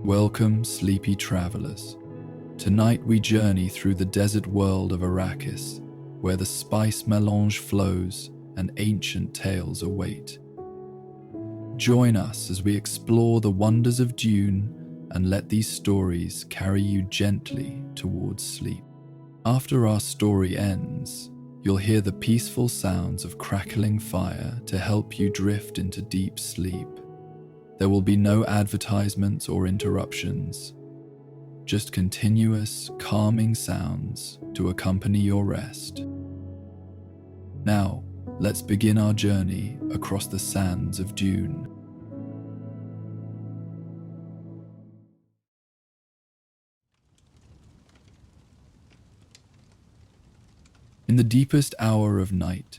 Welcome, sleepy travelers. Tonight we journey through the desert world of Arrakis, where the spice melange flows and ancient tales await. Join us as we explore the wonders of Dune and let these stories carry you gently towards sleep. After our story ends, you'll hear the peaceful sounds of crackling fire to help you drift into deep sleep. There will be no advertisements or interruptions, just continuous, calming sounds to accompany your rest. Now, let's begin our journey across the sands of Dune. In the deepest hour of night,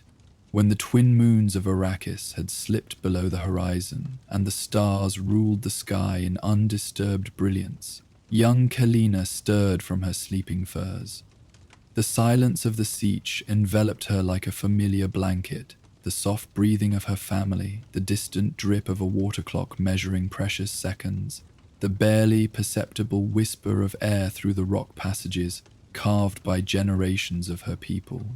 when the twin moons of Arrakis had slipped below the horizon and the stars ruled the sky in undisturbed brilliance, young Kalina stirred from her sleeping furs. The silence of the siege enveloped her like a familiar blanket, the soft breathing of her family, the distant drip of a water clock measuring precious seconds, the barely perceptible whisper of air through the rock passages carved by generations of her people.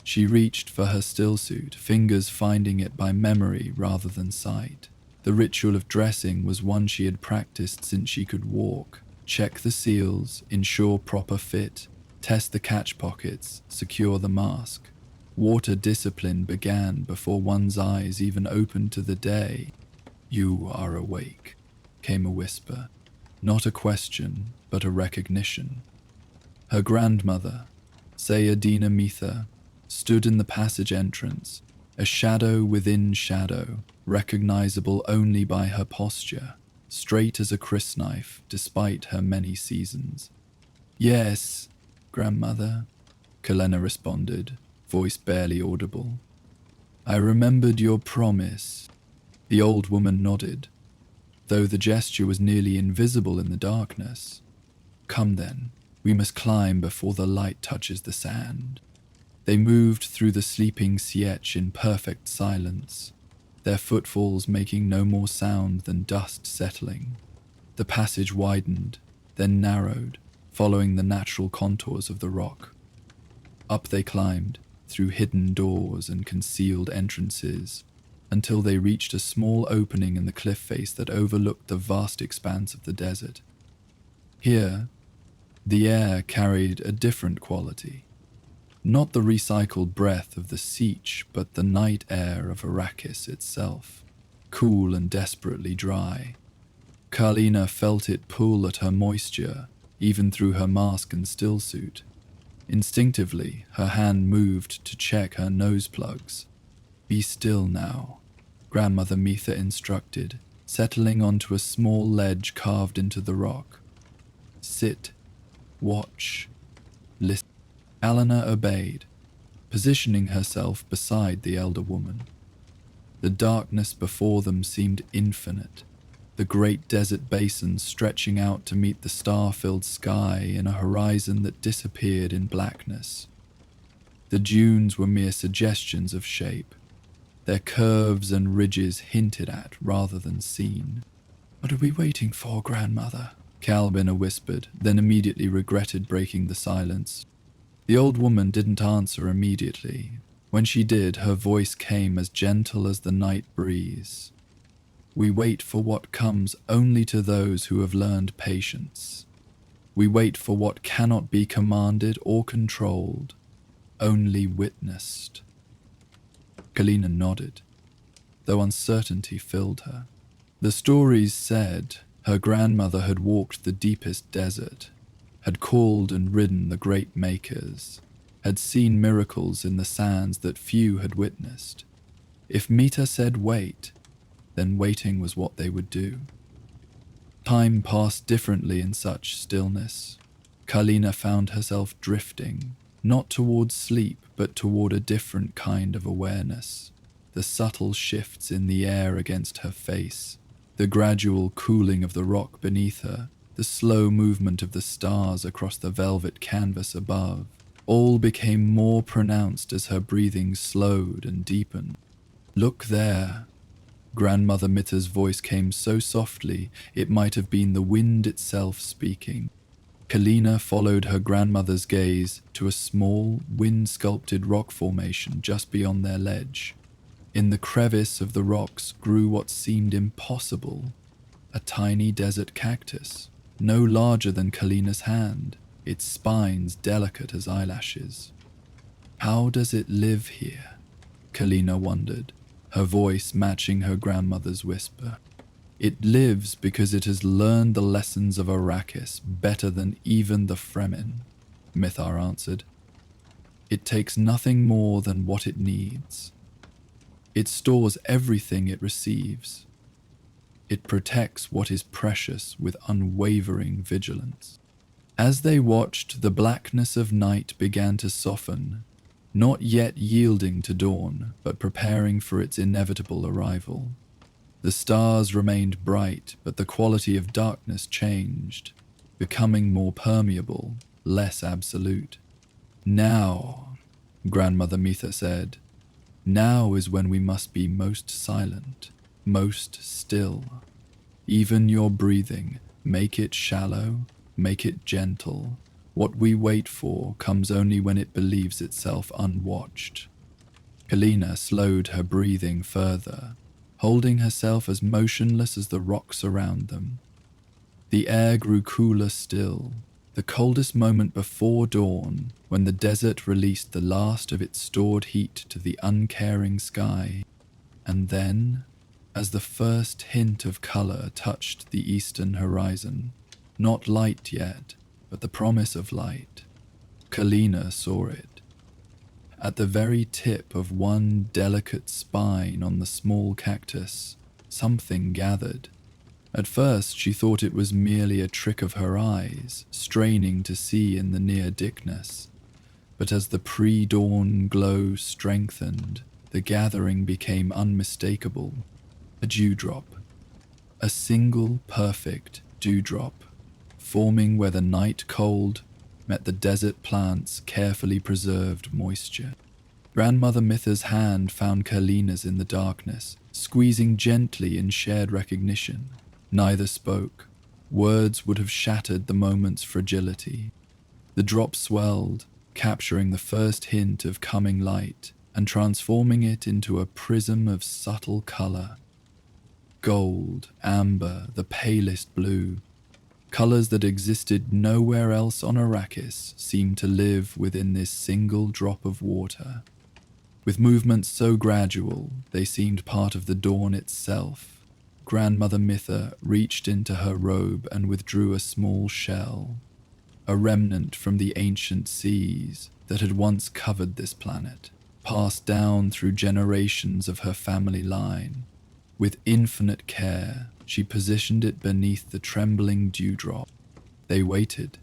She reached for her stillsuit, fingers finding it by memory rather than sight. The ritual of dressing was one she had practiced since she could walk. Check the seals, ensure proper fit, test the catch pockets, secure the mask. Water discipline began before one's eyes even opened to the day. "You are awake," came a whisper. Not a question, but a recognition. Her grandmother, Sayedina Mitha, stood in the passage entrance, a shadow within shadow, recognizable only by her posture, straight as a crysknife despite her many seasons. "Yes, grandmother," Kalena responded, voice barely audible. "I remembered your promise." The old woman nodded, though the gesture was nearly invisible in the darkness. "Come then, we must climb before the light touches the sand." They moved through the sleeping sietch in perfect silence, their footfalls making no more sound than dust settling. The passage widened, then narrowed, following the natural contours of the rock. Up they climbed, through hidden doors and concealed entrances, until they reached a small opening in the cliff face that overlooked the vast expanse of the desert. Here, the air carried a different quality. Not the recycled breath of the siege, but the night air of Arrakis itself, cool and desperately dry. Kalina felt it pull at her moisture, even through her mask and stillsuit. Instinctively, her hand moved to check her nose plugs. "Be still now," Grandmother Mitha instructed, settling onto a small ledge carved into the rock. "Sit, watch, listen." Kalina obeyed, positioning herself beside the elder woman. The darkness before them seemed infinite, the great desert basin stretching out to meet the star-filled sky in a horizon that disappeared in blackness. The dunes were mere suggestions of shape, their curves and ridges hinted at rather than seen. "What are we waiting for, grandmother?" Kalbina whispered, then immediately regretted breaking the silence. The old woman didn't answer immediately. When she did, her voice came as gentle as the night breeze. "We wait for what comes only to those who have learned patience. We wait for what cannot be commanded or controlled, only witnessed." Kalina nodded, though uncertainty filled her. The stories said her grandmother had walked the deepest desert, had called and ridden the great makers, had seen miracles in the sands that few had witnessed. If Mita said wait, then waiting was what they would do. Time passed differently in such stillness. Kalina found herself drifting, not towards sleep, but toward a different kind of awareness. The subtle shifts in the air against her face, the gradual cooling of the rock beneath her, the slow movement of the stars across the velvet canvas above, all became more pronounced as her breathing slowed and deepened. "Look there," Grandmother Mitter's voice came so softly it might have been the wind itself speaking. Kalina followed her grandmother's gaze to a small, wind-sculpted rock formation just beyond their ledge. In the crevice of the rocks grew what seemed impossible, a tiny desert cactus, no larger than Kalina's hand, its spines delicate as eyelashes. How does it live here? Kalina wondered, her voice matching her grandmother's whisper. It lives because it has learned the lessons of Arrakis better than even the Fremen, Mithar answered. It takes nothing more than what it needs. It stores everything it receives. It protects what is precious with unwavering vigilance. As they watched, the blackness of night began to soften, not yet yielding to dawn, but preparing for its inevitable arrival. The stars remained bright, but the quality of darkness changed, becoming more permeable, less absolute. Now, Grandmother Mitha said, now is when we must be most silent, most still. Even your breathing, make it shallow, make it gentle. What we wait for comes only when it believes itself unwatched. Kalina slowed her breathing further, holding herself as motionless as the rocks around them. The air grew cooler still, the coldest moment before dawn, when the desert released the last of its stored heat to the uncaring sky. And then, as the first hint of color touched the eastern horizon, not light yet, but the promise of light, Kalina saw it. At the very tip of one delicate spine on the small cactus, something gathered. At first she thought it was merely a trick of her eyes, straining to see in the near dickness. But as the pre-dawn glow strengthened, the gathering became unmistakable. A dewdrop. A single perfect dewdrop, forming where the night cold met the desert plant's carefully preserved moisture. Grandmother Mitha's hand found Kalina's in the darkness, squeezing gently in shared recognition. Neither spoke. Words would have shattered the moment's fragility. The drop swelled, capturing the first hint of coming light and transforming it into a prism of subtle color. Gold, amber, the palest blue. Colors that existed nowhere else on Arrakis seemed to live within this single drop of water. With movements so gradual, they seemed part of the dawn itself. Grandmother Mitha reached into her robe and withdrew a small shell, a remnant from the ancient seas that had once covered this planet, passed down through generations of her family line. With infinite care, she positioned it beneath the trembling dewdrop. They waited,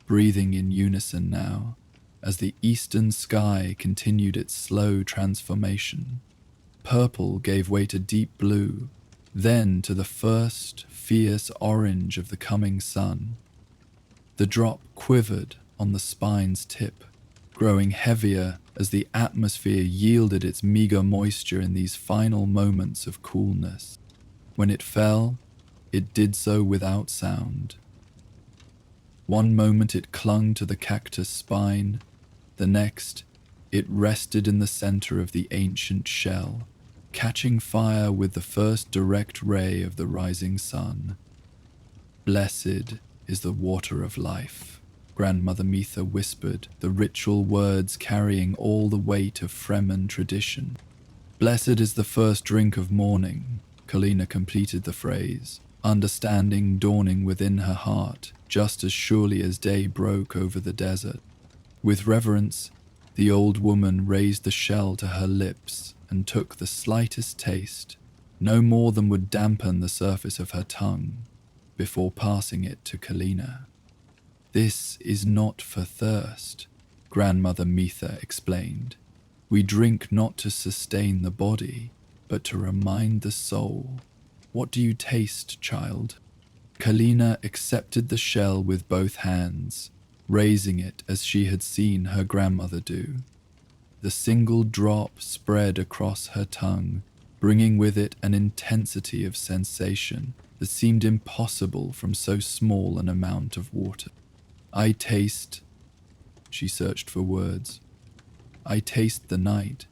breathing in unison now, as the eastern sky continued its slow transformation. Purple gave way to deep blue, then to the first fierce orange of the coming sun. The drop quivered on the spine's tip, growing heavier as the atmosphere yielded its meager moisture in these final moments of coolness. When it fell, it did so without sound. One moment it clung to the cactus spine, the next it rested in the center of the ancient shell, catching fire with the first direct ray of the rising sun. Blessed is the water of life, Grandmother Mitha whispered, the ritual words carrying all the weight of Fremen tradition. Blessed is the first drink of morning, Kalina completed the phrase, understanding dawning within her heart just as surely as day broke over the desert. With reverence, the old woman raised the shell to her lips and took the slightest taste, no more than would dampen the surface of her tongue, before passing it to Kalina. This is not for thirst, Grandmother Mitha explained. We drink not to sustain the body, but to remind the soul. What do you taste, child? Kalina accepted the shell with both hands, raising it as she had seen her grandmother do. The single drop spread across her tongue, bringing with it an intensity of sensation that seemed impossible from so small an amount of water. I taste, she searched for words. I taste the night,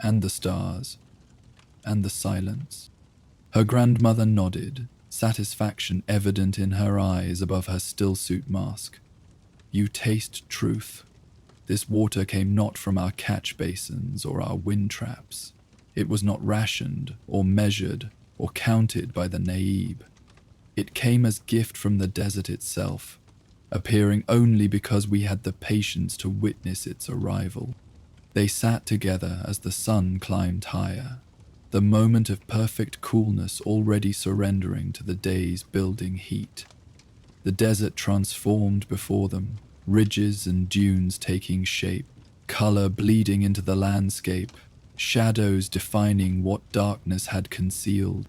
and the stars, and the silence. Her grandmother nodded, satisfaction evident in her eyes above her stillsuit mask. You taste truth. This water came not from our catch basins or our wind traps. It was not rationed or measured or counted by the naïb. It came as gift from the desert itself, appearing only because we had the patience to witness its arrival. They sat together as the sun climbed higher, the moment of perfect coolness already surrendering to the day's building heat. The desert transformed before them, ridges and dunes taking shape, color bleeding into the landscape, shadows defining what darkness had concealed.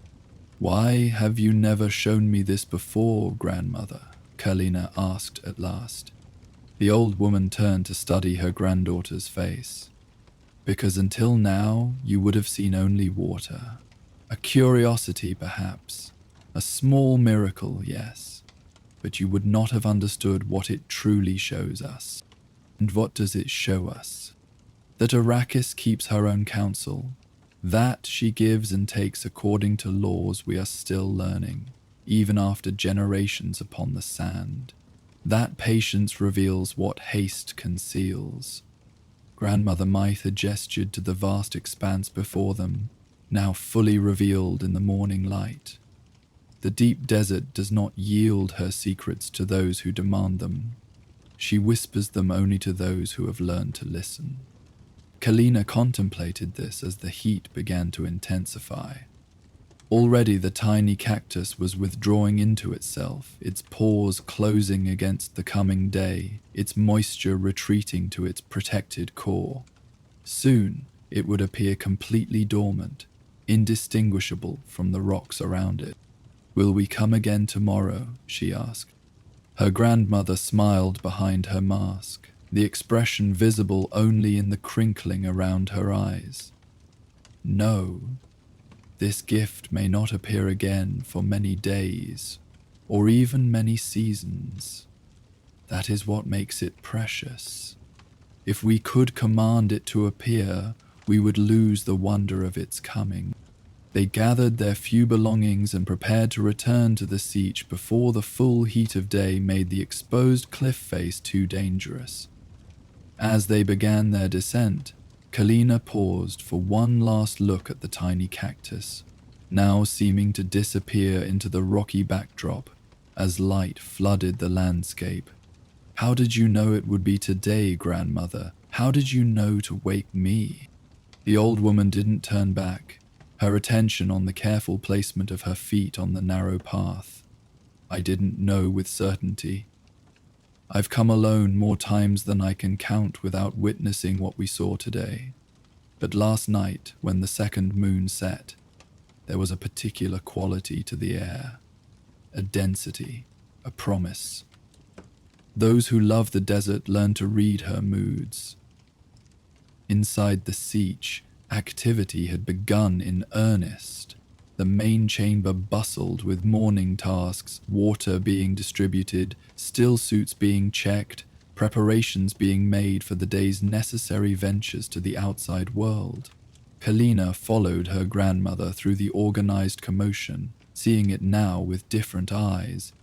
Why have you never shown me this before, grandmother? Kalina asked at last. The old woman turned to study her granddaughter's face. Because until now you would have seen only water. A curiosity, perhaps. A small miracle, yes. But you would not have understood what it truly shows us. And what does it show us? That Arrakis keeps her own counsel. That she gives and takes according to laws we are still learning, even after generations upon the sand. That patience reveals what haste conceals. Grandmother Mytha gestured to the vast expanse before them, now fully revealed in the morning light. The deep desert does not yield her secrets to those who demand them. She whispers them only to those who have learned to listen. Kalina contemplated this as the heat began to intensify. Already the tiny cactus was withdrawing into itself, its pores closing against the coming day, its moisture retreating to its protected core. Soon, it would appear completely dormant, indistinguishable from the rocks around it. Will we come again tomorrow? She asked. Her grandmother smiled behind her mask, the expression visible only in the crinkling around her eyes. No. This gift may not appear again for many days, or even many seasons. That is what makes it precious. If we could command it to appear, we would lose the wonder of its coming. They gathered their few belongings and prepared to return to the siege before the full heat of day made the exposed cliff face too dangerous. As they began their descent, Kalina paused for one last look at the tiny cactus, now seeming to disappear into the rocky backdrop as light flooded the landscape. How did you know it would be today, grandmother? How did you know to wake me? The old woman didn't turn back, her attention on the careful placement of her feet on the narrow path. I didn't know with certainty. I've come alone more times than I can count without witnessing what we saw today. But last night, when the second moon set, there was a particular quality to the air, a density, a promise. Those who love the desert learn to read her moods. Inside the siege, activity had begun in earnest. The main chamber bustled with morning tasks, water being distributed, still suits being checked, preparations being made for the day's necessary ventures to the outside world. Kalina followed her grandmother through the organized commotion, seeing it now with different eyes.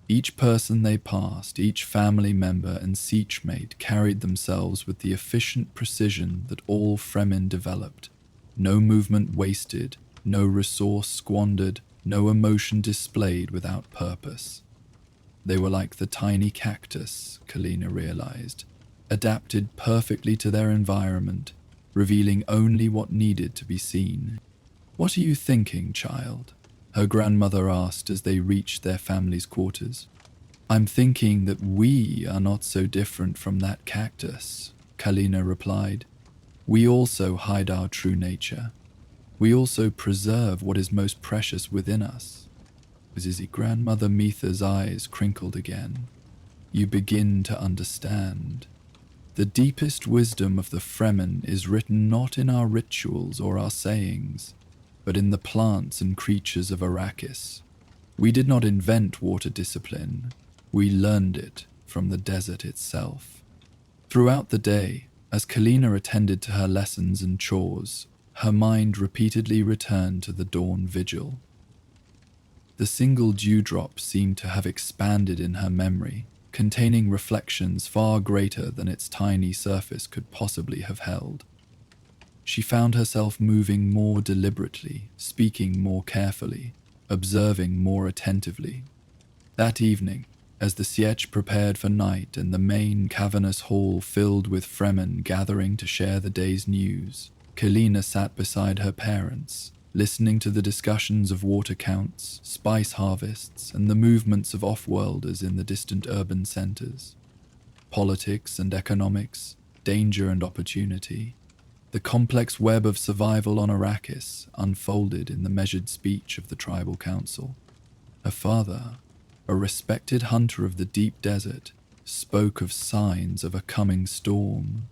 Each person they passed, each family member and siege mate carried themselves with the efficient precision that all Fremen developed. No movement wasted, no resource squandered, no emotion displayed without purpose. They were like the tiny cactus, Kalina realized, adapted perfectly to their environment, revealing only what needed to be seen. What are you thinking, child? Her grandmother asked as they reached their family's quarters. I'm thinking that we are not so different from that cactus, Kalina replied. We also hide our true nature. We also preserve what is most precious within us. Zizi, Grandmother Mytha's eyes crinkled again. You begin to understand. The deepest wisdom of the Fremen is written not in our rituals or our sayings, but in the plants and creatures of Arrakis. We did not invent water discipline, we learned it from the desert itself. Throughout the day, as Kalina attended to her lessons and chores, her mind repeatedly returned to the dawn vigil. The single dewdrop seemed to have expanded in her memory, containing reflections far greater than its tiny surface could possibly have held. She found herself moving more deliberately, speaking more carefully, observing more attentively. That evening, as the sietch prepared for night and the main cavernous hall filled with Fremen gathering to share the day's news, Kalina sat beside her parents, listening to the discussions of water counts, spice harvests, and the movements of off-worlders in the distant urban centers. Politics and economics, danger and opportunity. The complex web of survival on Arrakis unfolded in the measured speech of the tribal council. Her father, a respected hunter of the deep desert, spoke of signs of a coming storm,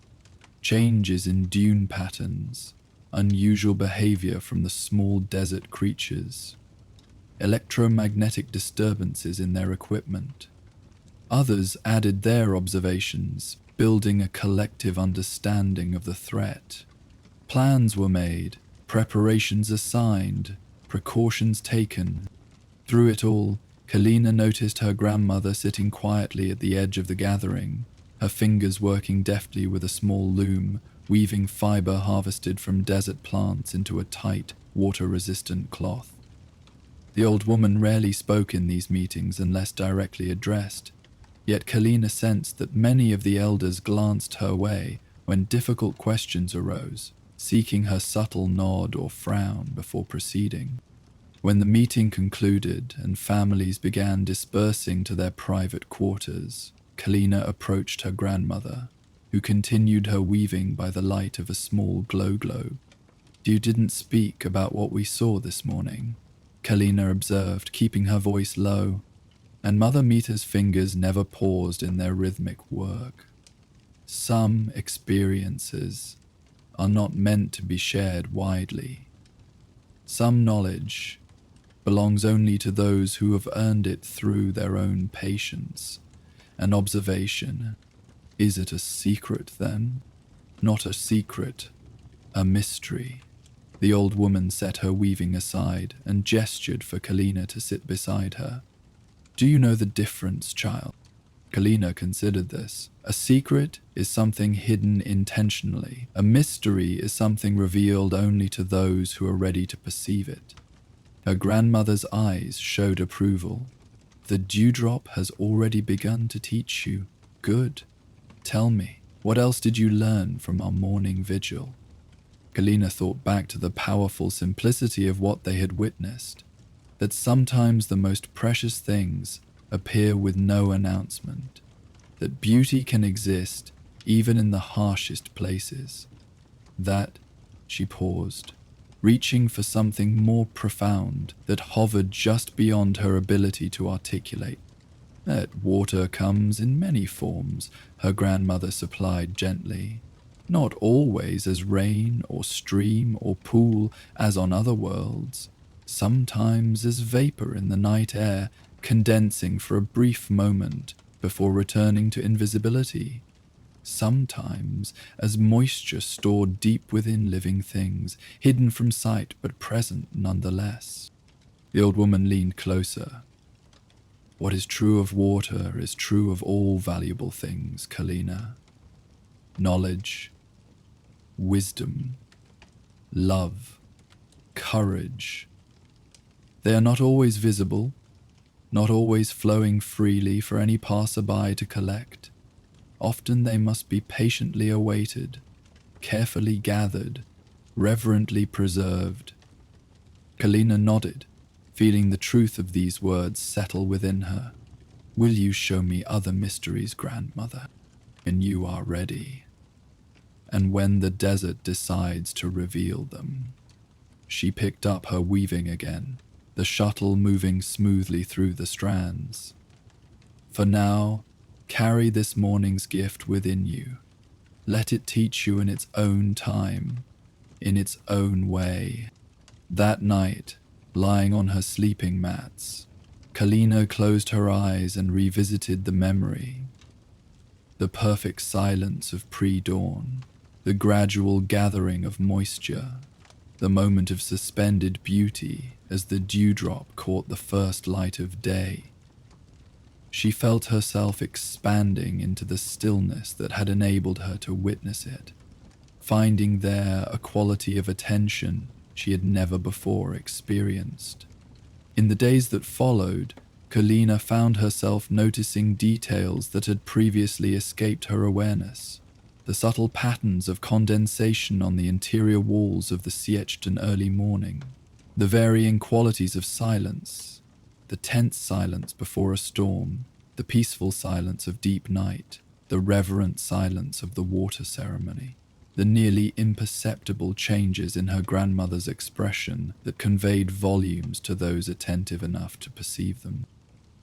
changes in dune patterns, unusual behavior from the small desert creatures, electromagnetic disturbances in their equipment. Others added their observations, building a collective understanding of the threat. Plans were made, preparations assigned, precautions taken. Through it all, Kalina noticed her grandmother sitting quietly at the edge of the gathering, her fingers working deftly with a small loom, weaving fiber harvested from desert plants into a tight, water-resistant cloth. The old woman rarely spoke in these meetings unless directly addressed, yet Kalina sensed that many of the elders glanced her way when difficult questions arose, seeking her subtle nod or frown before proceeding. When the meeting concluded and families began dispersing to their private quarters, Kalina approached her grandmother, who continued her weaving by the light of a small glow globe. "You didn't speak about what we saw this morning," Kalina observed, keeping her voice low, and Mother Mita's fingers never paused in their rhythmic work. "Some experiences are not meant to be shared widely. Some knowledge belongs only to those who have earned it through their own patience and observation. Is it a secret, then? Not a secret, a mystery." The old woman set her weaving aside and gestured for Kalina to sit beside her. "Do you know the difference, child?" Kalina considered this. A secret is something hidden intentionally. A mystery is something revealed only to those who are ready to perceive it. Her grandmother's eyes showed approval. "The dewdrop has already begun to teach you. Good. Tell me, what else did you learn from our morning vigil?" Kalina thought back to the powerful simplicity of what they had witnessed, that sometimes the most precious things appear with no announcement, that beauty can exist even in the harshest places. That, she paused, reaching for something more profound that hovered just beyond her ability to articulate. "That water comes in many forms," her grandmother supplied gently. "Not always as rain or stream or pool as on other worlds. Sometimes as vapor in the night air, condensing for a brief moment before returning to invisibility. Sometimes as moisture stored deep within living things, hidden from sight but present nonetheless." The old woman leaned closer. "What is true of water is true of all valuable things, Kalina. Knowledge, wisdom, love, courage. They are not always visible, not always flowing freely for any passerby to collect. Often they must be patiently awaited, carefully gathered, reverently preserved." Kalina nodded, feeling the truth of these words settle within her. "Will you show me other mysteries, grandmother? When you are ready. And when the desert decides to reveal them." She picked up her weaving again, the shuttle moving smoothly through the strands. "For now, carry this morning's gift within you. Let it teach you in its own time, in its own way. That night, lying on her sleeping mats, Kalina closed her eyes and revisited the memory. The perfect silence of pre-dawn, the gradual gathering of moisture, the moment of suspended beauty as the dewdrop caught the first light of day. She felt herself expanding into the stillness that had enabled her to witness it, finding there a quality of attention she had never before experienced. In the days that followed, Kalina found herself noticing details that had previously escaped her awareness. The subtle patterns of condensation on the interior walls of the Siechten early morning, the varying qualities of silence, the tense silence before a storm, the peaceful silence of deep night, the reverent silence of the water ceremony, the nearly imperceptible changes in her grandmother's expression that conveyed volumes to those attentive enough to perceive them.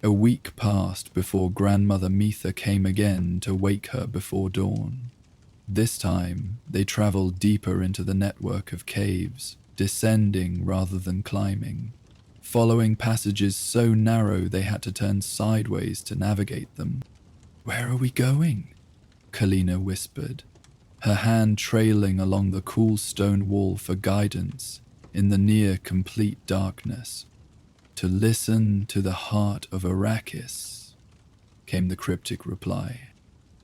A week passed before Grandmother Mitha came again to wake her before dawn. This time, they traveled deeper into the network of caves, descending rather than climbing, following passages so narrow they had to turn sideways to navigate them. "Where are we going?" Kalina whispered, her hand trailing along the cool stone wall for guidance in the near-complete darkness. "To listen to the heart of Arrakis," came the cryptic reply.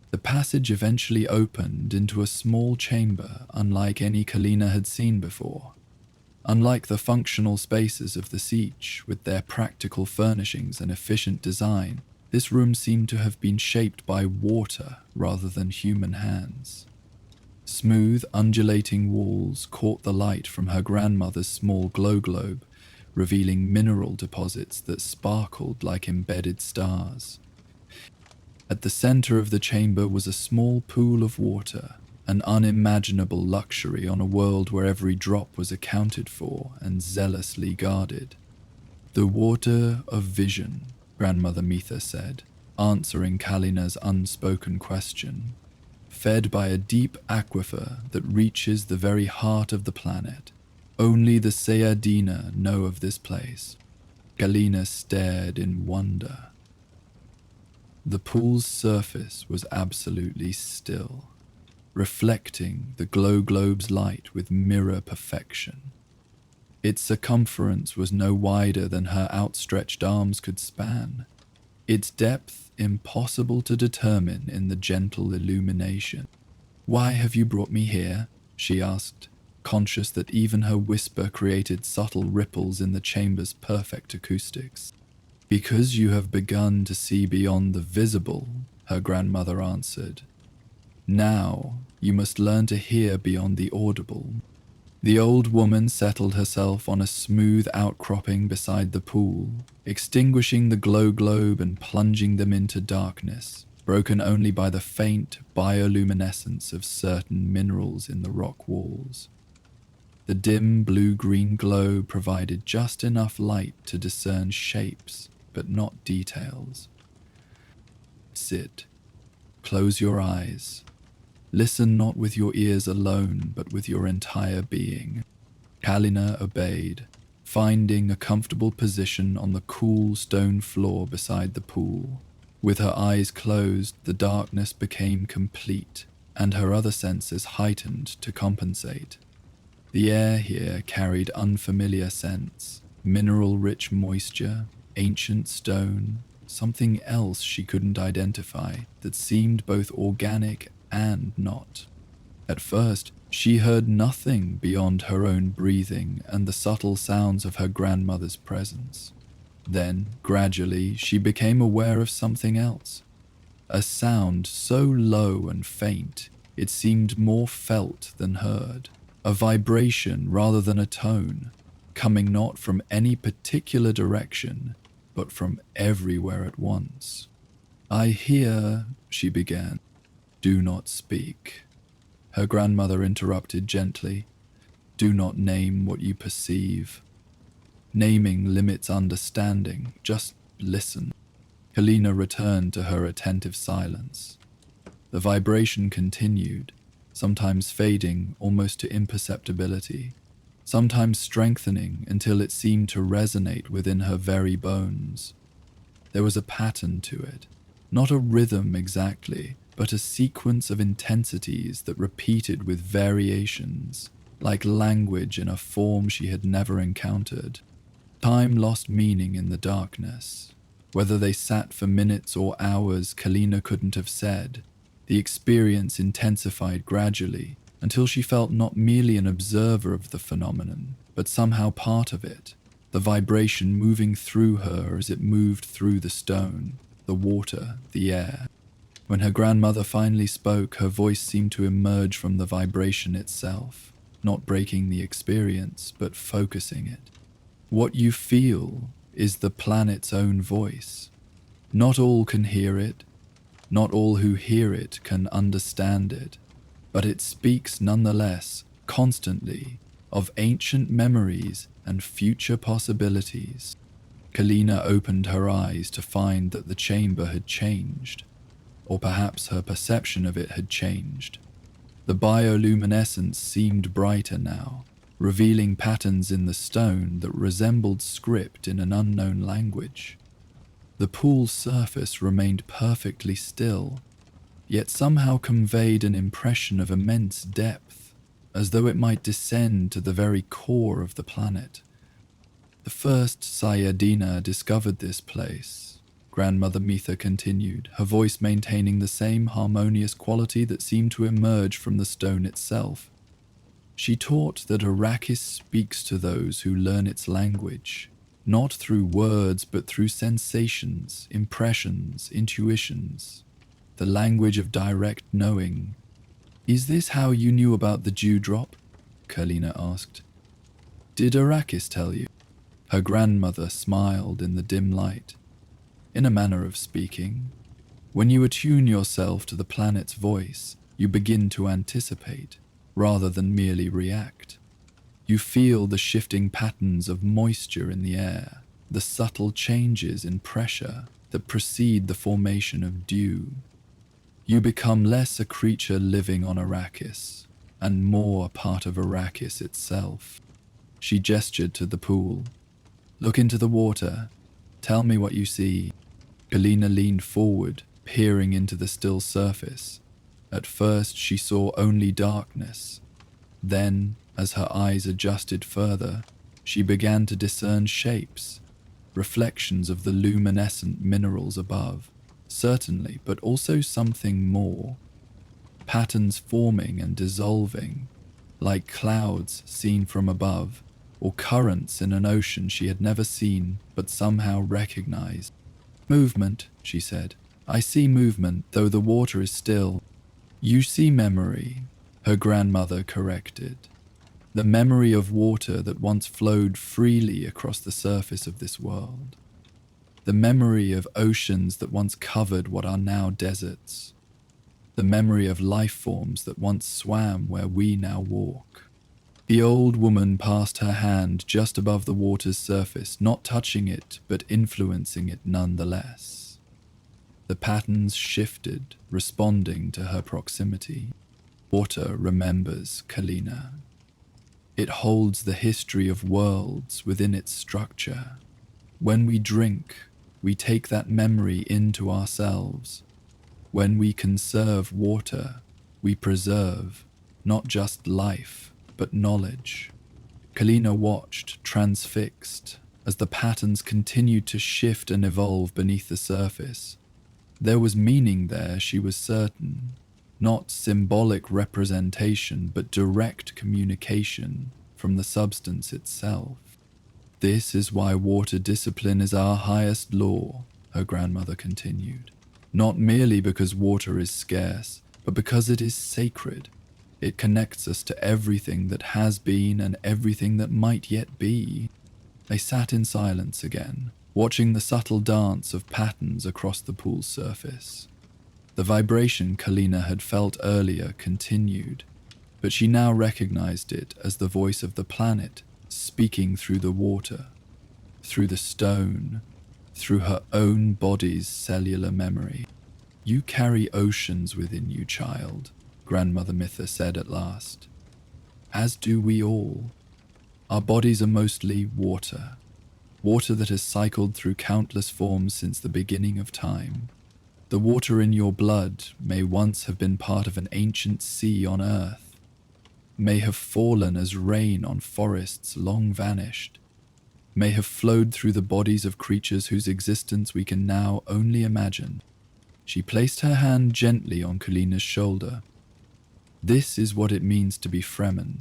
The passage eventually opened into a small chamber unlike any Kalina had seen before. Unlike the functional spaces of the Siege with their practical furnishings and efficient design, this room seemed to have been shaped by water rather than human hands. Smooth, undulating walls caught the light from her grandmother's small glow globe, revealing mineral deposits that sparkled like embedded stars. At the center of the chamber was a small pool of water, an unimaginable luxury on a world where every drop was accounted for and zealously guarded. "The water of vision," Grandmother Mitha said, answering Kalina's unspoken question. "Fed by a deep aquifer that reaches the very heart of the planet. Only the Sayadina know of this place." Kalina stared in wonder. The pool's surface was absolutely still, reflecting the glow globe's light with mirror perfection. Its circumference was no wider than her outstretched arms could span, its depth impossible to determine in the gentle illumination. "Why have you brought me here?" she asked, conscious that even her whisper created subtle ripples in the chamber's perfect acoustics. "Because you have begun to see beyond the visible," her grandmother answered. "Now you must learn to hear beyond the audible." The old woman settled herself on a smooth outcropping beside the pool, extinguishing the glow globe and plunging them into darkness, broken only by the faint bioluminescence of certain minerals in the rock walls. The dim blue-green glow provided just enough light to discern shapes, but not details. "Sit. Close your eyes. Listen not with your ears alone, but with your entire being." Kalina obeyed, finding a comfortable position on the cool stone floor beside the pool. With her eyes closed, the darkness became complete, and her other senses heightened to compensate. The air here carried unfamiliar scents, mineral-rich moisture, ancient stone, something else she couldn't identify that seemed both organic and not. At first, she heard nothing beyond her own breathing and the subtle sounds of her grandmother's presence. Then, gradually, she became aware of something else. A sound so low and faint, it seemed more felt than heard. A vibration rather than a tone, coming not from any particular direction, but from everywhere at once. "I hear," she began. "Do not speak," her grandmother interrupted gently. "Do not name what you perceive. Naming limits understanding. Just listen." Kalina returned to her attentive silence. The vibration continued, sometimes fading almost to imperceptibility, sometimes strengthening until it seemed to resonate within her very bones. There was a pattern to it, not a rhythm exactly, but a sequence of intensities that repeated with variations, like language in a form she had never encountered. Time lost meaning in the darkness. Whether they sat for minutes or hours, Kalina couldn't have said. The experience intensified gradually until she felt not merely an observer of the phenomenon, but somehow part of it, the vibration moving through her as it moved through the stone, the water, the air. When her grandmother finally spoke, her voice seemed to emerge from the vibration itself, not breaking the experience, but focusing it. What you feel is the planet's own voice. Not all can hear it, not all who hear it can understand it, but it speaks nonetheless, constantly, of ancient memories and future possibilities. Kalina opened her eyes to find that the chamber had changed, or perhaps her perception of it had changed. The bioluminescence seemed brighter now, revealing patterns in the stone that resembled script in an unknown language. The pool's surface remained perfectly still, yet somehow conveyed an impression of immense depth, as though it might descend to the very core of the planet. The first Sayadina discovered this place, Grandmother Mitha continued, her voice maintaining the same harmonious quality that seemed to emerge from the stone itself. She taught that Arrakis speaks to those who learn its language, not through words but through sensations, impressions, intuitions, the language of direct knowing. "Is this how you knew about the dewdrop?" Kalina asked. "Did Arrakis tell you?" Her grandmother smiled in the dim light. "In a manner of speaking, when you attune yourself to the planet's voice, you begin to anticipate, rather than merely react. You feel the shifting patterns of moisture in the air, the subtle changes in pressure that precede the formation of dew. You become less a creature living on Arrakis, and more a part of Arrakis itself." She gestured to the pool. "Look into the water. Tell me what you see." Kalina leaned forward, peering into the still surface. At first she saw only darkness. Then, as her eyes adjusted further, she began to discern shapes, reflections of the luminescent minerals above, certainly, but also something more. Patterns forming and dissolving, like clouds seen from above, or currents in an ocean she had never seen but somehow recognized. "Movement," she said. "I see movement, though the water is still." "You see memory," her grandmother corrected. "The memory of water that once flowed freely across the surface of this world. The memory of oceans that once covered what are now deserts. The memory of life forms that once swam where we now walk." The old woman passed her hand just above the water's surface, not touching it, but influencing it nonetheless. The patterns shifted, responding to her proximity. "Water remembers, Kalina. It holds the history of worlds within its structure. When we drink, we take that memory into ourselves. When we conserve water, we preserve not just life, but knowledge." Kalina watched, transfixed, as the patterns continued to shift and evolve beneath the surface. There was meaning there, she was certain. Not symbolic representation, but direct communication from the substance itself. "This is why water discipline is our highest law," her grandmother continued. "Not merely because water is scarce, but because it is sacred. It connects us to everything that has been and everything that might yet be." They sat in silence again, watching the subtle dance of patterns across the pool's surface. The vibration Kalina had felt earlier continued, but she now recognized it as the voice of the planet speaking through the water, through the stone, through her own body's cellular memory. "You carry oceans within you, child. Grandmother Mitha said at last. As do we all. Our bodies are mostly water. Water that has cycled through countless forms since the beginning of time. The water in your blood may once have been part of an ancient sea on Earth, may have fallen as rain on forests long vanished, may have flowed through the bodies of creatures whose existence we can now only imagine. She placed her hand gently on Kalina's shoulder. This is what it means to be Fremen,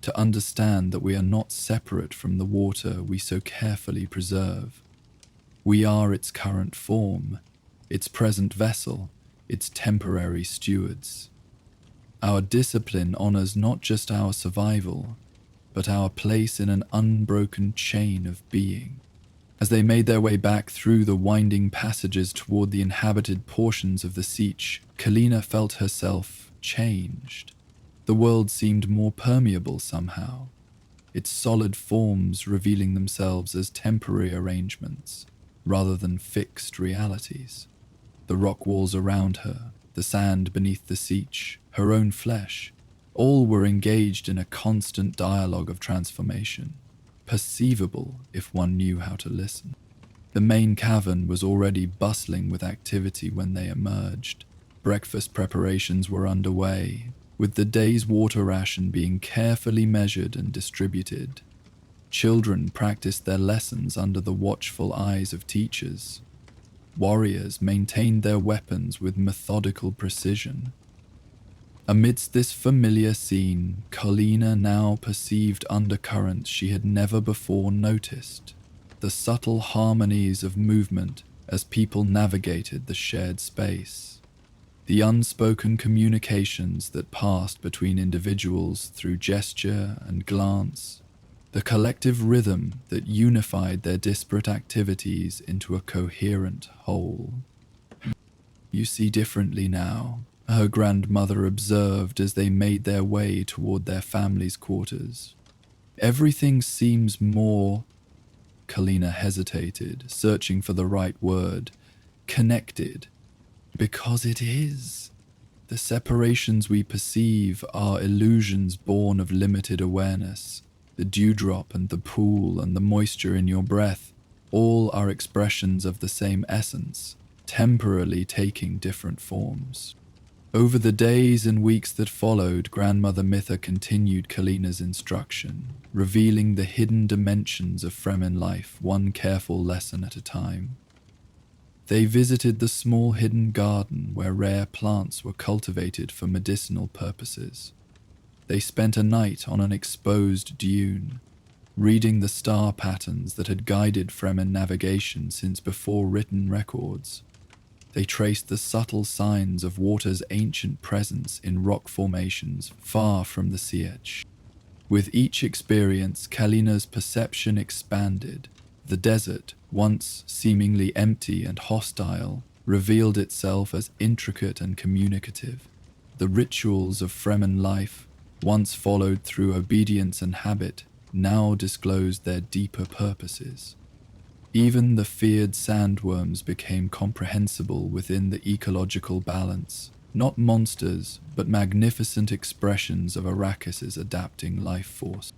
to understand that we are not separate from the water we so carefully preserve. We are its current form, its present vessel, its temporary stewards. Our discipline honors not just our survival, but our place in an unbroken chain of being. As they made their way back through the winding passages toward the inhabited portions of the Sietch, Kalina felt herself changed. The world seemed more permeable somehow, its solid forms revealing themselves as temporary arrangements rather than fixed realities. The rock walls around her, the sand beneath the Sietch, her own flesh, all were engaged in a constant dialogue of transformation, perceivable if one knew how to listen. The main cavern was already bustling with activity when they emerged. Breakfast preparations were underway, with the day's water ration being carefully measured and distributed. Children practiced their lessons under the watchful eyes of teachers. Warriors maintained their weapons with methodical precision. Amidst this familiar scene, Kalina now perceived undercurrents she had never before noticed, the subtle harmonies of movement as people navigated the shared space. The unspoken communications that passed between individuals through gesture and glance, the collective rhythm that unified their disparate activities into a coherent whole. You see differently now, her grandmother observed as they made their way toward their family's quarters. Everything seems more, Kalina hesitated, searching for the right word, connected. Because it is. The separations we perceive are illusions born of limited awareness. The dewdrop and the pool and the moisture in your breath, all are expressions of the same essence, temporarily taking different forms. Over the days and weeks that followed, Grandmother Mitha continued Kalina's instruction, revealing the hidden dimensions of Fremen life one careful lesson at a time. They visited the small hidden garden where rare plants were cultivated for medicinal purposes. They spent a night on an exposed dune, reading the star patterns that had guided Fremen navigation since before written records. They traced the subtle signs of water's ancient presence in rock formations far from the Sietch. With each experience, Kalina's perception expanded. The desert, once seemingly empty and hostile, revealed itself as intricate and communicative. The rituals of Fremen life, once followed through obedience and habit, now disclosed their deeper purposes. Even the feared sandworms became comprehensible within the ecological balance, not monsters, but magnificent expressions of Arrakis' adapting life force.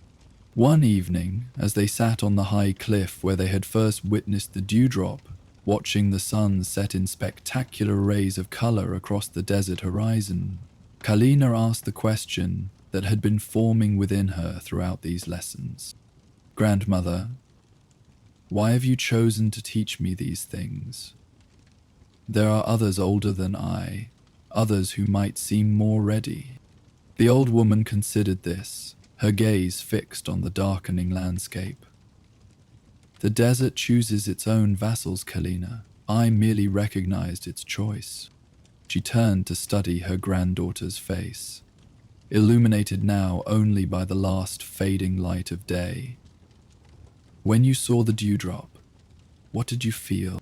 One evening, as they sat on the high cliff where they had first witnessed the dewdrop, watching the sun set in spectacular rays of color across the desert horizon, Kalina asked the question that had been forming within her throughout these lessons. Grandmother, why have you chosen to teach me these things? There are others older than I, others who might seem more ready. The old woman considered this, her gaze fixed on the darkening landscape. The desert chooses its own vassals, Kalina. I merely recognized its choice. She turned to study her granddaughter's face, illuminated now only by the last fading light of day. When you saw the dewdrop, what did you feel?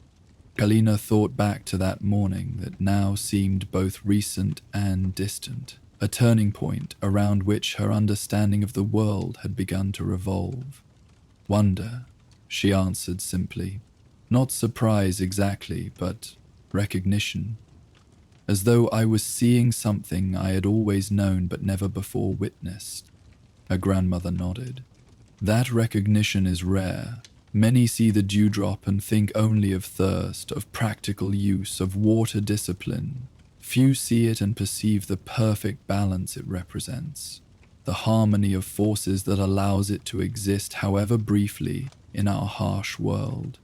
Kalina thought back to that morning that now seemed both recent and distant, a turning point around which her understanding of the world had begun to revolve. Wonder, she answered simply. Not surprise exactly, but recognition. as though I was seeing something I had always known but never before witnessed. Her grandmother nodded. That recognition is rare. Many see the dewdrop and think only of thirst, of practical use, of water discipline. Few see it and perceive the perfect balance it represents, the harmony of forces that allows it to exist, however briefly, in our harsh world.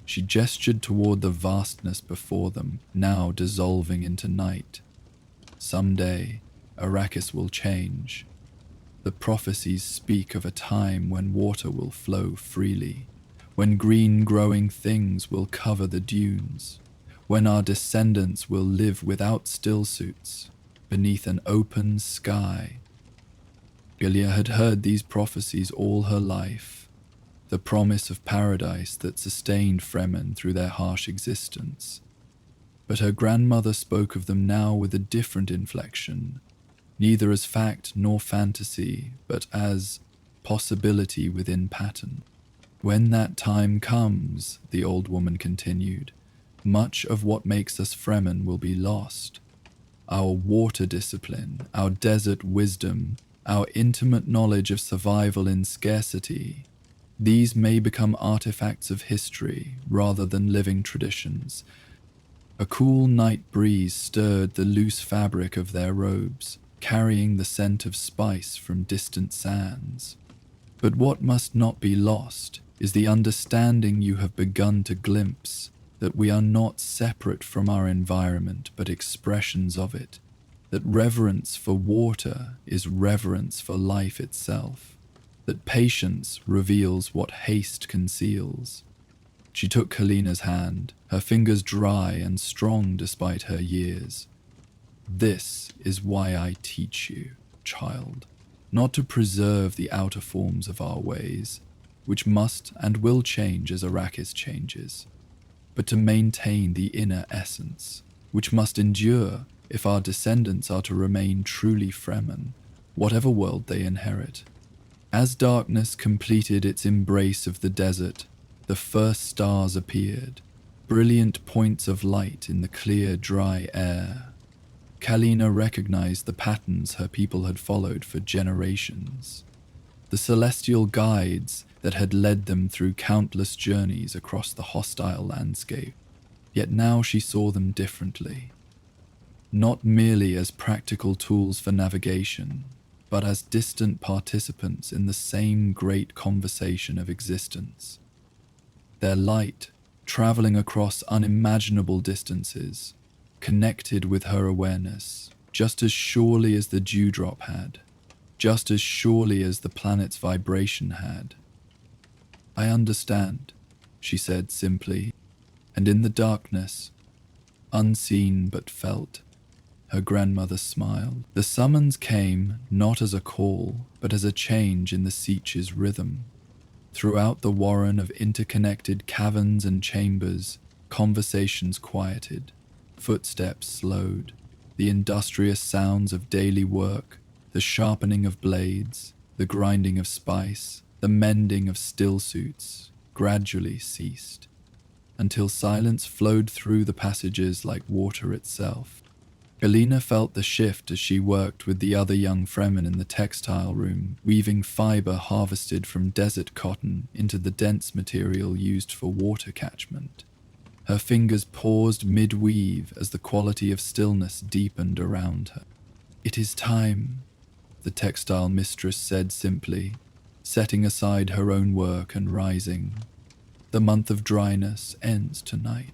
She gestured toward the vastness before them, now dissolving into night. Someday, Arrakis will change. The prophecies speak of a time when water will flow freely, when green growing things will cover the dunes, when our descendants will live without stillsuits, beneath an open sky. Gilia had heard these prophecies all her life, the promise of paradise that sustained Fremen through their harsh existence. But her grandmother spoke of them now with a different inflection, neither as fact nor fantasy, but as possibility within pattern. When that time comes, the old woman continued, much of what makes us Fremen will be lost. Our water discipline, our desert wisdom, our intimate knowledge of survival in scarcity, these may become artifacts of history rather than living traditions. A cool night breeze stirred the loose fabric of their robes, carrying the scent of spice from distant sands. But what must not be lost is the understanding you have begun to glimpse, that we are not separate from our environment but expressions of it, that reverence for water is reverence for life itself, that patience reveals what haste conceals. She took Kalina's hand, her fingers dry and strong despite her years. This is why I teach you, child, not to preserve the outer forms of our ways, which must and will change as Arrakis changes, but to maintain the inner essence, which must endure if our descendants are to remain truly Fremen, whatever world they inherit. As darkness completed its embrace of the desert, the first stars appeared, brilliant points of light in the clear, dry air. Kalina recognized the patterns her people had followed for generations, the celestial guides that had led them through countless journeys across the hostile landscape. Yet now she saw them differently, not merely as practical tools for navigation, but as distant participants in the same great conversation of existence. Their light, traveling across unimaginable distances, connected with her awareness, just as surely as the dewdrop had, just as surely as the planet's vibration had. I understand, she said simply, and in the darkness, unseen but felt, her grandmother smiled. The summons came not as a call, but as a change in the Sietch's rhythm. Throughout the warren of interconnected caverns and chambers, conversations quieted, footsteps slowed, the industrious sounds of daily work, the sharpening of blades, the grinding of spice, the mending of stillsuits, gradually ceased, until silence flowed through the passages like water itself. Kalina felt the shift as she worked with the other young Fremen in the textile room, weaving fiber harvested from desert cotton into the dense material used for water catchment. Her fingers paused mid-weave as the quality of stillness deepened around her. "It is time," the textile mistress said simply, setting aside her own work and rising. "The month of dryness ends tonight."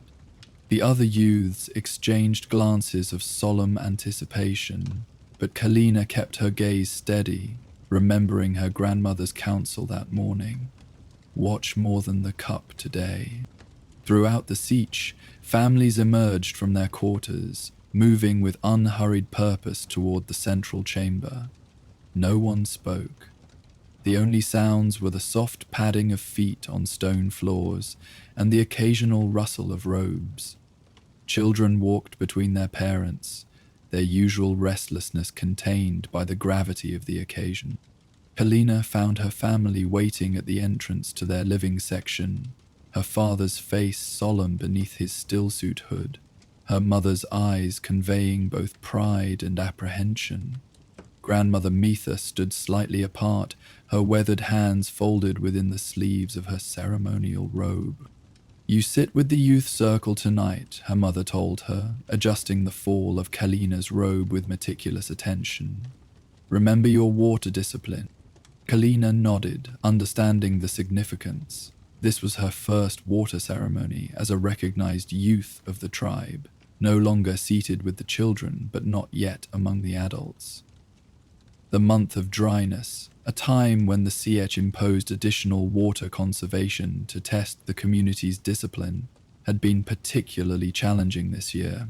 The other youths exchanged glances of solemn anticipation, but Kalina kept her gaze steady, remembering her grandmother's counsel that morning. Watch more than the cup today. Throughout the Sietch, families emerged from their quarters, moving with unhurried purpose toward the central chamber. No one spoke. The only sounds were the soft padding of feet on stone floors and the occasional rustle of robes. Children walked between their parents, their usual restlessness contained by the gravity of the occasion. Kalina found her family waiting at the entrance to their living section, her father's face solemn beneath his stillsuit hood, her mother's eyes conveying both pride and apprehension. Grandmother Metha stood slightly apart, her weathered hands folded within the sleeves of her ceremonial robe. "You sit with the youth circle tonight," her mother told her, adjusting the fall of Kalina's robe with meticulous attention. "Remember your water discipline." Kalina nodded, understanding the significance. This was her first water ceremony as a recognized youth of the tribe, no longer seated with the children, but not yet among the adults. The month of dryness, a time when the Sietch imposed additional water conservation to test the community's discipline, had been particularly challenging this year.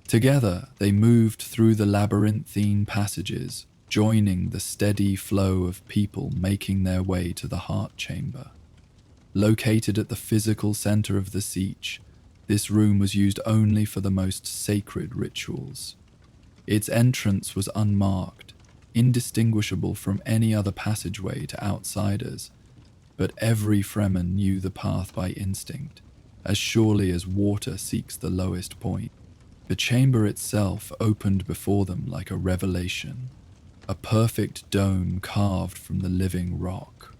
Together, they moved through the labyrinthine passages, joining the steady flow of people making their way to the heart chamber. Located at the physical center of the Sietch, this room was used only for the most sacred rituals. Its entrance was unmarked, indistinguishable from any other passageway to outsiders, but every Fremen knew the path by instinct, as surely as water seeks the lowest point. The chamber itself opened before them like a revelation, a perfect dome carved from the living rock.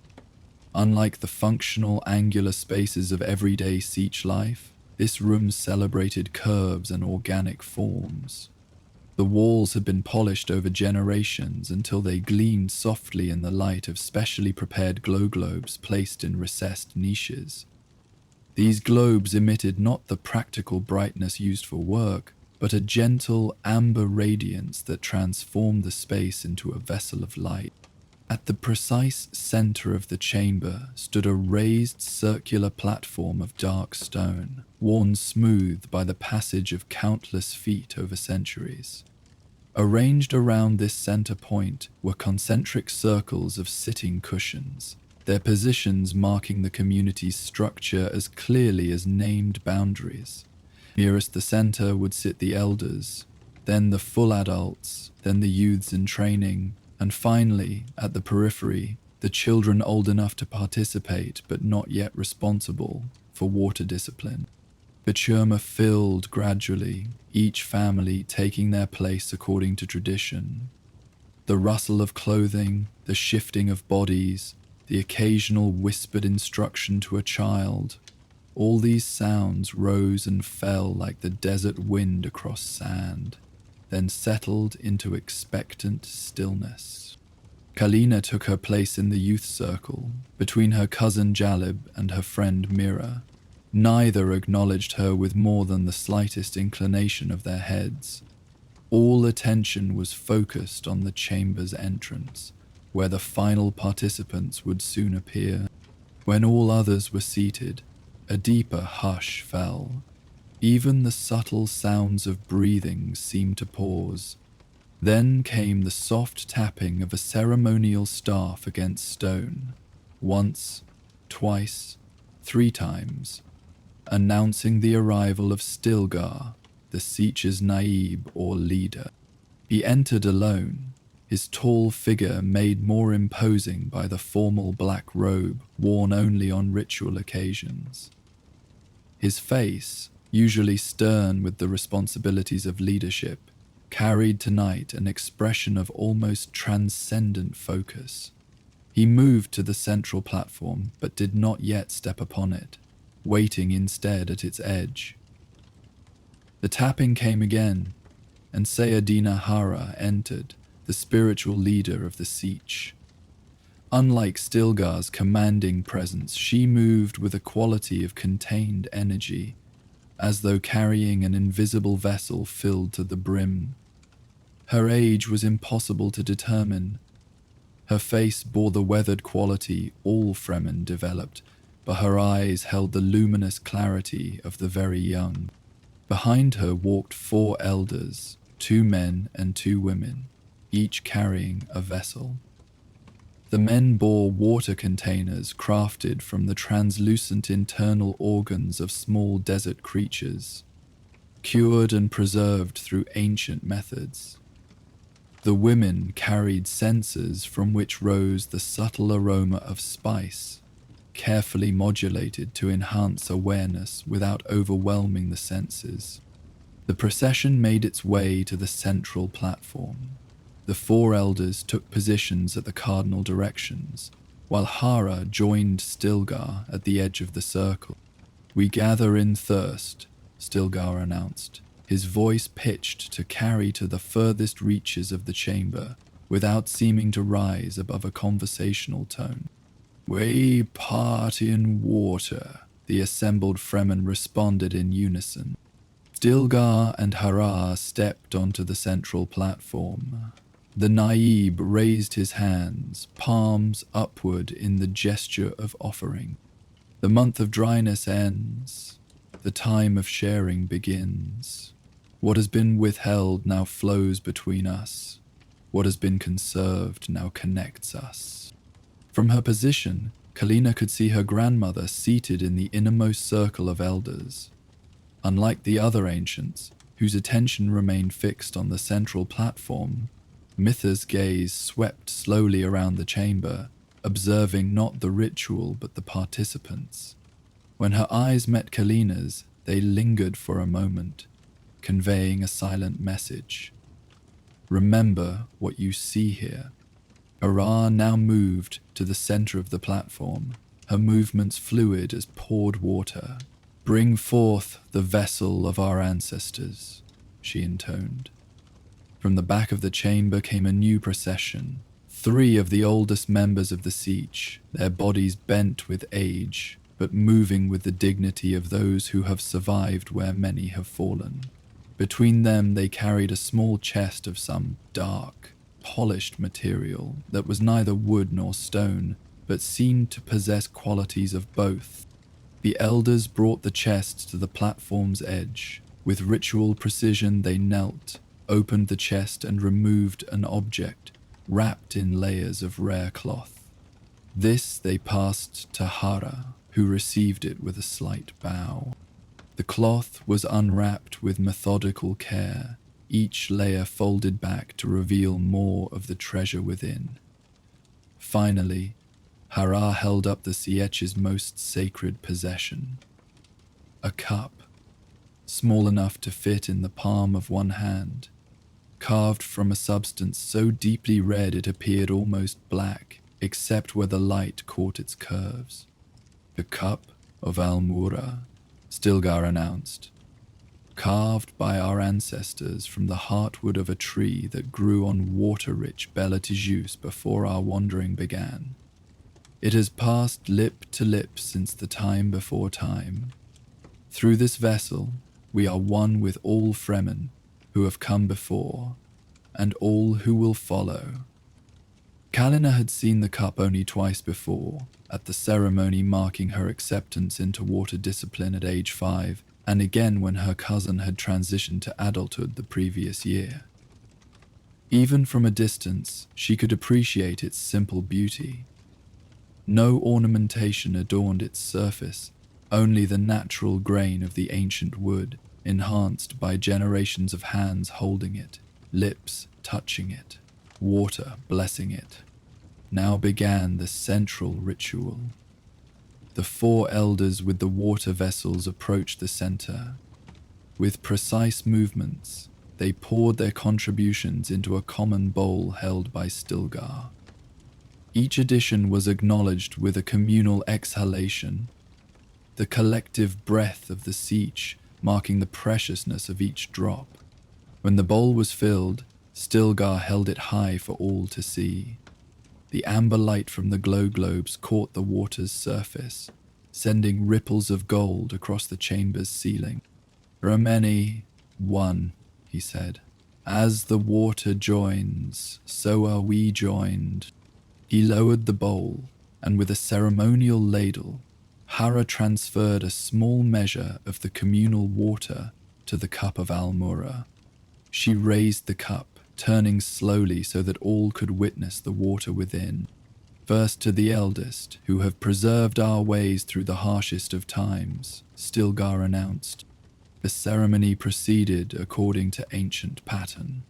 Unlike the functional angular spaces of everyday Sietch life, this room celebrated curves and organic forms. The walls had been polished over generations until they gleamed softly in the light of specially prepared glow globes placed in recessed niches. These globes emitted not the practical brightness used for work, but a gentle amber radiance that transformed the space into a vessel of light. At the precise center of the chamber stood a raised circular platform of dark stone, worn smooth by the passage of countless feet over centuries. Arranged around this center point were concentric circles of sitting cushions, their positions marking the community's structure as clearly as named boundaries. Nearest the center would sit the elders, then the full adults, then the youths in training, and finally, at the periphery, the children old enough to participate but not yet responsible for water discipline. The churma filled gradually, each family taking their place according to tradition. The rustle of clothing, the shifting of bodies, the occasional whispered instruction to a child, all these sounds rose and fell like the desert wind across sand, then settled into expectant stillness. Kalina took her place in the youth circle, between her cousin Jalib and her friend Mira. Neither acknowledged her with more than the slightest inclination of their heads. All attention was focused on the chamber's entrance, where the final participants would soon appear. When all others were seated, a deeper hush fell. Even the subtle sounds of breathing seemed to pause. Then came the soft tapping of a ceremonial staff against stone, once, twice, 3 times, announcing the arrival of Stilgar, the Sietch's naib or leader. He entered alone, his tall figure made more imposing by the formal black robe worn only on ritual occasions. His face, usually stern with the responsibilities of leadership, carried tonight an expression of almost transcendent focus. He moved to the central platform, but did not yet step upon it, waiting instead at its edge. The tapping came again, and Sayadina Hara entered, the spiritual leader of the Sietch. Unlike Stilgar's commanding presence, she moved with a quality of contained energy, as though carrying an invisible vessel filled to the brim. Her age was impossible to determine. Her face bore the weathered quality all Fremen developed, but her eyes held the luminous clarity of the very young. Behind her walked 4 elders, 2 men and 2 women, each carrying a vessel. The men bore water containers crafted from the translucent internal organs of small desert creatures, cured and preserved through ancient methods. The women carried censers from which rose the subtle aroma of spice, carefully modulated to enhance awareness without overwhelming the senses. The procession made its way to the central platform. The four elders took positions at the cardinal directions, while Hara joined Stilgar at the edge of the circle. "We gather in thirst," Stilgar announced, his voice pitched to carry to the furthest reaches of the chamber without seeming to rise above a conversational tone. "We part in water," the assembled Fremen responded in unison. Stilgar and Hara stepped onto the central platform. The Naib raised his hands, palms upward in the gesture of offering. "The month of dryness ends. The time of sharing begins. What has been withheld now flows between us. What has been conserved now connects us." From her position, Kalina could see her grandmother seated in the innermost circle of elders. Unlike the other ancients, whose attention remained fixed on the central platform, Mitha's gaze swept slowly around the chamber, observing not the ritual but the participants. When her eyes met Kalina's, they lingered for a moment, conveying a silent message. "Remember what you see here." Hara now moved to the center of the platform, her movements fluid as poured water. "Bring forth the vessel of our ancestors," she intoned. From the back of the chamber came a new procession. 3 of the oldest members of the Siege, their bodies bent with age, but moving with the dignity of those who have survived where many have fallen. Between them they carried a small chest of some dark, polished material that was neither wood nor stone, but seemed to possess qualities of both. The elders brought the chest to the platform's edge. With ritual precision they knelt, opened the chest and removed an object wrapped in layers of rare cloth. This they passed to Hara, who received it with a slight bow. The cloth was unwrapped with methodical care, each layer folded back to reveal more of the treasure within. Finally, Hara held up the Sietch's most sacred possession. A cup, small enough to fit in the palm of one hand, carved from a substance so deeply red it appeared almost black, except where the light caught its curves. "The cup of Almura," Stilgar announced, "carved by our ancestors from the heartwood of a tree that grew on water-rich Bela Tijus before our wandering began. It has passed lip to lip since the time before time. Through this vessel, we are one with all Fremen who have come before, and all who will follow." Kalina had seen the cup only twice before, at the ceremony marking her acceptance into water discipline at age 5, and again when her cousin had transitioned to adulthood the previous year. Even from a distance, she could appreciate its simple beauty. No ornamentation adorned its surface, only the natural grain of the ancient wood, enhanced by generations of hands holding it, lips touching it, water blessing it. Now began the central ritual. The 4 elders with the water vessels approached the center. With precise movements, they poured their contributions into a common bowl held by Stilgar. Each addition was acknowledged with a communal exhalation, the collective breath of the Siege marking the preciousness of each drop. When the bowl was filled, Stilgar held it high for all to see. The amber light from the glow globes caught the water's surface, sending ripples of gold across the chamber's ceiling. "Rameni, one," he said. "As the water joins, so are we joined." He lowered the bowl, and with a ceremonial ladle, Hara transferred a small measure of the communal water to the cup of Almura. She raised the cup, turning slowly so that all could witness the water within. "First to the eldest, who have preserved our ways through the harshest of times," Stilgar announced. The ceremony proceeded according to ancient pattern.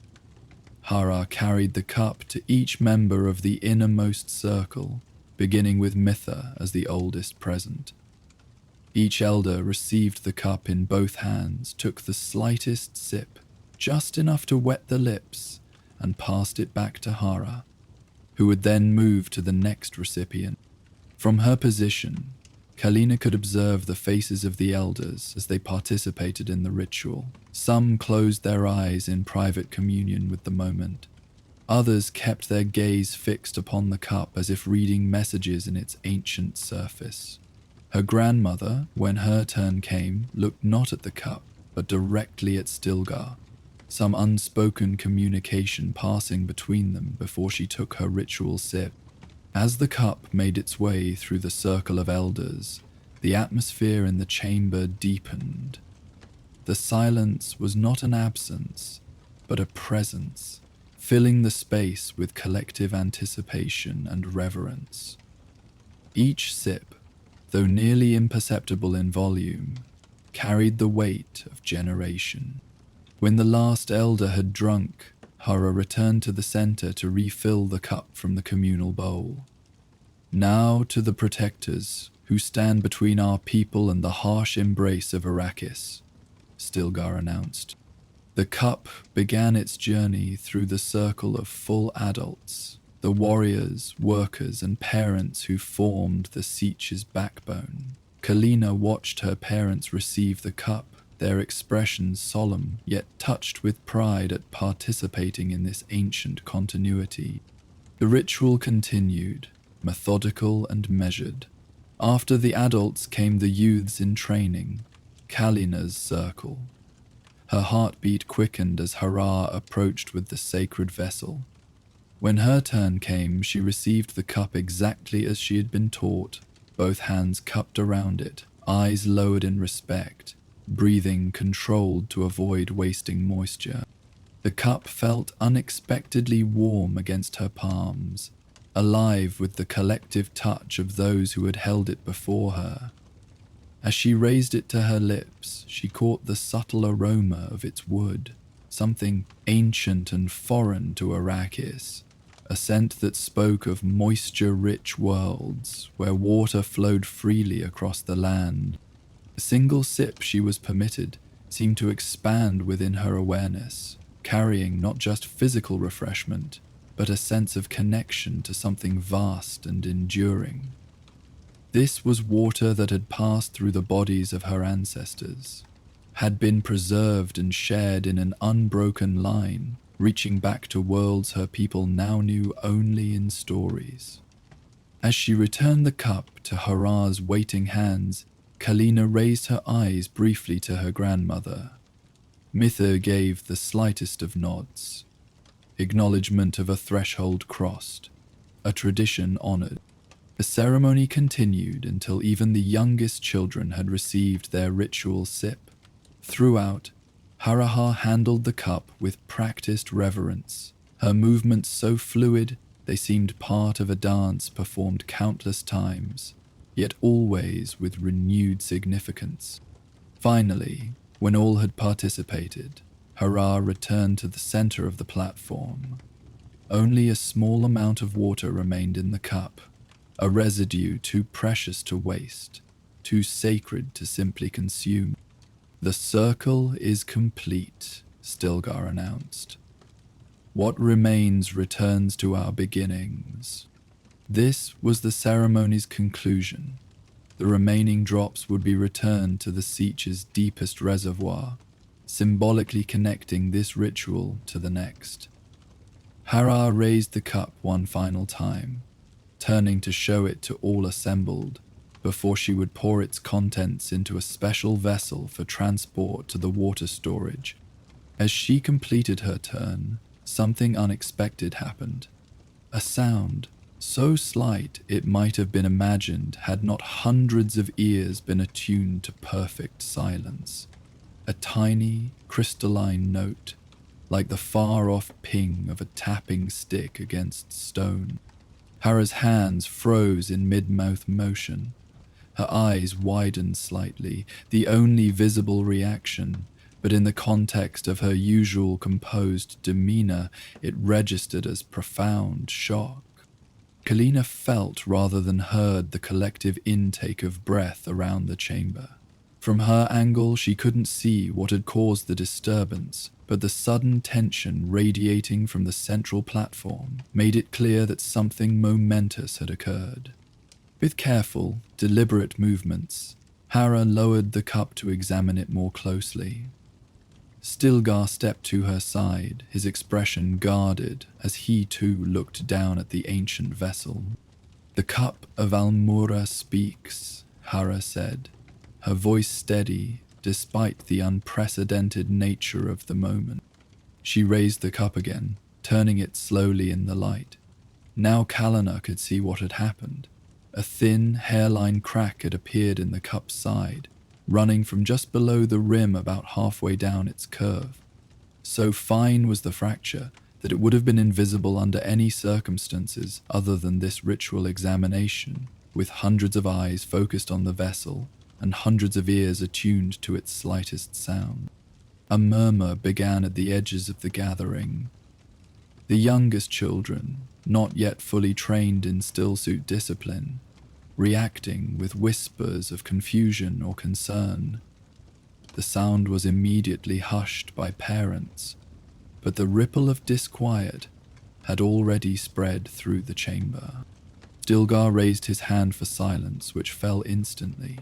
Hara carried the cup to each member of the innermost circle, beginning with Mitha as the oldest present. Each elder received the cup in both hands, took the slightest sip, just enough to wet the lips, and passed it back to Hara, who would then move to the next recipient. From her position, Kalina could observe the faces of the elders as they participated in the ritual. Some closed their eyes in private communion with the moment. Others kept their gaze fixed upon the cup as if reading messages in its ancient surface. Her grandmother, when her turn came, looked not at the cup, but directly at Stilgar, some unspoken communication passing between them before she took her ritual sip. As the cup made its way through the circle of elders, the atmosphere in the chamber deepened. The silence was not an absence, but a presence, filling the space with collective anticipation and reverence. Each sip, though nearly imperceptible in volume, carried the weight of generation. When the last elder had drunk, Hara returned to the center to refill the cup from the communal bowl. Now to the protectors, who stand between our people and the harsh embrace of Arrakis, Stilgar announced. The cup began its journey through the circle of full adults, the warriors, workers, and parents who formed the Sietch's backbone. Kalina watched her parents receive the cup, their expressions solemn, yet touched with pride at participating in this ancient continuity. The ritual continued, methodical and measured. After the adults came the youths in training, Kalina's circle. Her heartbeat quickened as Hara approached with the sacred vessel. When her turn came, she received the cup exactly as she had been taught, both hands cupped around it, eyes lowered in respect, breathing controlled to avoid wasting moisture. The cup felt unexpectedly warm against her palms, alive with the collective touch of those who had held it before her. As she raised it to her lips, she caught the subtle aroma of its wood, something ancient and foreign to Arrakis, a scent that spoke of moisture-rich worlds where water flowed freely across the land. The single sip she was permitted seemed to expand within her awareness, carrying not just physical refreshment, but a sense of connection to something vast and enduring. This was water that had passed through the bodies of her ancestors, had been preserved and shared in an unbroken line, reaching back to worlds her people now knew only in stories. As she returned the cup to Hara's waiting hands, Kalina raised her eyes briefly to her grandmother. Mither gave the slightest of nods, acknowledgement of a threshold crossed, a tradition honored. The ceremony continued until even the youngest children had received their ritual sip. Throughout, Haraha handled the cup with practiced reverence, her movements so fluid they seemed part of a dance performed countless times, yet always with renewed significance. Finally, when all had participated, Hara returned to the center of the platform. Only a small amount of water remained in the cup, a residue too precious to waste, too sacred to simply consume. "The circle is complete," Stilgar announced. "What remains returns to our beginnings." This was the ceremony's conclusion. The remaining drops would be returned to the Sietch's deepest reservoir, symbolically connecting this ritual to the next. Hara raised the cup one final time, turning to show it to all assembled, before she would pour its contents into a special vessel for transport to the water storage. As she completed her turn, something unexpected happened. A sound, so slight it might have been imagined had not hundreds of ears been attuned to perfect silence. A tiny, crystalline note, like the far-off ping of a tapping stick against stone. Hara's hands froze in mid-mouth motion. Her eyes widened slightly, the only visible reaction, but in the context of her usual composed demeanor, it registered as profound shock. Kalina felt rather than heard the collective intake of breath around the chamber. From her angle, she couldn't see what had caused the disturbance, but the sudden tension radiating from the central platform made it clear that something momentous had occurred. With careful, deliberate movements, Hera lowered the cup to examine it more closely. Stilgar stepped to her side, his expression guarded as he too looked down at the ancient vessel. "The cup of Almura speaks," Hera said, her voice steady despite the unprecedented nature of the moment. She raised the cup again, turning it slowly in the light. Now Kalina could see what had happened. A thin, hairline crack had appeared in the cup's side, running from just below the rim about halfway down its curve. So fine was the fracture that it would have been invisible under any circumstances other than this ritual examination, with hundreds of eyes focused on the vessel and hundreds of ears attuned to its slightest sound. A murmur began at the edges of the gathering. The youngest children, not yet fully trained in stillsuit discipline, reacting with whispers of confusion or concern. The sound was immediately hushed by parents, but the ripple of disquiet had already spread through the chamber. Stilgar raised his hand for silence, which fell instantly.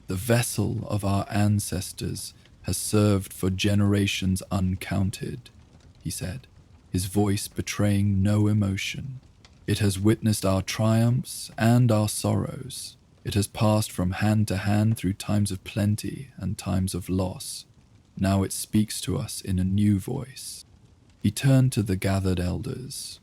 "The vessel of our ancestors has served for generations uncounted," he said, his voice betraying no emotion. "It has witnessed our triumphs and our sorrows. It has passed from hand to hand through times of plenty and times of loss. Now it speaks to us in a new voice." He turned to the gathered elders.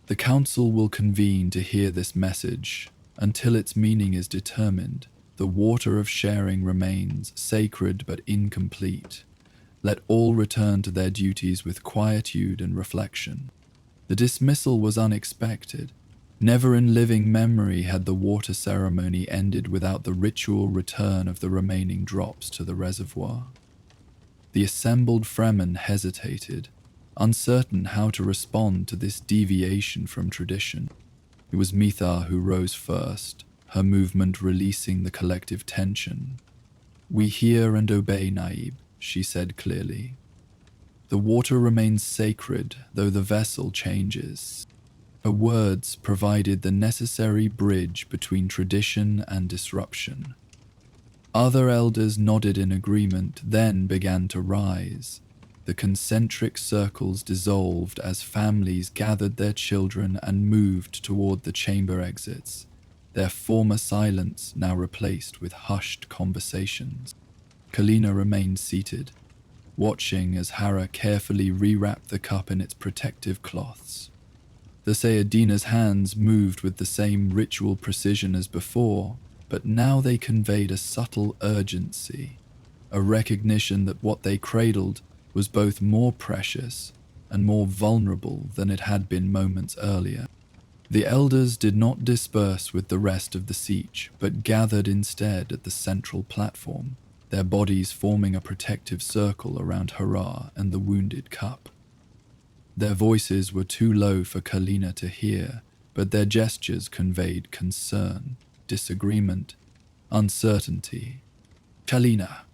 "The council will convene to hear this message. Until its meaning is determined, the water of sharing remains sacred but incomplete. Let all return to their duties with quietude and reflection." The dismissal was unexpected. Never in living memory had the water ceremony ended without the ritual return of the remaining drops to the reservoir. The assembled Fremen hesitated, uncertain how to respond to this deviation from tradition. It was Mithar who rose first, her movement releasing the collective tension. "We hear and obey, Naib," she said clearly. "The water remains sacred, though the vessel changes." Her words provided the necessary bridge between tradition and disruption. Other elders nodded in agreement, then began to rise. The concentric circles dissolved as families gathered their children and moved toward the chamber exits, their former silence now replaced with hushed conversations. Kalina remained seated, watching as Hera carefully rewrapped the cup in its protective cloths. The Sayadina's hands moved with the same ritual precision as before, but now they conveyed a subtle urgency, a recognition that what they cradled was both more precious and more vulnerable than it had been moments earlier. The elders did not disperse with the rest of the siege, but gathered instead at the central platform, their bodies forming a protective circle around Hera and the wounded cup. Their voices were too low for Kalina to hear, but their gestures conveyed concern, disagreement, uncertainty. "Kalina,"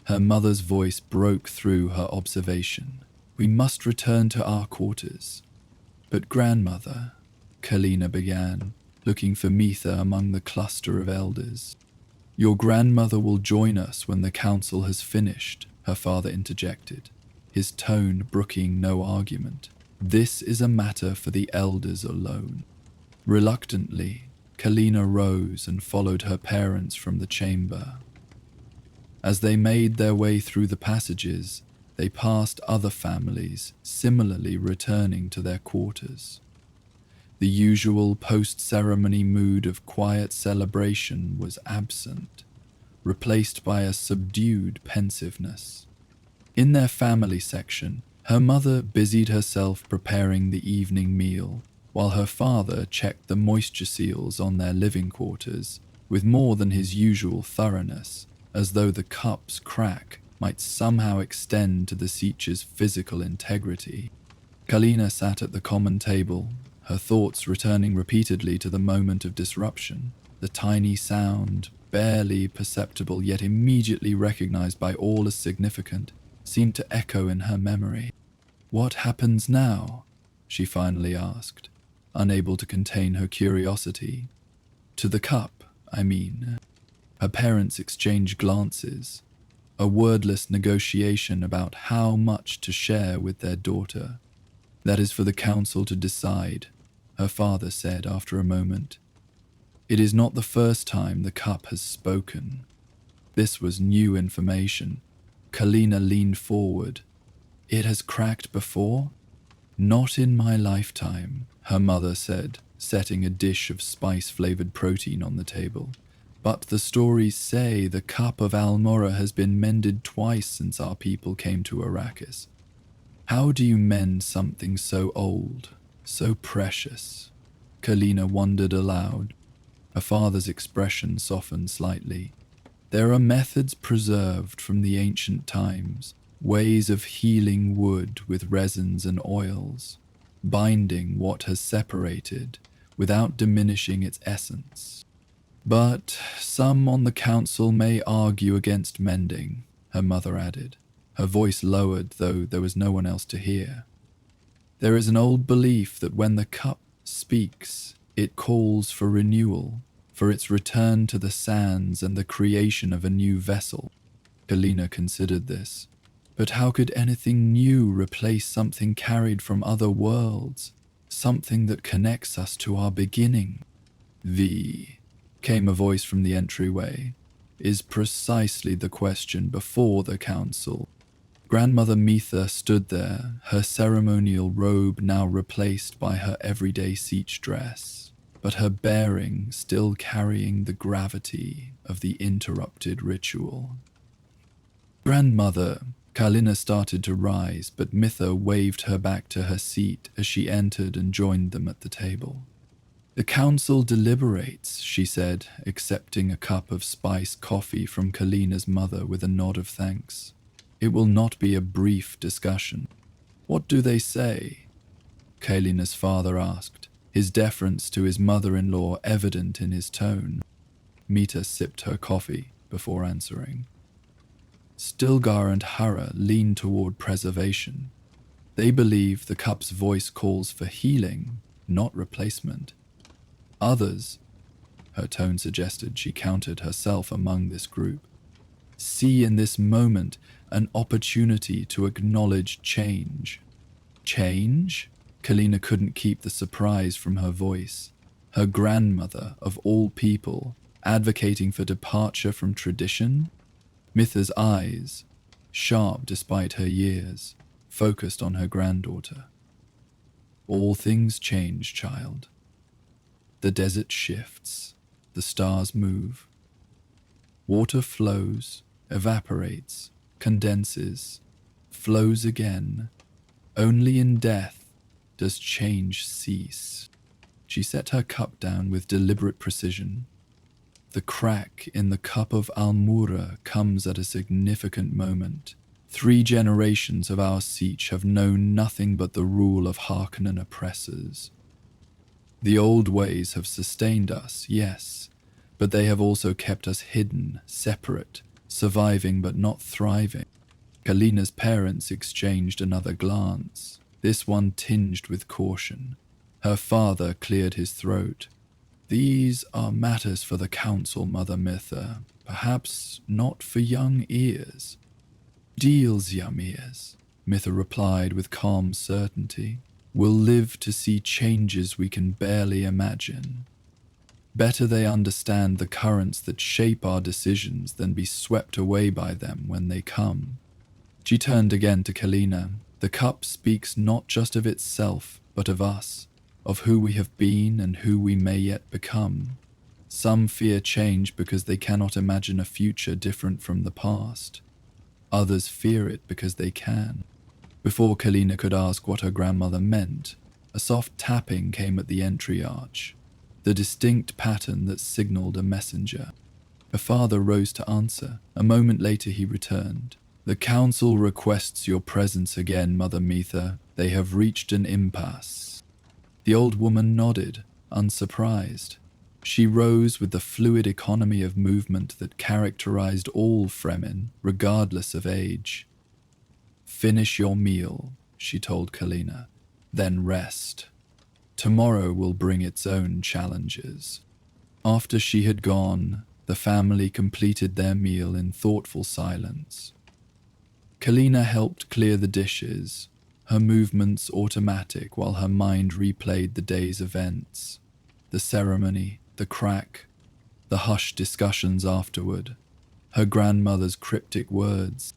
her mother's voice broke through her observation. "We must return to our quarters." "But grandmother," Kalina began, looking for Mitha among the cluster of elders. "Your grandmother will join us when the council has finished," her father interjected, his tone brooking no argument. "This is a matter for the elders alone." Reluctantly, Kalina rose and followed her parents from the chamber. As they made their way through the passages, they passed other families similarly returning to their quarters. The usual post-ceremony mood of quiet celebration was absent, replaced by a subdued pensiveness. In their family section, her mother busied herself preparing the evening meal, while her father checked the moisture seals on their living quarters with more than his usual thoroughness, as though the cup's crack might somehow extend to the siege's physical integrity. Kalina sat at the common table, her thoughts returning repeatedly to the moment of disruption. The tiny sound, barely perceptible yet immediately recognized by all as significant, seemed to echo in her memory. "What happens now?" she finally asked, unable to contain her curiosity. "To the cup, I mean." Her parents exchanged glances, a wordless negotiation about how much to share with their daughter. "That is for the council to decide," her father said after a moment. "It is not the first time the cup has spoken." This was new information. Kalina leaned forward. "It has cracked before?" "Not in my lifetime," her mother said, setting a dish of spice-flavored protein on the table. "But the stories say the cup of Almora has been mended twice since our people came to Arrakis. How do you mend something so old, so precious?" Kalina wondered aloud. Her father's expression softened slightly. "There are methods preserved from the ancient times, ways of healing wood with resins and oils, binding what has separated without diminishing its essence. But some on the council may argue against mending," her mother added, her voice lowered though there was no one else to hear. "There is an old belief that when the cup speaks, it calls for renewal, for its return to the sands and the creation of a new vessel." Kalina considered this. But how could anything new replace something carried from other worlds, something that connects us to our beginning? Came a voice from the entryway, "is precisely the question before the council." Grandmother Mitha stood there, her ceremonial robe now replaced by her everyday siege dress, but her bearing still carrying the gravity of the interrupted ritual. "Grandmother," Kalina started to rise, but Mitha waved her back to her seat as she entered and joined them at the table. "The council deliberates," she said, accepting a cup of spiced coffee from Kalina's mother with a nod of thanks. "It will not be a brief discussion." "What do they say?" Kalina's father asked, his deference to his mother-in-law evident in his tone. Mita sipped her coffee before answering. Stilgar and Hara lean toward preservation. They believe the cup's voice calls for healing, not replacement. Others, her tone suggested she counted herself among this group, see in this moment an opportunity to acknowledge change. Change? Kalina couldn't keep the surprise from her voice. Her grandmother, of all people, advocating for departure from tradition? Mitha's eyes, sharp despite her years, focused on her granddaughter. "All things change, child. The desert shifts, the stars move. Water flows, evaporates, condenses, flows again. Only in death does change cease." She set her cup down with deliberate precision. "The crack in the cup of Almura comes at a significant moment. 3 generations of our siege have known nothing but the rule of Harkonnen oppressors. The old ways have sustained us, yes, but they have also kept us hidden, separate, surviving but not thriving." Kalina's parents exchanged another glance, this one tinged with caution. Her father cleared his throat. "These are matters for the council, Mother Mitha, perhaps not for young ears." "Deals, young ears," Mitha replied with calm certainty. "Will live to see changes we can barely imagine. Better they understand the currents that shape our decisions than be swept away by them when they come." She turned again to Kalina. "The cup speaks not just of itself, but of us, of who we have been and who we may yet become. Some fear change because they cannot imagine a future different from the past. Others fear it because they can." Before Kalina could ask what her grandmother meant, a soft tapping came at the entry arch, the distinct pattern that signaled a messenger. Her father rose to answer. A moment later he returned. "The council requests your presence again, Mother Mitha. They have reached an impasse." The old woman nodded, unsurprised. She rose with the fluid economy of movement that characterized all Fremen, regardless of age. "Finish your meal," she told Kalina, "then rest. Tomorrow will bring its own challenges." After she had gone, the family completed their meal in thoughtful silence. Kalina helped clear the dishes, her movements automatic while her mind replayed the day's events, the ceremony, the crack, the hushed discussions afterward, her grandmother's cryptic words.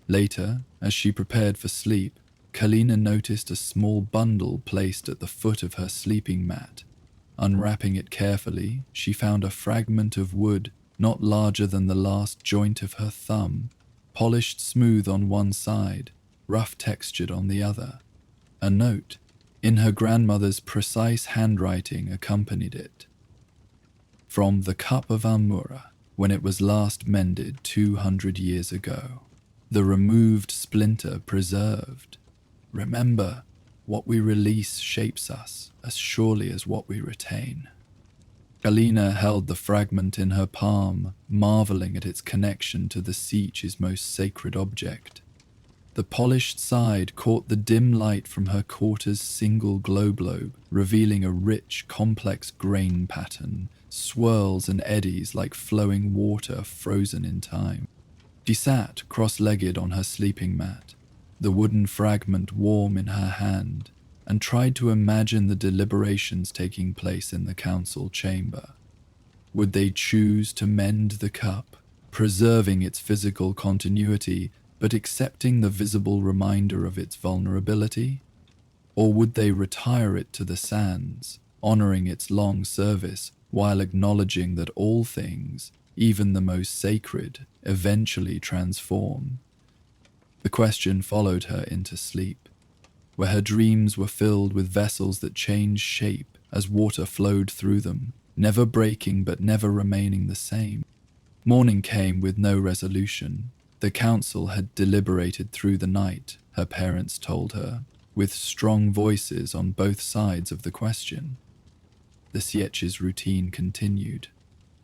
Later, as she prepared for sleep, Kalina noticed a small bundle placed at the foot of her sleeping mat. Unwrapping it carefully, she found a fragment of wood not larger than the last joint of her thumb, polished smooth on one side, rough textured on the other. A note, in her grandmother's precise handwriting, accompanied it. From the cup of Almura, when it was last mended 200 years ago. The removed splinter preserved. Remember, what we release shapes us as surely as what we retain. Kalina held the fragment in her palm, marveling at its connection to the Sietch's most sacred object. The polished side caught the dim light from her quarter's single globe, revealing a rich, complex grain pattern, swirls and eddies like flowing water frozen in time. She sat cross-legged on her sleeping mat, the wooden fragment warm in her hand, and tried to imagine the deliberations taking place in the council chamber. Would they choose to mend the cup, preserving its physical continuity but accepting the visible reminder of its vulnerability? Or would they retire it to the sands, honoring its long service while acknowledging that all things, even the most sacred, eventually transform? The question followed her into sleep, where her dreams were filled with vessels that changed shape as water flowed through them, never breaking but never remaining the same. Morning came with no resolution. The council had deliberated through the night, her parents told her, with strong voices on both sides of the question. The Sietch's routine continued.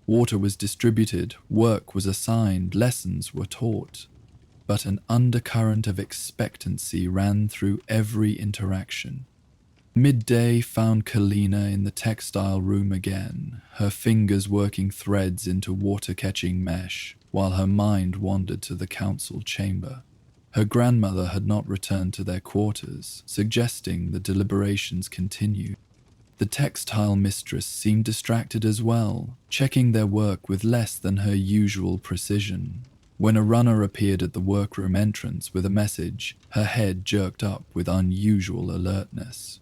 Water was distributed, work was assigned, lessons were taught. But an undercurrent of expectancy ran through every interaction. Midday found Kalina in the textile room again, her fingers working threads into water-catching mesh, while her mind wandered to the council chamber. Her grandmother had not returned to their quarters, suggesting the deliberations continued. The textile mistress seemed distracted as well, checking their work with less than her usual precision. When a runner appeared at the workroom entrance with a message, her head jerked up with unusual alertness.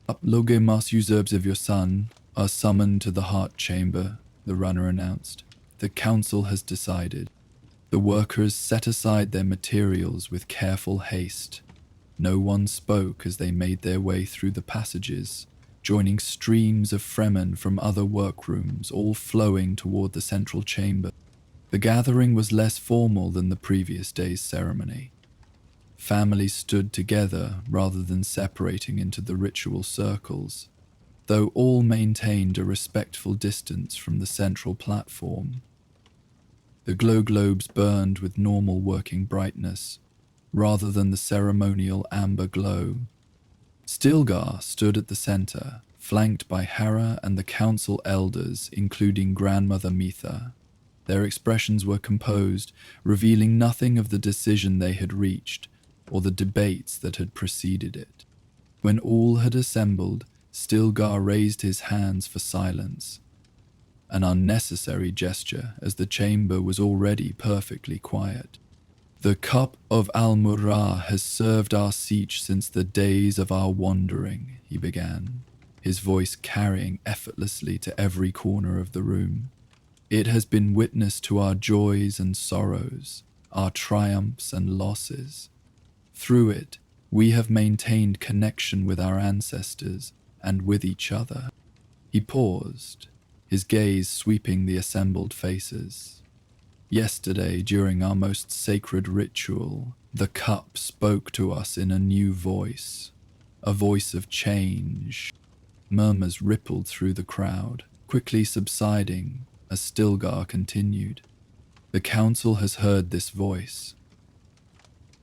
"Uploge mas usurps of your son are summoned to the heart chamber," the runner announced. "The council has decided." The workers set aside their materials with careful haste. No one spoke as they made their way through the passages, joining streams of Fremen from other workrooms, all flowing toward the central chamber. The gathering was less formal than the previous day's ceremony. Families stood together rather than separating into the ritual circles, though all maintained a respectful distance from the central platform. The glow globes burned with normal working brightness, rather than the ceremonial amber glow. Stilgar stood at the center, flanked by Hera and the council elders, including Grandmother Mitha. Their expressions were composed, revealing nothing of the decision they had reached, or the debates that had preceded it. When all had assembled, Stilgar raised his hands for silence, an unnecessary gesture as the chamber was already perfectly quiet. "The cup of Almura has served our Sietch since the days of our wandering," he began, his voice carrying effortlessly to every corner of the room. "It has been witness to our joys and sorrows, our triumphs and losses. Through it, we have maintained connection with our ancestors and with each other." He paused, his gaze sweeping the assembled faces. "Yesterday, during our most sacred ritual, the cup spoke to us in a new voice. a voice of change. Murmurs rippled through the crowd, quickly subsiding as Stilgar continued. The council has heard this voice.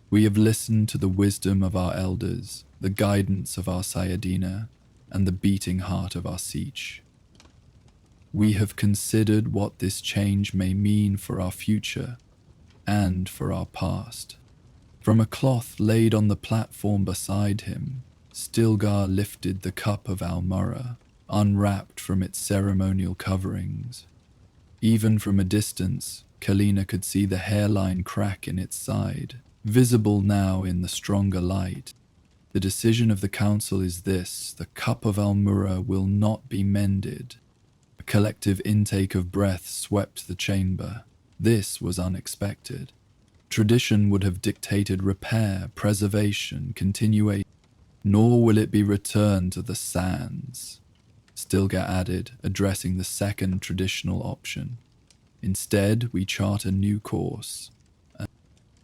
We have listened to the wisdom of our elders, the guidance of our Sayadina, and the beating heart of our Siege. We have considered what this change may mean for our future and for our past. From a cloth laid on the platform beside him, Stilgar lifted the cup of Almura, unwrapped from its ceremonial coverings. Even from a distance, Kalina could see the hairline crack in its side, visible now in the stronger light. The decision of the council is this: the cup of Almura will not be mended. A collective intake of breath swept the chamber. This was unexpected. Tradition would have dictated repair, preservation, continuation, nor will it be returned to the sands, Stilgar added, addressing the second traditional option. Instead, we chart a new course.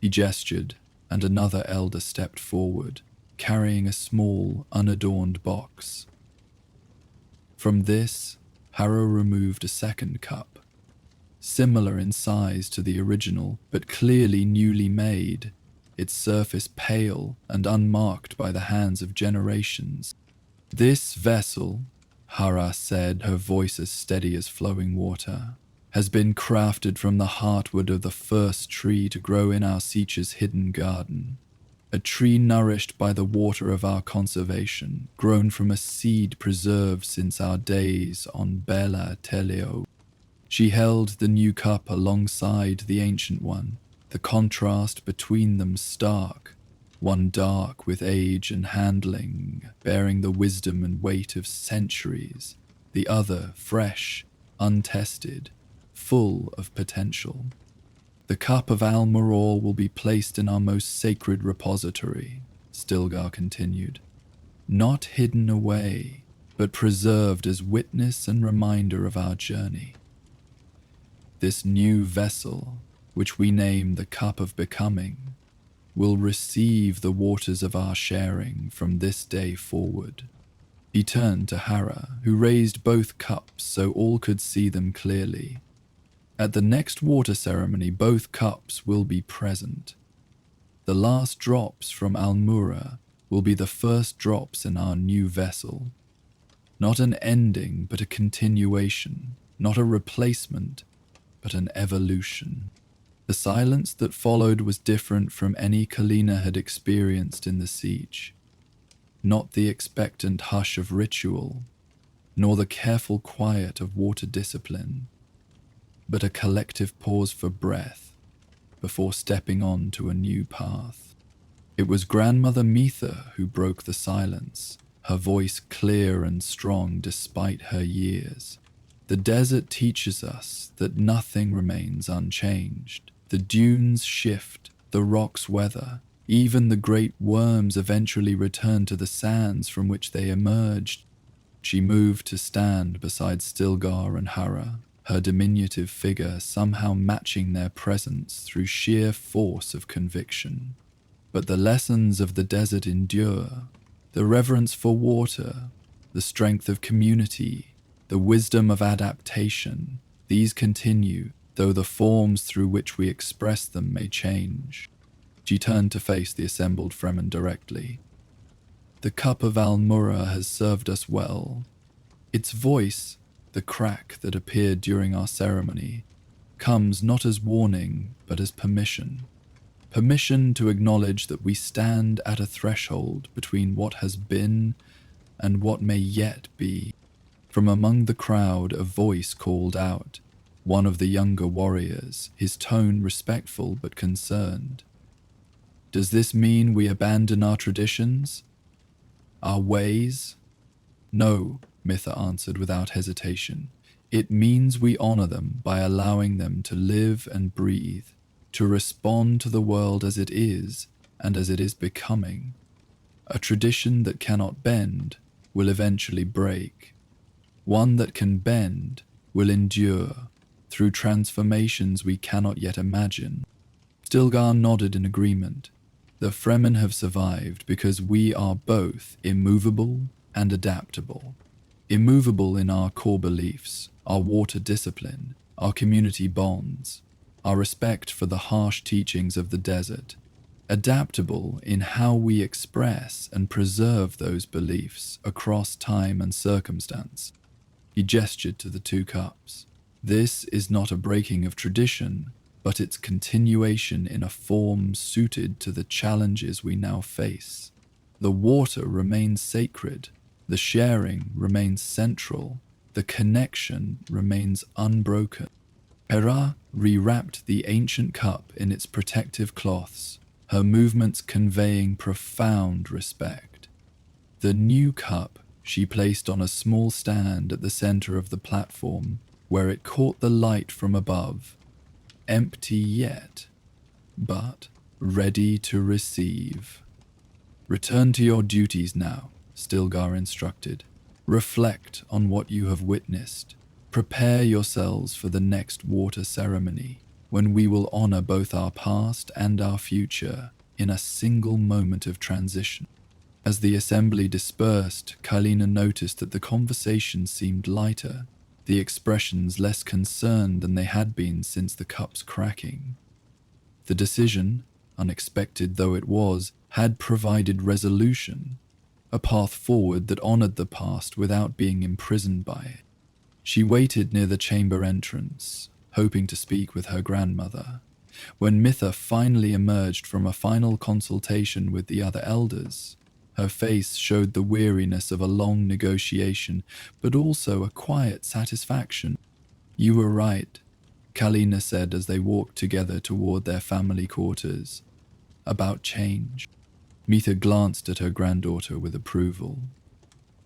He gestured, and another elder stepped forward, carrying a small, unadorned box. From this, Harrow removed a second cup, similar in size to the original, but clearly newly made, its surface pale and unmarked by the hands of generations. This vessel, Hara said, her voice as steady as flowing water, has been crafted from the heartwood of the first tree to grow in our Siege's hidden garden. A tree nourished by the water of our conservation, grown from a seed preserved since our days on Bela Teleo. She held the new cup alongside the ancient one, the contrast between them stark, one dark with age and handling, bearing the wisdom and weight of centuries, the other fresh, untested, full of potential. The cup of Almoror will be placed in our most sacred repository, Stilgar continued, not hidden away, but preserved as witness and reminder of our journey. This new vessel, which we name the Cup of Becoming, will receive the waters of our sharing from this day forward. He turned to Hara, who raised both cups so all could see them clearly. At the next water ceremony, both cups will be present. The last drops from Almura will be the first drops in our new vessel. Not an ending, but a continuation. Not a replacement, but an evolution. The silence that followed was different from any Kalina had experienced in the siege. Not the expectant hush of ritual, nor the careful quiet of water discipline, but a collective pause for breath before stepping on to a new path. It was Grandmother Mitha who broke the silence, her voice clear and strong despite her years. The desert teaches us that nothing remains unchanged. The dunes shift, the rocks weather, even the great worms eventually return to the sands from which they emerged. She moved to stand beside Stilgar and Hara, her diminutive figure somehow matching their presence through sheer force of conviction. But the lessons of the desert endure, the reverence for water, the strength of community, the wisdom of adaptation. These continue, though the forms through which we express them may change. She turned to face the assembled Fremen directly. The cup of Almura has served us well. Its voice, the crack that appeared during our ceremony, comes not as warning, but as permission. Permission to acknowledge that we stand at a threshold between what has been and what may yet be. From among the crowd, a voice called out, one of the younger warriors, his tone respectful but concerned. Does this mean we abandon our traditions? Our ways? No, Mitha answered without hesitation. It means we honor them by allowing them to live and breathe, to respond to the world as it is and as it is becoming. A tradition that cannot bend will eventually break. One that can bend will endure through transformations we cannot yet imagine. Stilgar nodded in agreement, The Fremen have survived because we are both immovable and adaptable. Immovable in our core beliefs, our water discipline, our community bonds, our respect for the harsh teachings of the desert. Adaptable in how we express and preserve those beliefs across time and circumstance. He gestured to the two cups. This is not a breaking of tradition, but its continuation in a form suited to the challenges we now face. The water remains sacred, the sharing remains central, the connection remains unbroken. Hera rewrapped the ancient cup in its protective cloths, her movements conveying profound respect. The new cup she placed on a small stand at the center of the platform, where it caught the light from above, empty yet, but ready to receive. Return to your duties now, Stilgar instructed. Reflect on what you have witnessed. Prepare yourselves for the next water ceremony, when we will honor both our past and our future in a single moment of transition. As the assembly dispersed, Kylina noticed that the conversation seemed lighter, the expressions less concerned than they had been since the cup's cracking. The decision, unexpected though it was, had provided resolution, a path forward that honored the past without being imprisoned by it. She waited near the chamber entrance, hoping to speak with her grandmother. When Mitha finally emerged from a final consultation with the other elders, her face showed the weariness of a long negotiation, but also a quiet satisfaction. "You were right," Kylina said as they walked together toward their family quarters. "About change." Mitha glanced at her granddaughter with approval.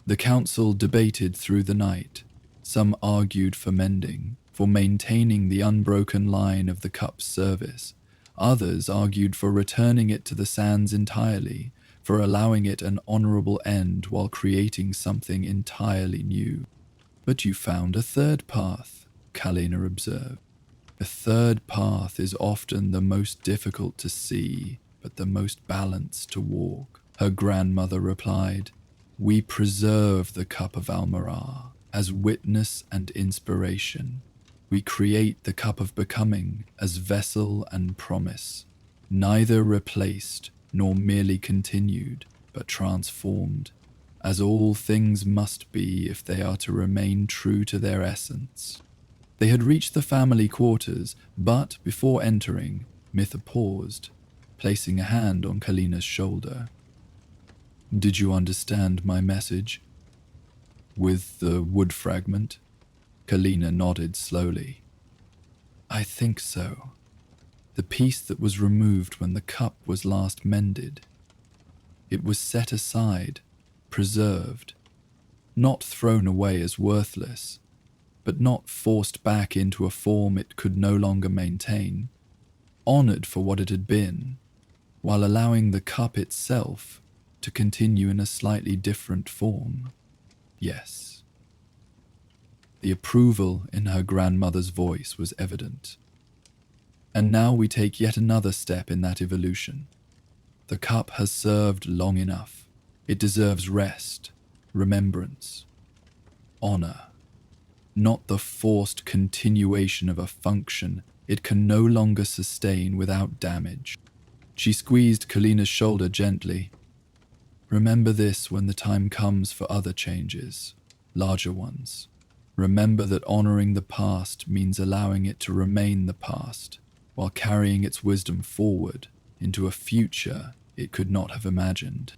The council debated through the night. Some argued for mending, for maintaining the unbroken line of the cup's service. Others argued for returning it to the sands entirely, for allowing it an honorable end while creating something entirely new. "But you found a third path," Kylina observed. "A third path is often the most difficult to see, but the most balanced to walk," her grandmother replied. "We preserve the cup of Almirah as witness and inspiration. We create the cup of becoming as vessel and promise, neither replaced nor merely continued, but transformed, as all things must be if they are to remain true to their essence." They had reached the family quarters, but before entering, Mitha paused, placing a hand on Kylina's shoulder. "Did you understand my message?" "With the wood fragment?" Kylina nodded slowly. "I think so. The piece that was removed when the cup was last mended. It was set aside, preserved, not thrown away as worthless, but not forced back into a form it could no longer maintain, honored for what it had been, while allowing the cup itself to continue in a slightly different form. Yes." The approval in her grandmother's voice was evident. "And now we take yet another step in that evolution. The cup has served long enough. It deserves rest, remembrance, honor, not the forced continuation of a function it can no longer sustain without damage." She squeezed Kylina's shoulder gently. "Remember this when the time comes for other changes, larger ones. Remember that honoring the past means allowing it to remain the past, while carrying its wisdom forward into a future it could not have imagined."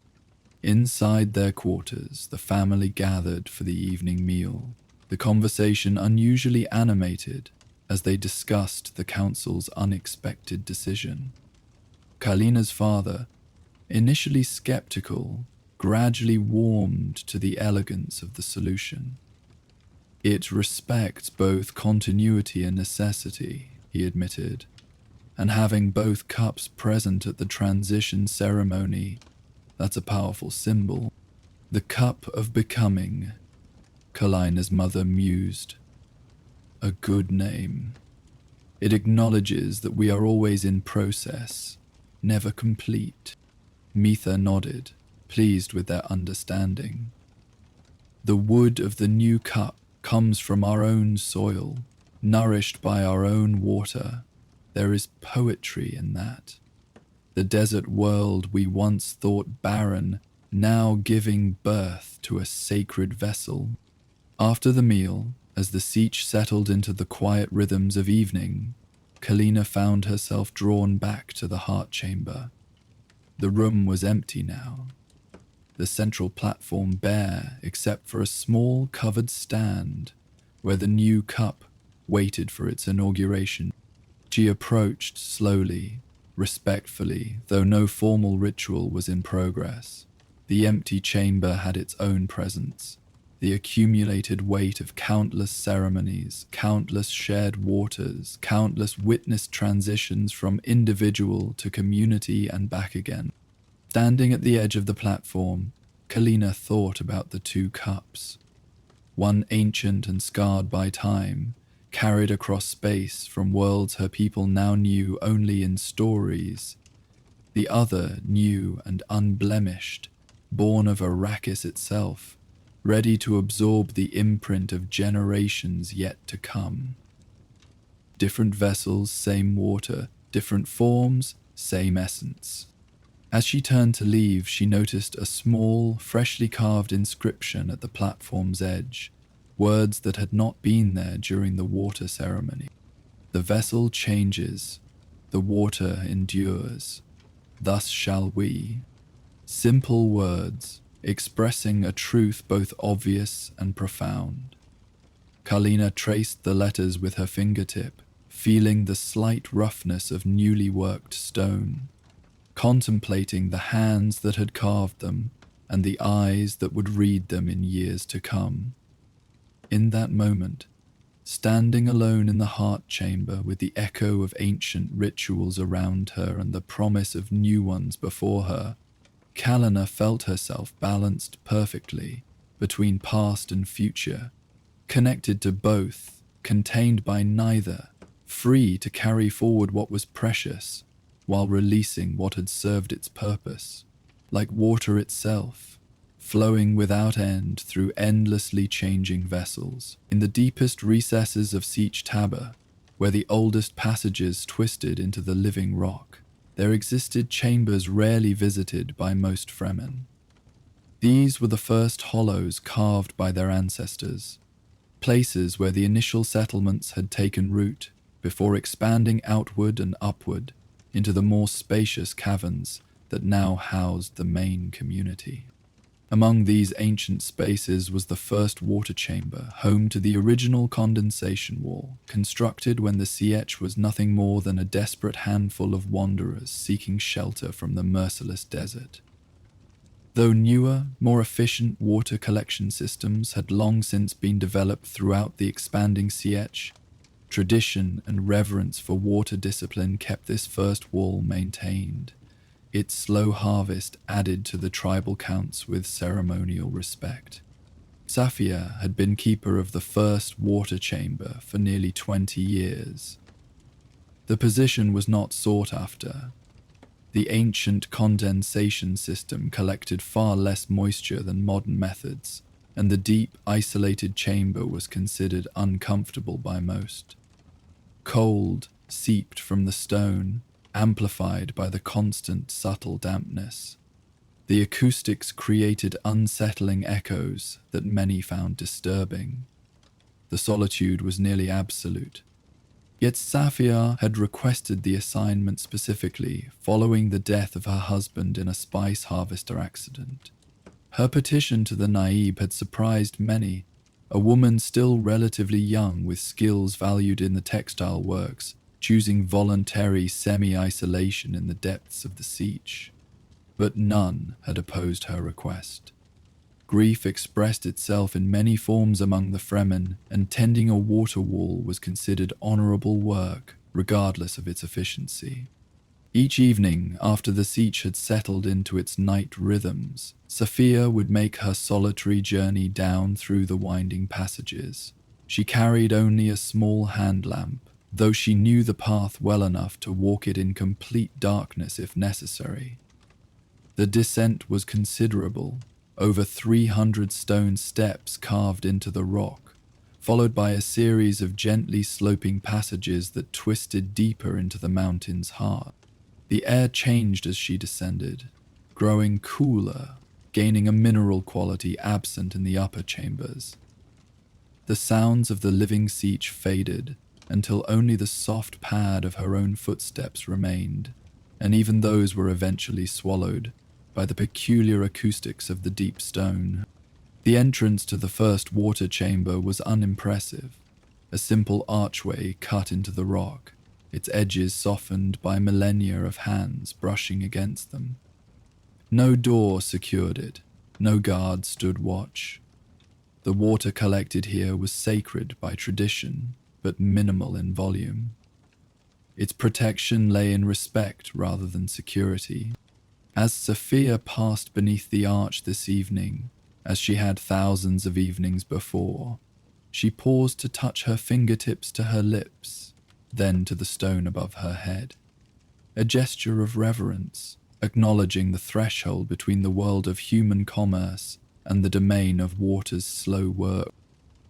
Inside their quarters, the family gathered for the evening meal, the conversation unusually animated as they discussed the council's unexpected decision. Kylina's father, initially skeptical, gradually warmed to the elegance of the solution. "It respects both continuity and necessity," he admitted, "and having both cups present at the transition ceremony, that's a powerful symbol. The cup of becoming," Kylina's mother mused. "A good name. It acknowledges that we are always in process, never complete." Mitha nodded, pleased with their understanding. The wood of the new cup comes from our own soil, nourished by our own water. There is poetry in that. The desert world we once thought barren, now giving birth to a sacred vessel. After the meal, as the sietch settled into the quiet rhythms of evening, Kalina found herself drawn back to the heart chamber. The room was empty now, the central platform bare except for a small covered stand where the new cup waited for its inauguration. She approached slowly, respectfully, though no formal ritual was in progress. The empty chamber had its own presence, the accumulated weight of countless ceremonies, countless shared waters, countless witnessed transitions from individual to community and back again. Standing at the edge of the platform, Kalina thought about the two cups. One ancient and scarred by time, carried across space from worlds her people now knew only in stories. The other new and unblemished, born of Arrakis itself, ready to absorb the imprint of generations yet to come. Different vessels, same water, different forms, same essence. As she turned to leave, she noticed a small, freshly carved inscription at the platform's edge, words that had not been there during the water ceremony. The vessel changes, the water endures, thus shall we. Simple words, expressing a truth both obvious and profound. Kalina traced the letters with her fingertip, feeling the slight roughness of newly worked stone, contemplating the hands that had carved them and the eyes that would read them in years to come. In that moment, standing alone in the heart chamber with the echo of ancient rituals around her and the promise of new ones before her, Kalina felt herself balanced perfectly between past and future, connected to both, contained by neither, free to carry forward what was precious, while releasing what had served its purpose, like water itself, flowing without end through endlessly changing vessels. In the deepest recesses of Sietch Tabr, where the oldest passages twisted into the living rock, there existed chambers rarely visited by most Fremen. These were the first hollows carved by their ancestors, places where the initial settlements had taken root before expanding outward and upward into the more spacious caverns that now housed the main community. Among these ancient spaces was the first water chamber, home to the original condensation wall, constructed when the Sietch was nothing more than a desperate handful of wanderers seeking shelter from the merciless desert. Though newer, more efficient water collection systems had long since been developed throughout the expanding Sietch, tradition and reverence for water discipline kept this first wall maintained, its slow harvest added to the tribal counts with ceremonial respect. Safia had been keeper of the first water chamber for nearly 20 years. The position was not sought after. The ancient condensation system collected far less moisture than modern methods, and the deep, isolated chamber was considered uncomfortable by most. Cold seeped from the stone, amplified by the constant subtle dampness. The acoustics created unsettling echoes that many found disturbing. The solitude was nearly absolute. Yet Safia had requested the assignment specifically following the death of her husband in a spice harvester accident. Her petition to the Naib had surprised many, a woman still relatively young with skills valued in the textile works, choosing voluntary semi-isolation in the depths of the Sietch. But none had opposed her request. Grief expressed itself in many forms among the Fremen, and tending a water wall was considered honorable work, regardless of its efficiency. Each evening, after the Sietch had settled into its night rhythms, Safia would make her solitary journey down through the winding passages. She carried only a small hand lamp, though she knew the path well enough to walk it in complete darkness if necessary. The descent was considerable, over 300 stone steps carved into the rock, followed by a series of gently sloping passages that twisted deeper into the mountain's heart. The air changed as she descended, growing cooler, gaining a mineral quality absent in the upper chambers. The sounds of the living siege faded until only the soft pad of her own footsteps remained, and even those were eventually swallowed by the peculiar acoustics of the deep stone. The entrance to the first water chamber was unimpressive, a simple archway cut into the rock, its edges softened by millennia of hands brushing against them. No door secured it, no guard stood watch. The water collected here was sacred by tradition, but minimal in volume. Its protection lay in respect rather than security. As Sophia passed beneath the arch this evening, as she had thousands of evenings before, she paused to touch her fingertips to her lips, then to the stone above her head. A gesture of reverence, acknowledging the threshold between the world of human commerce and the domain of water's slow work.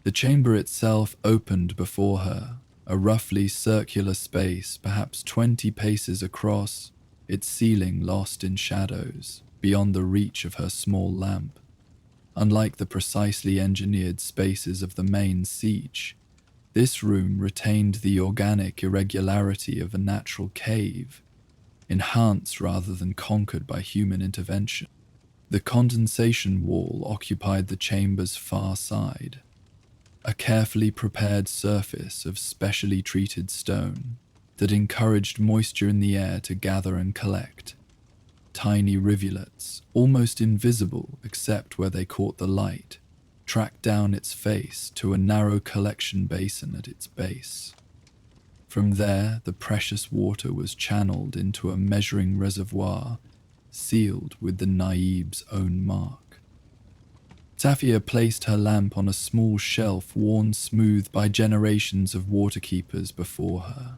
The chamber itself opened before her, a roughly circular space, perhaps 20 paces across, its ceiling lost in shadows, beyond the reach of her small lamp. Unlike the precisely engineered spaces of the main siege, this room retained the organic irregularity of a natural cave, enhanced rather than conquered by human intervention. The condensation wall occupied the chamber's far side, a carefully prepared surface of specially treated stone that encouraged moisture in the air to gather and collect. Tiny rivulets, almost invisible except where they caught the light, tracked down its face to a narrow collection basin at its base. From there, the precious water was channeled into a measuring reservoir sealed with the Naib's own mark. Safia placed her lamp on a small shelf worn smooth by generations of waterkeepers before her.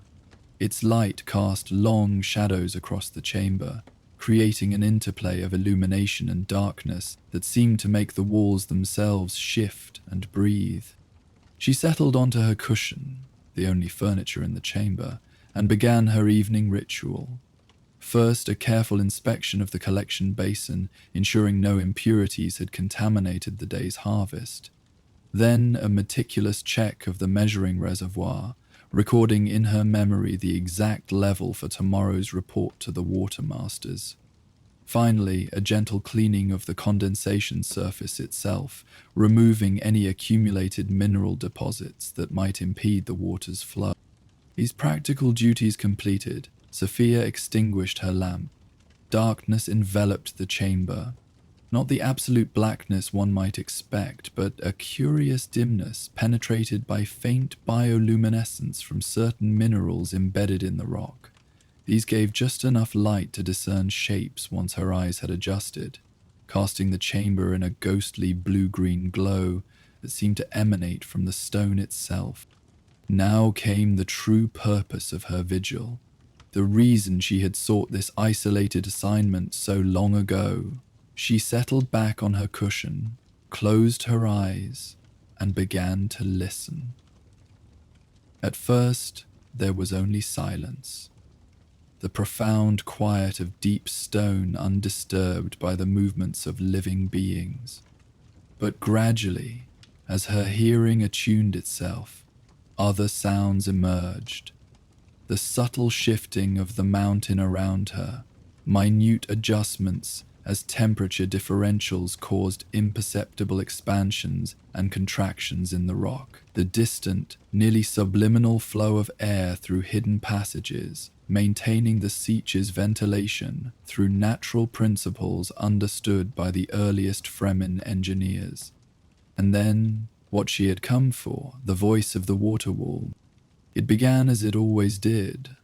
Its light cast long shadows across the chamber, creating an interplay of illumination and darkness that seemed to make the walls themselves shift and breathe. She settled onto her cushion, the only furniture in the chamber, and began her evening ritual. First, a careful inspection of the collection basin, ensuring no impurities had contaminated the day's harvest. Then, a meticulous check of the measuring reservoir, recording in her memory the exact level for tomorrow's report to the watermasters. Finally, a gentle cleaning of the condensation surface itself, removing any accumulated mineral deposits that might impede the water's flow. These practical duties completed, Sophia extinguished her lamp. Darkness enveloped the chamber. Not the absolute blackness one might expect, but a curious dimness penetrated by faint bioluminescence from certain minerals embedded in the rock. These gave just enough light to discern shapes once her eyes had adjusted, casting the chamber in a ghostly blue-green glow that seemed to emanate from the stone itself. Now came the true purpose of her vigil, the reason she had sought this isolated assignment so long ago. She settled back on her cushion, closed her eyes, and began to listen. At first, there was only silence, the profound quiet of deep stone undisturbed by the movements of living beings. But gradually, as her hearing attuned itself, other sounds emerged. The subtle shifting of the mountain around her, minute adjustments as temperature differentials caused imperceptible expansions and contractions in the rock, the distant, nearly subliminal flow of air through hidden passages, maintaining the siege's ventilation through natural principles understood by the earliest Fremen engineers. And then, what she had come for, the voice of the water wall. It began as it always did,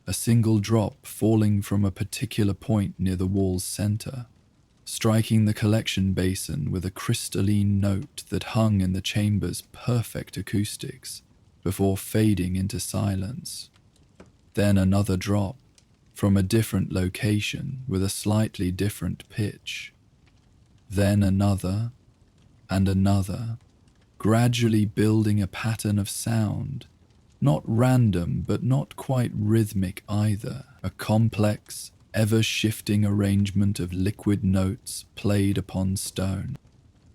a single drop falling from a particular point near the wall's center, striking the collection basin with a crystalline note that hung in the chamber's perfect acoustics, before fading into silence. Then another drop, from a different location with a slightly different pitch. Then another, and another, gradually building a pattern of sound, not random but not quite rhythmic either, a complex, ever-shifting arrangement of liquid notes played upon stone.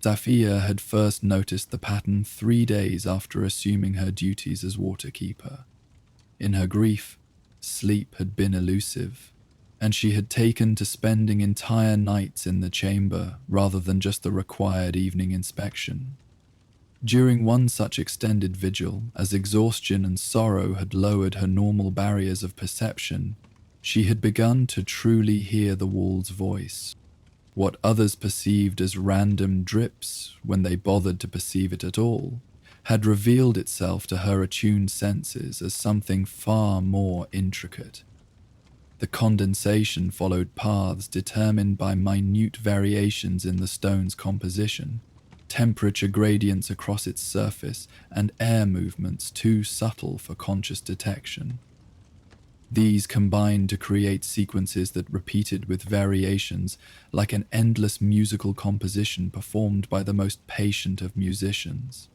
Safiya had first noticed the pattern 3 days after assuming her duties as waterkeeper. In her grief, sleep had been elusive, and she had taken to spending entire nights in the chamber rather than just the required evening inspection. During one such extended vigil, as exhaustion and sorrow had lowered her normal barriers of perception, she had begun to truly hear the wall's voice. What others perceived as random drips, when they bothered to perceive it at all, had revealed itself to her attuned senses as something far more intricate. The condensation followed paths determined by minute variations in the stone's composition, temperature gradients across its surface, and air movements too subtle for conscious detection. These combined to create sequences that repeated with variations like an endless musical composition performed by the most patient of musicians.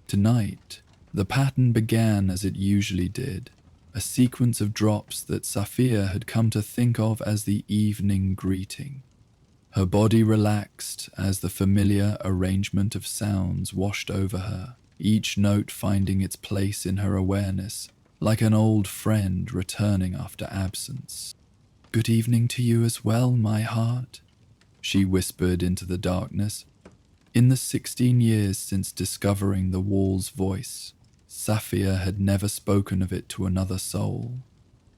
Tonight, the pattern began as it usually did, a sequence of drops that Safiya had come to think of as the evening greeting. Her body relaxed as the familiar arrangement of sounds washed over her, each note finding its place in her awareness, like an old friend returning after absence. "Good evening to you as well, my heart," she whispered into the darkness. In the 16 years since discovering the wall's voice, Safiya had never spoken of it to another soul,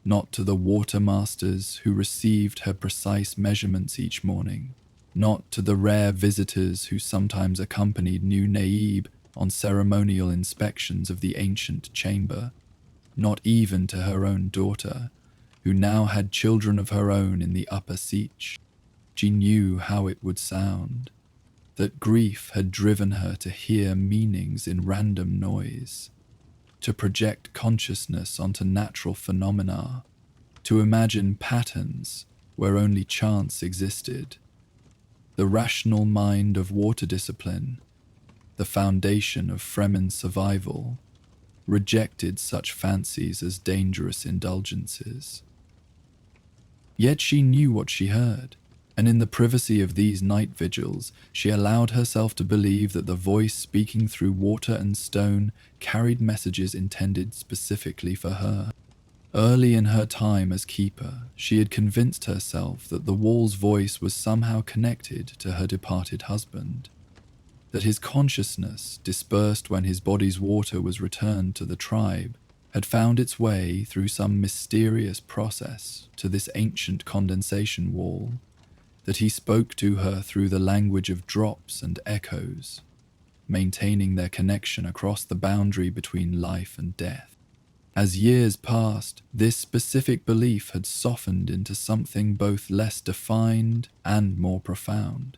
not to the water masters who received her precise measurements each morning, not to the rare visitors who sometimes accompanied new Naib on ceremonial inspections of the ancient chamber, not even to her own daughter, who now had children of her own in the upper Sietch. She knew how it would sound, that grief had driven her to hear meanings in random noise, to project consciousness onto natural phenomena, to imagine patterns where only chance existed. The rational mind of water discipline, the foundation of Fremen's survival, rejected such fancies as dangerous indulgences. Yet she knew what she heard, and in the privacy of these night vigils, she allowed herself to believe that the voice speaking through water and stone carried messages intended specifically for her. Early in her time as keeper, she had convinced herself that the wall's voice was somehow connected to her departed husband, that his consciousness, dispersed when his body's water was returned to the tribe, had found its way through some mysterious process to this ancient condensation wall, that he spoke to her through the language of drops and echoes, maintaining their connection across the boundary between life and death. As years passed, this specific belief had softened into something both less defined and more profound.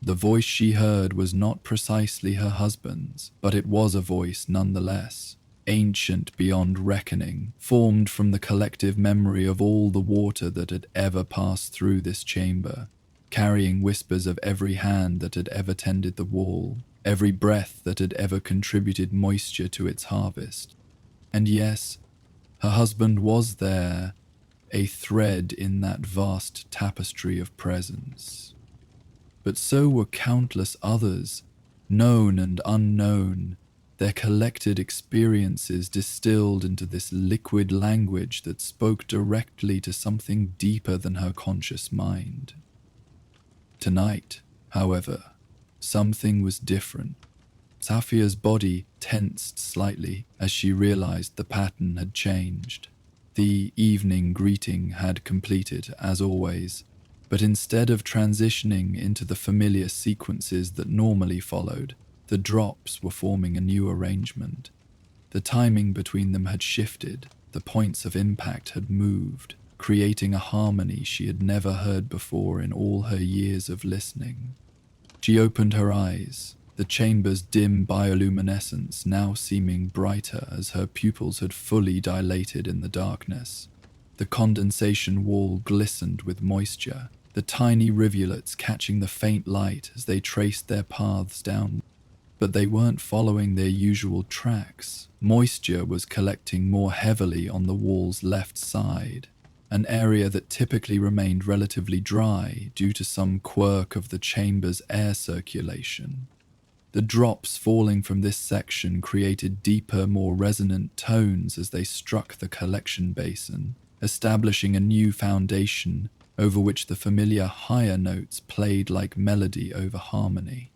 The voice she heard was not precisely her husband's, but it was a voice nonetheless, ancient beyond reckoning, formed from the collective memory of all the water that had ever passed through this chamber, carrying whispers of every hand that had ever tended the wall, every breath that had ever contributed moisture to its harvest. And yes, her husband was there, a thread in that vast tapestry of presence. But so were countless others, known and unknown, their collected experiences distilled into this liquid language that spoke directly to something deeper than her conscious mind. Tonight, however, something was different. Safiya's body tensed slightly as she realized the pattern had changed. The evening greeting had completed, as always, but instead of transitioning into the familiar sequences that normally followed, the drops were forming a new arrangement. The timing between them had shifted, the points of impact had moved, creating a harmony she had never heard before in all her years of listening. She opened her eyes, the chamber's dim bioluminescence now seeming brighter as her pupils had fully dilated in the darkness. The condensation wall glistened with moisture, the tiny rivulets catching the faint light as they traced their paths down. But they weren't following their usual tracks. Moisture was collecting more heavily on the wall's left side, an area that typically remained relatively dry due to some quirk of the chamber's air circulation. The drops falling from this section created deeper, more resonant tones as they struck the collection basin, establishing a new foundation over which the familiar higher notes played like melody over harmony.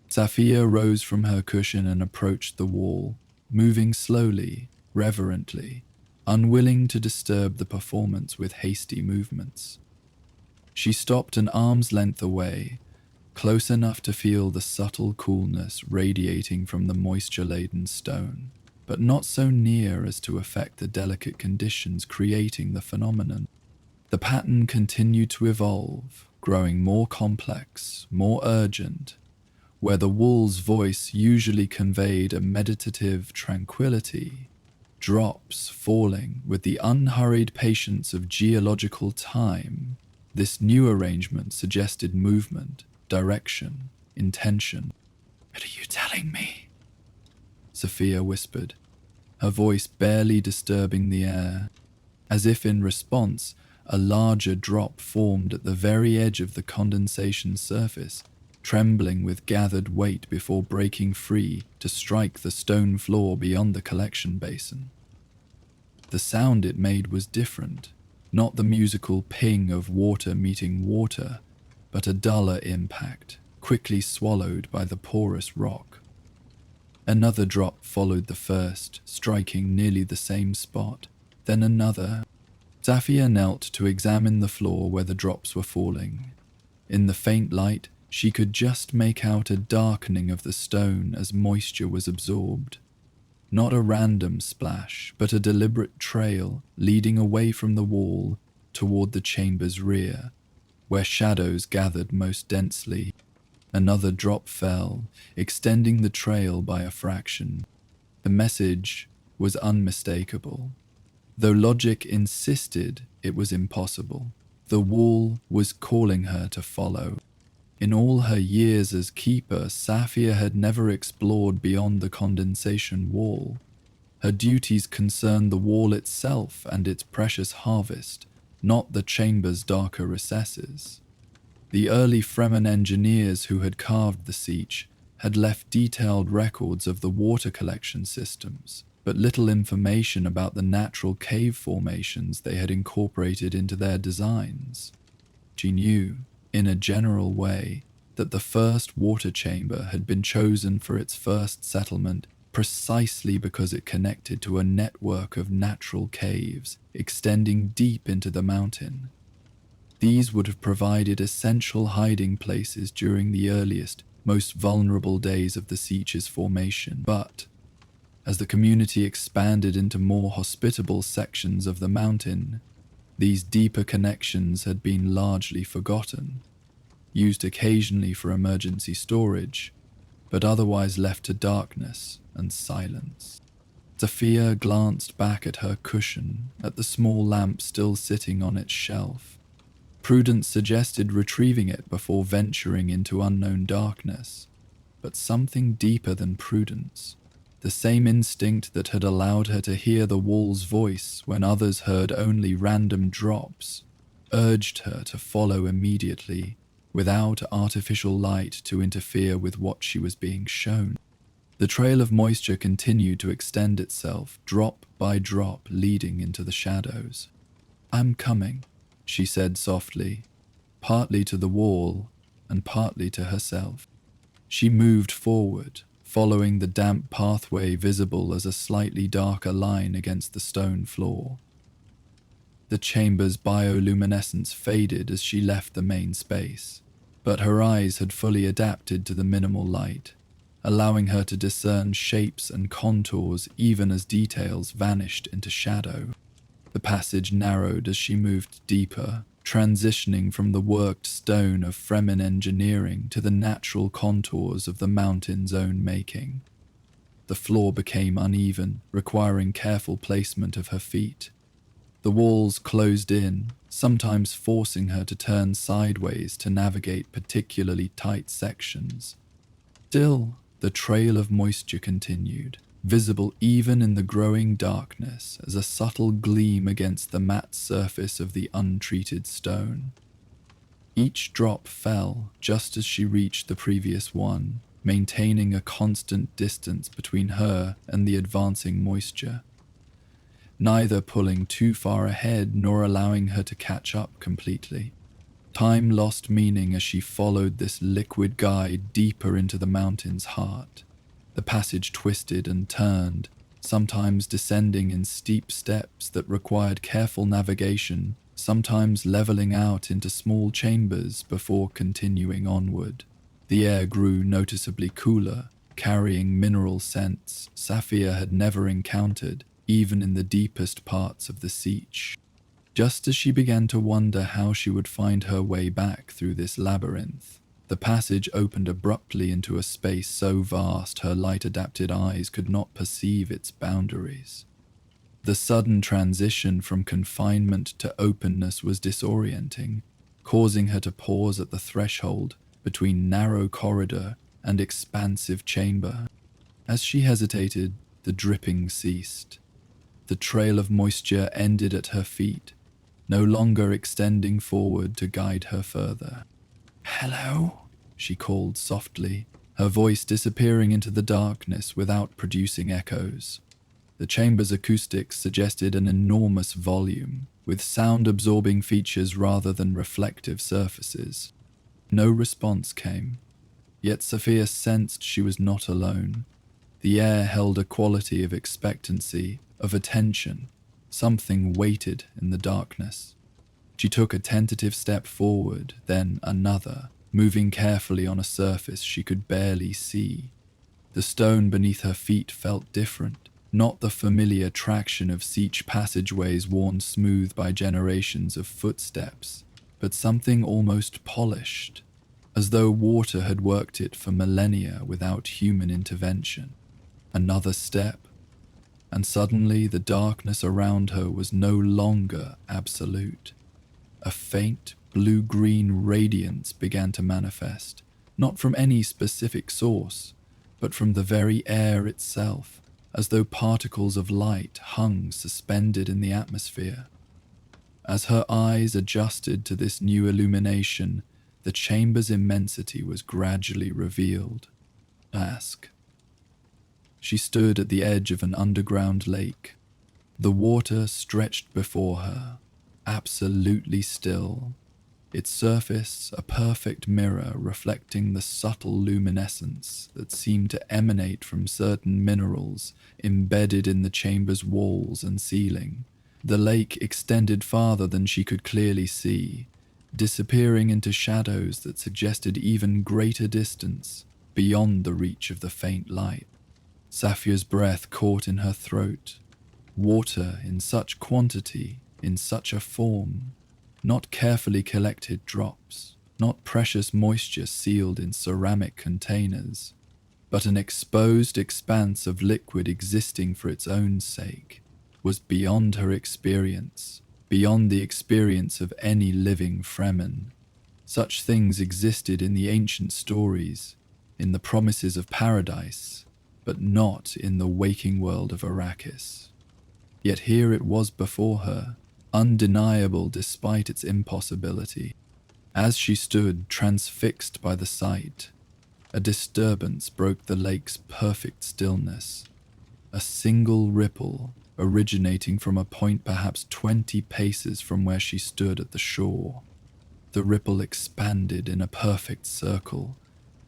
Saphir rose from her cushion and approached the wall, moving slowly, reverently, unwilling to disturb the performance with hasty movements. She stopped an arm's length away, close enough to feel the subtle coolness radiating from the moisture-laden stone, but not so near as to affect the delicate conditions creating the phenomenon. The pattern continued to evolve, growing more complex, more urgent, where the wall's voice usually conveyed a meditative tranquility, drops falling with the unhurried patience of geological time. This new arrangement suggested movement, direction, intention. "What are you telling me?" Sophia whispered, her voice barely disturbing the air. As if in response, a larger drop formed at the very edge of the condensation surface, trembling with gathered weight before breaking free to strike the stone floor beyond the collection basin. The sound it made was different, not the musical ping of water meeting water, but a duller impact, quickly swallowed by the porous rock. Another drop followed the first, striking nearly the same spot, then another. Saphir knelt to examine the floor where the drops were falling. In the faint light, she could just make out a darkening of the stone as moisture was absorbed. Not a random splash, but a deliberate trail leading away from the wall toward the chamber's rear, where shadows gathered most densely. Another drop fell, extending the trail by a fraction. The message was unmistakable. Though logic insisted it was impossible, the wall was calling her to follow. In all her years as keeper, Saphir had never explored beyond the condensation wall. Her duties concerned the wall itself and its precious harvest, not the chamber's darker recesses. The early Fremen engineers who had carved the siege had left detailed records of the water collection systems, but little information about the natural cave formations they had incorporated into their designs. She knew, in a general way, that the first water chamber had been chosen for its first settlement precisely because it connected to a network of natural caves extending deep into the mountain. These would have provided essential hiding places during the earliest, most vulnerable days of the siege's formation, but as the community expanded into more hospitable sections of the mountain, these deeper connections had been largely forgotten, used occasionally for emergency storage, but otherwise left to darkness and silence. Sophia glanced back at her cushion, at the small lamp still sitting on its shelf. Prudence suggested retrieving it before venturing into unknown darkness, but something deeper than prudence, the same instinct that had allowed her to hear the wall's voice when others heard only random drops, urged her to follow immediately, without artificial light to interfere with what she was being shown. The trail of moisture continued to extend itself, drop by drop, leading into the shadows. "I'm coming," she said softly, partly to the wall and partly to herself. She moved forward, following the damp pathway visible as a slightly darker line against the stone floor. The chamber's bioluminescence faded as she left the main space, but her eyes had fully adapted to the minimal light, allowing her to discern shapes and contours even as details vanished into shadow. The passage narrowed as she moved deeper, transitioning from the worked stone of Fremen engineering to the natural contours of the mountain's own making. The floor became uneven, requiring careful placement of her feet. The walls closed in, sometimes forcing her to turn sideways to navigate particularly tight sections. Still, the trail of moisture continued, visible even in the growing darkness as a subtle gleam against the matte surface of the untreated stone. Each drop fell just as she reached the previous one, maintaining a constant distance between her and the advancing moisture, neither pulling too far ahead nor allowing her to catch up completely. Time lost meaning as she followed this liquid guide deeper into the mountain's heart. The passage twisted and turned, sometimes descending in steep steps that required careful navigation, sometimes leveling out into small chambers before continuing onward. The air grew noticeably cooler, carrying mineral scents Safia had never encountered, even in the deepest parts of the Sietch. Just as she began to wonder how she would find her way back through this labyrinth, the passage opened abruptly into a space so vast her light-adapted eyes could not perceive its boundaries. The sudden transition from confinement to openness was disorienting, causing her to pause at the threshold between narrow corridor and expansive chamber. As she hesitated, the dripping ceased. The trail of moisture ended at her feet, no longer extending forward to guide her further. "Hello?" she called softly, her voice disappearing into the darkness without producing echoes. The chamber's acoustics suggested an enormous volume, with sound-absorbing features rather than reflective surfaces. No response came, yet Safia sensed she was not alone. The air held a quality of expectancy, of attention. Something waited in the darkness. She took a tentative step forward, then another, moving carefully on a surface she could barely see. The stone beneath her feet felt different, not the familiar traction of Sietch passageways worn smooth by generations of footsteps, but something almost polished, as though water had worked it for millennia without human intervention. Another step, and suddenly the darkness around her was no longer absolute. A faint blue-green radiance began to manifest, not from any specific source, but from the very air itself, as though particles of light hung suspended in the atmosphere. As her eyes adjusted to this new illumination, the chamber's immensity was gradually revealed. Dusk. She stood at the edge of an underground lake. The water stretched before her, absolutely still, its surface a perfect mirror reflecting the subtle luminescence that seemed to emanate from certain minerals embedded in the chamber's walls and ceiling. The lake extended farther than she could clearly see, disappearing into shadows that suggested even greater distance beyond the reach of the faint light. Safia's breath caught in her throat. Water in such quantity, in such a form, not carefully collected drops, not precious moisture sealed in ceramic containers, but an exposed expanse of liquid existing for its own sake, was beyond her experience, beyond the experience of any living Fremen. Such things existed in the ancient stories, in the promises of paradise, but not in the waking world of Arrakis. Yet here it was before her, undeniable despite its impossibility. As she stood transfixed by the sight, a disturbance broke the lake's perfect stillness. A single ripple, originating from a point perhaps 20 paces from where she stood at the shore. The ripple expanded in a perfect circle,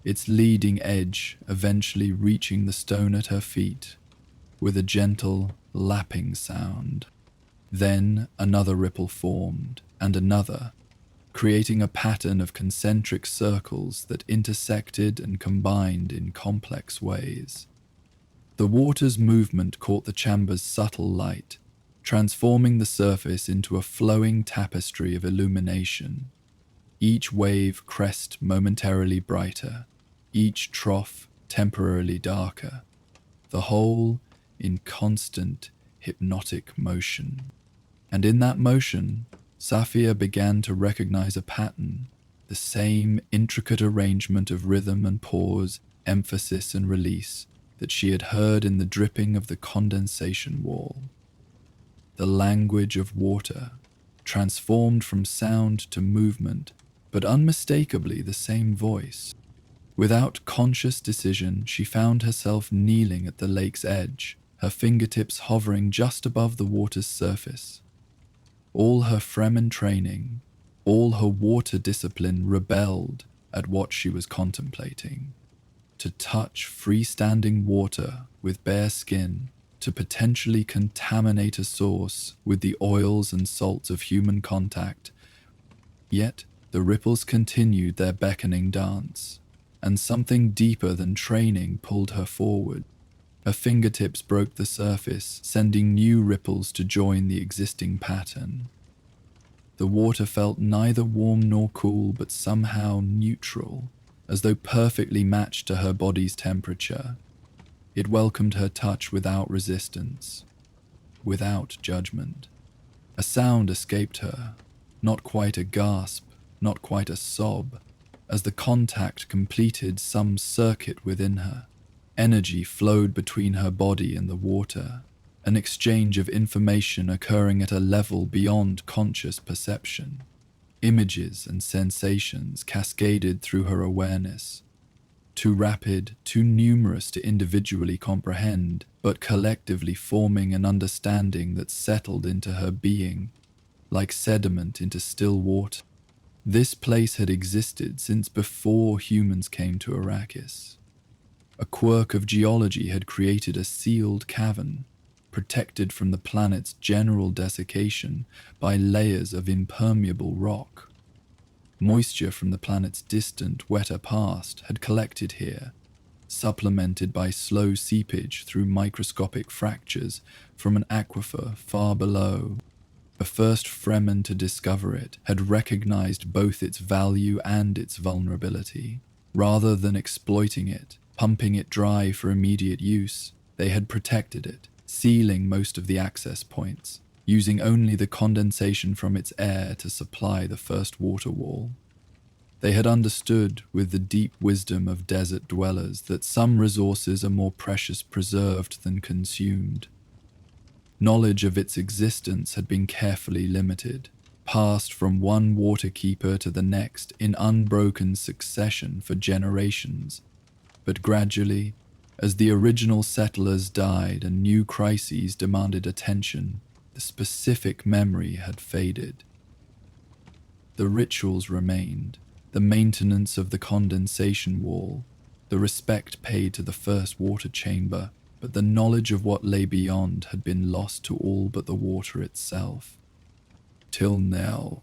its leading edge eventually reaching the stone at her feet, with a gentle, lapping sound. Then another ripple formed, and another, creating a pattern of concentric circles that intersected and combined in complex ways. The water's movement caught the chamber's subtle light, transforming the surface into a flowing tapestry of illumination. Each wave crest momentarily brighter, each trough temporarily darker, the whole in constant hypnotic motion. And in that motion, Safia began to recognize a pattern, the same intricate arrangement of rhythm and pause, emphasis and release that she had heard in the dripping of the condensation wall. The language of water, transformed from sound to movement, but unmistakably the same voice. Without conscious decision, she found herself kneeling at the lake's edge, her fingertips hovering just above the water's surface. All her Fremen training, all her water discipline rebelled at what she was contemplating. To touch freestanding water with bare skin, to potentially contaminate a source with the oils and salts of human contact. Yet the ripples continued their beckoning dance, and something deeper than training pulled her forward. Her fingertips broke the surface, sending new ripples to join the existing pattern. The water felt neither warm nor cool, but somehow neutral, as though perfectly matched to her body's temperature. It welcomed her touch without resistance, without judgment. A sound escaped her, not quite a gasp, not quite a sob, as the contact completed some circuit within her. Energy flowed between her body and the water, an exchange of information occurring at a level beyond conscious perception. Images and sensations cascaded through her awareness, too rapid, too numerous to individually comprehend, but collectively forming an understanding that settled into her being, like sediment into still water. This place had existed since before humans came to Arrakis. A quirk of geology had created a sealed cavern, protected from the planet's general desiccation by layers of impermeable rock. Moisture from the planet's distant, wetter past had collected here, supplemented by slow seepage through microscopic fractures from an aquifer far below. The first Fremen to discover it had recognized both its value and its vulnerability. Rather than exploiting it, pumping it dry for immediate use, they had protected it, sealing most of the access points, using only the condensation from its air to supply the first water wall. They had understood, with the deep wisdom of desert dwellers, that some resources are more precious preserved than consumed. Knowledge of its existence had been carefully limited, passed from one waterkeeper to the next in unbroken succession for generations. But gradually, as the original settlers died and new crises demanded attention, the specific memory had faded. The rituals remained, the maintenance of the condensation wall, the respect paid to the first water chamber, but the knowledge of what lay beyond had been lost to all but the water itself. Till now,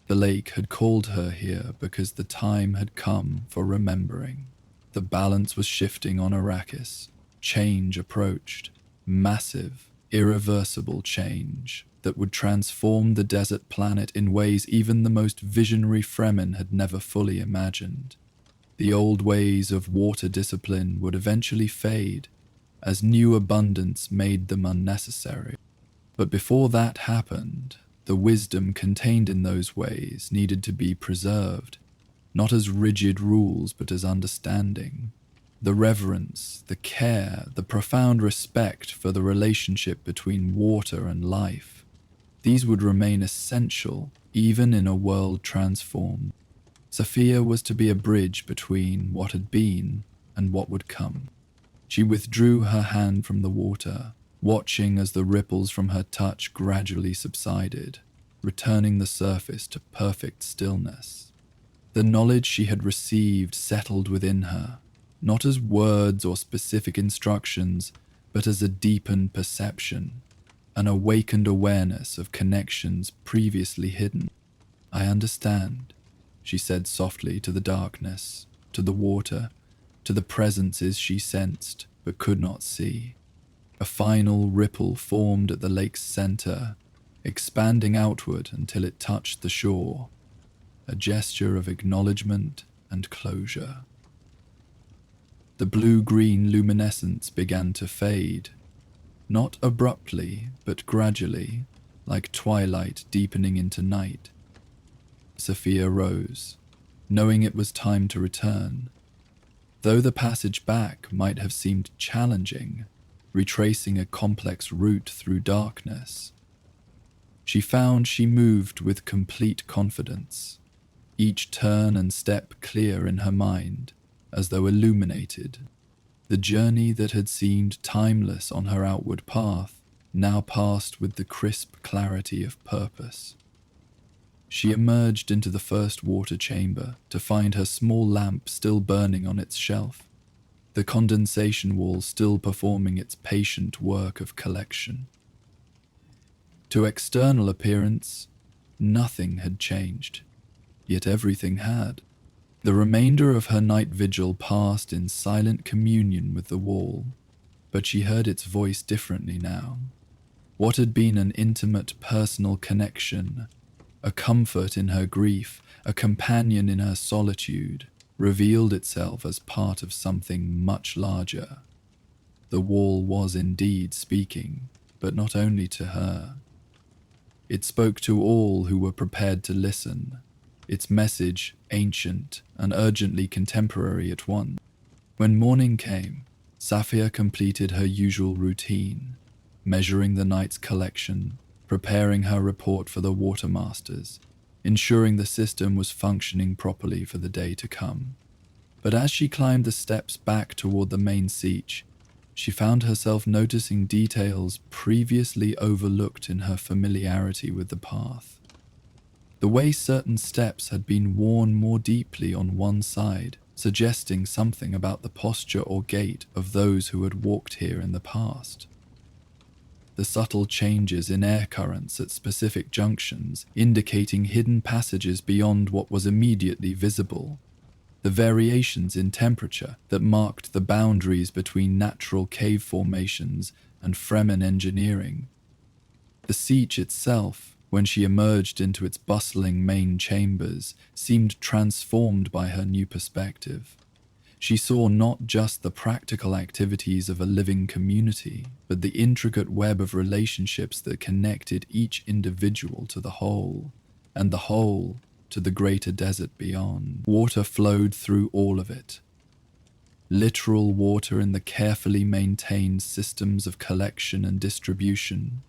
the lake had called her here because the time had come for remembering. The balance was shifting on Arrakis. Change approached. Massive, irreversible change that would transform the desert planet in ways even the most visionary Fremen had never fully imagined. The old ways of water discipline would eventually fade as new abundance made them unnecessary. But before that happened, the wisdom contained in those ways needed to be preserved, not as rigid rules but as understanding. The reverence, the care, the profound respect for the relationship between water and life. These would remain essential even in a world transformed. Safia was to be a bridge between what had been and what would come. She withdrew her hand from the water, watching as the ripples from her touch gradually subsided, returning the surface to perfect stillness. The knowledge she had received settled within her, not as words or specific instructions, but as a deepened perception, an awakened awareness of connections previously hidden. "I understand," she said softly to the darkness, to the water, to the presences she sensed but could not see. A final ripple formed at the lake's center, expanding outward until it touched the shore, a gesture of acknowledgement and closure. The blue-green luminescence began to fade, not abruptly but gradually, like twilight deepening into night. Sophia rose, knowing it was time to return. Though the passage back might have seemed challenging, retracing a complex route through darkness, she found she moved with complete confidence, each turn and step clear in her mind, as though illuminated. The journey that had seemed timeless on her outward path now passed with the crisp clarity of purpose. She emerged into the first water chamber to find her small lamp still burning on its shelf, the condensation wall still performing its patient work of collection. To external appearance, nothing had changed, yet everything had. The remainder of her night vigil passed in silent communion with the wall, but she heard its voice differently now. What had been an intimate personal connection, a comfort in her grief, a companion in her solitude, revealed itself as part of something much larger. The wall was indeed speaking, but not only to her. It spoke to all who were prepared to listen, its message ancient and urgently contemporary at once. When morning came, Safia completed her usual routine, measuring the night's collection, preparing her report for the watermasters, ensuring the system was functioning properly for the day to come. But as she climbed the steps back toward the main siege, she found herself noticing details previously overlooked in her familiarity with the path. The way certain steps had been worn more deeply on one side, suggesting something about the posture or gait of those who had walked here in the past. The subtle changes in air currents at specific junctions, indicating hidden passages beyond what was immediately visible. The variations in temperature that marked the boundaries between natural cave formations and Fremen engineering. The siege itself, when she emerged into its bustling main chambers, seemed transformed by her new perspective. She saw not just the practical activities of a living community, but the intricate web of relationships that connected each individual to the whole, and the whole to the greater desert beyond. Water flowed through all of it. Literal water in the carefully maintained systems of collection and distribution.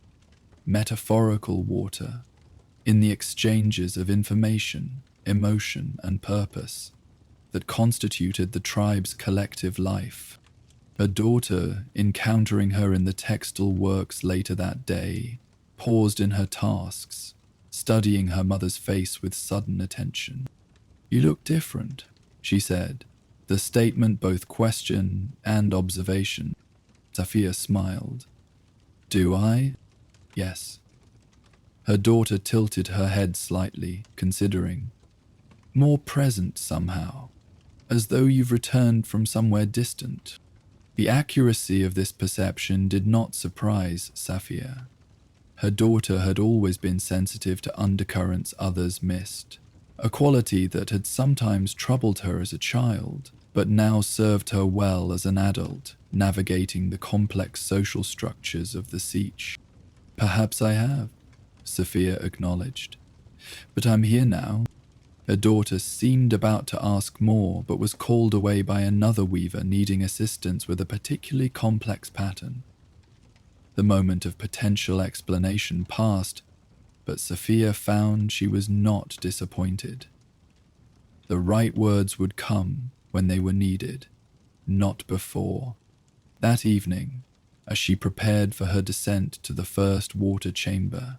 Metaphorical water in the exchanges of information, emotion, and purpose that constituted the tribe's collective life. Her daughter, encountering her in the textile works later that day, paused in her tasks, studying her mother's face with sudden attention. "You look different," she said, the statement both question and observation. Safia smiled. "Do I?" "Yes." Her daughter tilted her head slightly, considering. "More present somehow, as though you've returned from somewhere distant." The accuracy of this perception did not surprise Safia. Her daughter had always been sensitive to undercurrents others missed, a quality that had sometimes troubled her as a child, but now served her well as an adult, navigating the complex social structures of the siege. "Perhaps I have," Safia acknowledged. "But I'm here now." Her daughter seemed about to ask more, but was called away by another weaver needing assistance with a particularly complex pattern. The moment of potential explanation passed, but Safia found she was not disappointed. The right words would come when they were needed, not before. That evening, as she prepared for her descent to the first water chamber,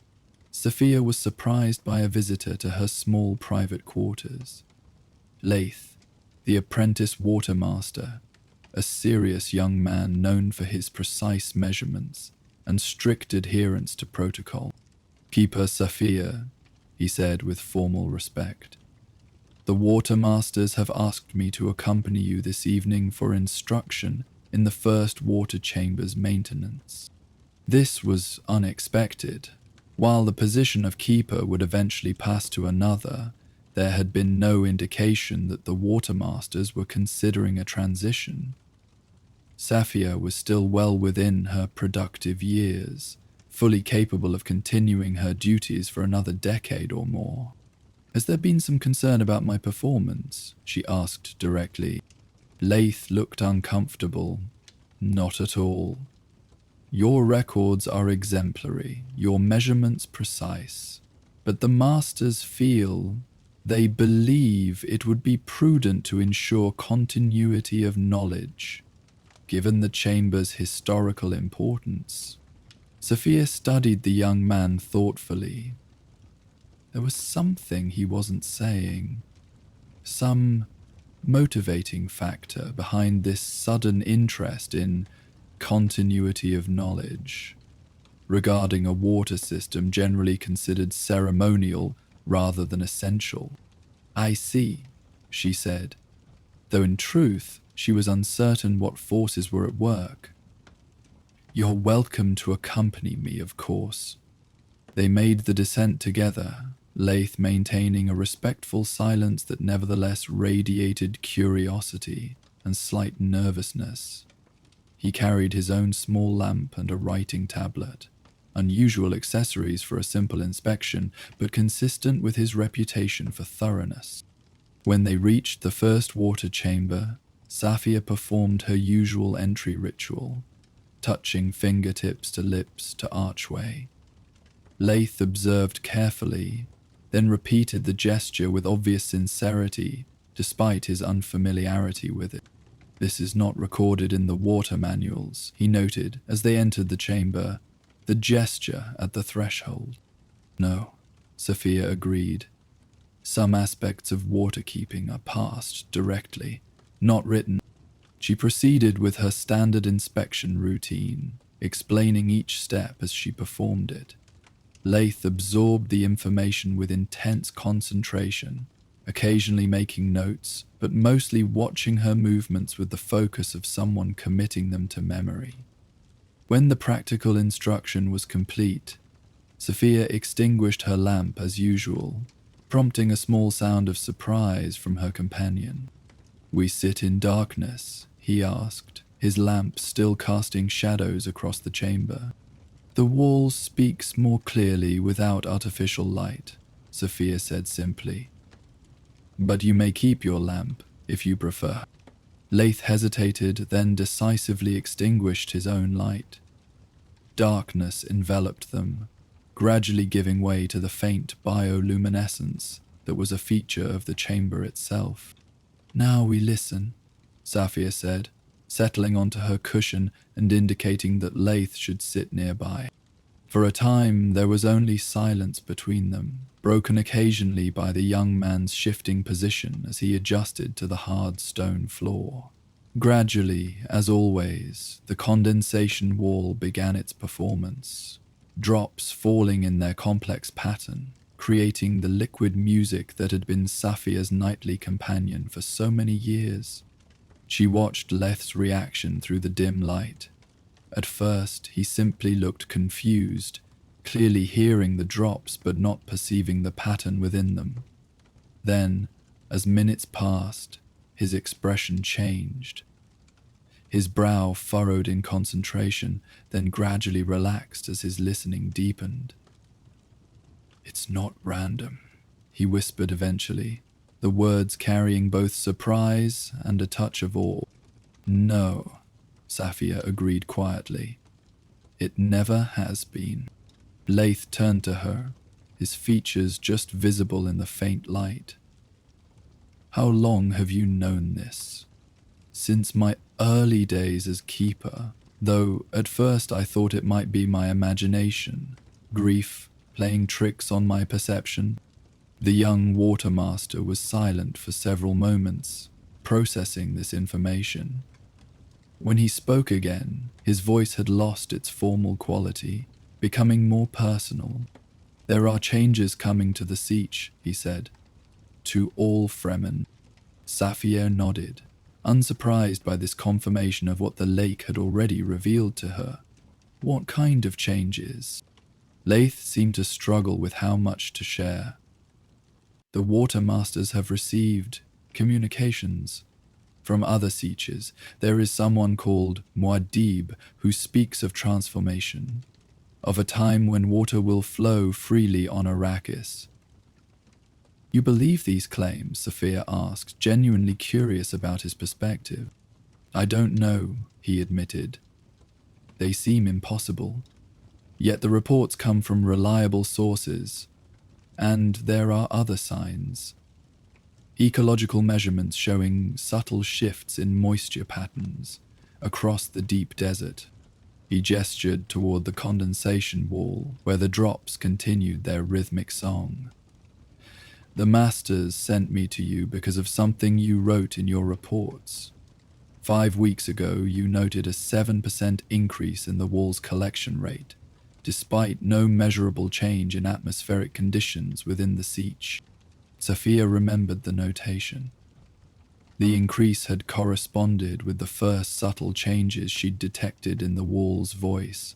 Safia was surprised by a visitor to her small private quarters. Laith, the apprentice watermaster, a serious young man known for his precise measurements and strict adherence to protocol. "Keeper Safia," he said with formal respect. "The watermasters have asked me to accompany you this evening for instruction in the first water chamber's maintenance." This was unexpected. While the position of keeper would eventually pass to another, there had been no indication that the watermasters were considering a transition. Safia was still well within her productive years, fully capable of continuing her duties for another decade or more. Has there been some concern about my performance? She asked directly. Laith looked uncomfortable. Not at all. Your records are exemplary, your measurements precise, but the masters feel, they believe it would be prudent to ensure continuity of knowledge, given the chamber's historical importance. Sophia studied the young man thoughtfully. There was something he wasn't saying, some motivating factor behind this sudden interest in continuity of knowledge, regarding a water system generally considered ceremonial rather than essential. I see, she said, though in truth she was uncertain what forces were at work. You're welcome to accompany me, of course. They made the descent together, Laith maintaining a respectful silence that nevertheless radiated curiosity and slight nervousness. He carried his own small lamp and a writing tablet, unusual accessories for a simple inspection, but consistent with his reputation for thoroughness. When they reached the first water chamber, Safia performed her usual entry ritual, touching fingertips to lips to archway. Laith observed carefully, then repeated the gesture with obvious sincerity, despite his unfamiliarity with it. This is not recorded in the water manuals, he noted as they entered the chamber, the gesture at the threshold. No, Sophia agreed. Some aspects of waterkeeping are passed directly, not written. She proceeded with her standard inspection routine, explaining each step as she performed it. Laith absorbed the information with intense concentration, occasionally making notes, but mostly watching her movements with the focus of someone committing them to memory. When the practical instruction was complete, Sophia extinguished her lamp as usual, prompting a small sound of surprise from her companion. We sit in darkness, he asked, his lamp still casting shadows across the chamber. The wall speaks more clearly without artificial light, Sophia said simply. But you may keep your lamp, if you prefer. Laith hesitated, then decisively extinguished his own light. Darkness enveloped them, gradually giving way to the faint bioluminescence that was a feature of the chamber itself. Now we listen, Safia said, settling onto her cushion and indicating that Laith should sit nearby. For a time there was only silence between them, broken occasionally by the young man's shifting position as he adjusted to the hard stone floor. Gradually, as always, the condensation wall began its performance, drops falling in their complex pattern, creating the liquid music that had been Safia's nightly companion for so many years. She watched Laith's reaction through the dim light. At first, he simply looked confused, clearly hearing the drops but not perceiving the pattern within them. Then, as minutes passed, his expression changed. His brow furrowed in concentration, then gradually relaxed as his listening deepened. It's not random, he whispered eventually, the words carrying both surprise and a touch of awe. No, Safia agreed quietly. It never has been. Laith turned to her, his features just visible in the faint light. How long have you known this? Since my early days as keeper, though at first I thought it might be my imagination, grief playing tricks on my perception. The young watermaster was silent for several moments, processing this information. When he spoke again, his voice had lost its formal quality, becoming more personal. There are changes coming to the siege, he said. To all Fremen. Safia nodded, unsurprised by this confirmation of what the lake had already revealed to her. What kind of changes? Laith seemed to struggle with how much to share. The Watermasters have received communications from other sieges. There is someone called Muad'Dib who speaks of transformation. of a time when water will flow freely on Arrakis. You believe these claims? Sophia asked, genuinely curious about his perspective. I don't know, he admitted. They seem impossible. Yet the reports come from reliable sources, and there are other signs. Ecological measurements showing subtle shifts in moisture patterns across the deep desert. He gestured toward the condensation wall where the drops continued their rhythmic song. The masters sent me to you because of something you wrote in your reports. 5 weeks ago, you noted a 7% increase in the wall's collection rate, despite no measurable change in atmospheric conditions within the siege. Sophia remembered the notation. The increase had corresponded with the first subtle changes she'd detected in the wall's voice.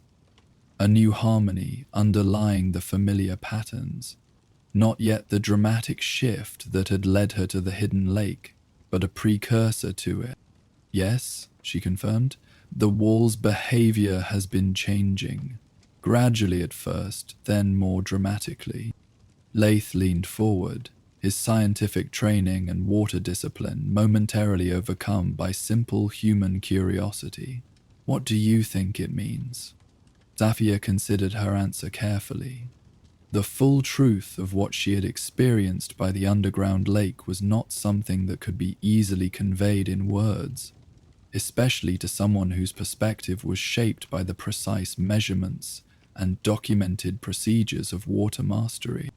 A new harmony underlying the familiar patterns. Not yet the dramatic shift that had led her to the hidden lake, but a precursor to it. Yes, she confirmed, the wall's behavior has been changing. Gradually at first, then more dramatically. Laith leaned forward, his scientific training and water discipline momentarily overcome by simple human curiosity. What do you think it means? Zafia considered her answer carefully. The full truth of what she had experienced by the underground lake was not something that could be easily conveyed in words, especially to someone whose perspective was shaped by the precise measurements and documented procedures of water mastery.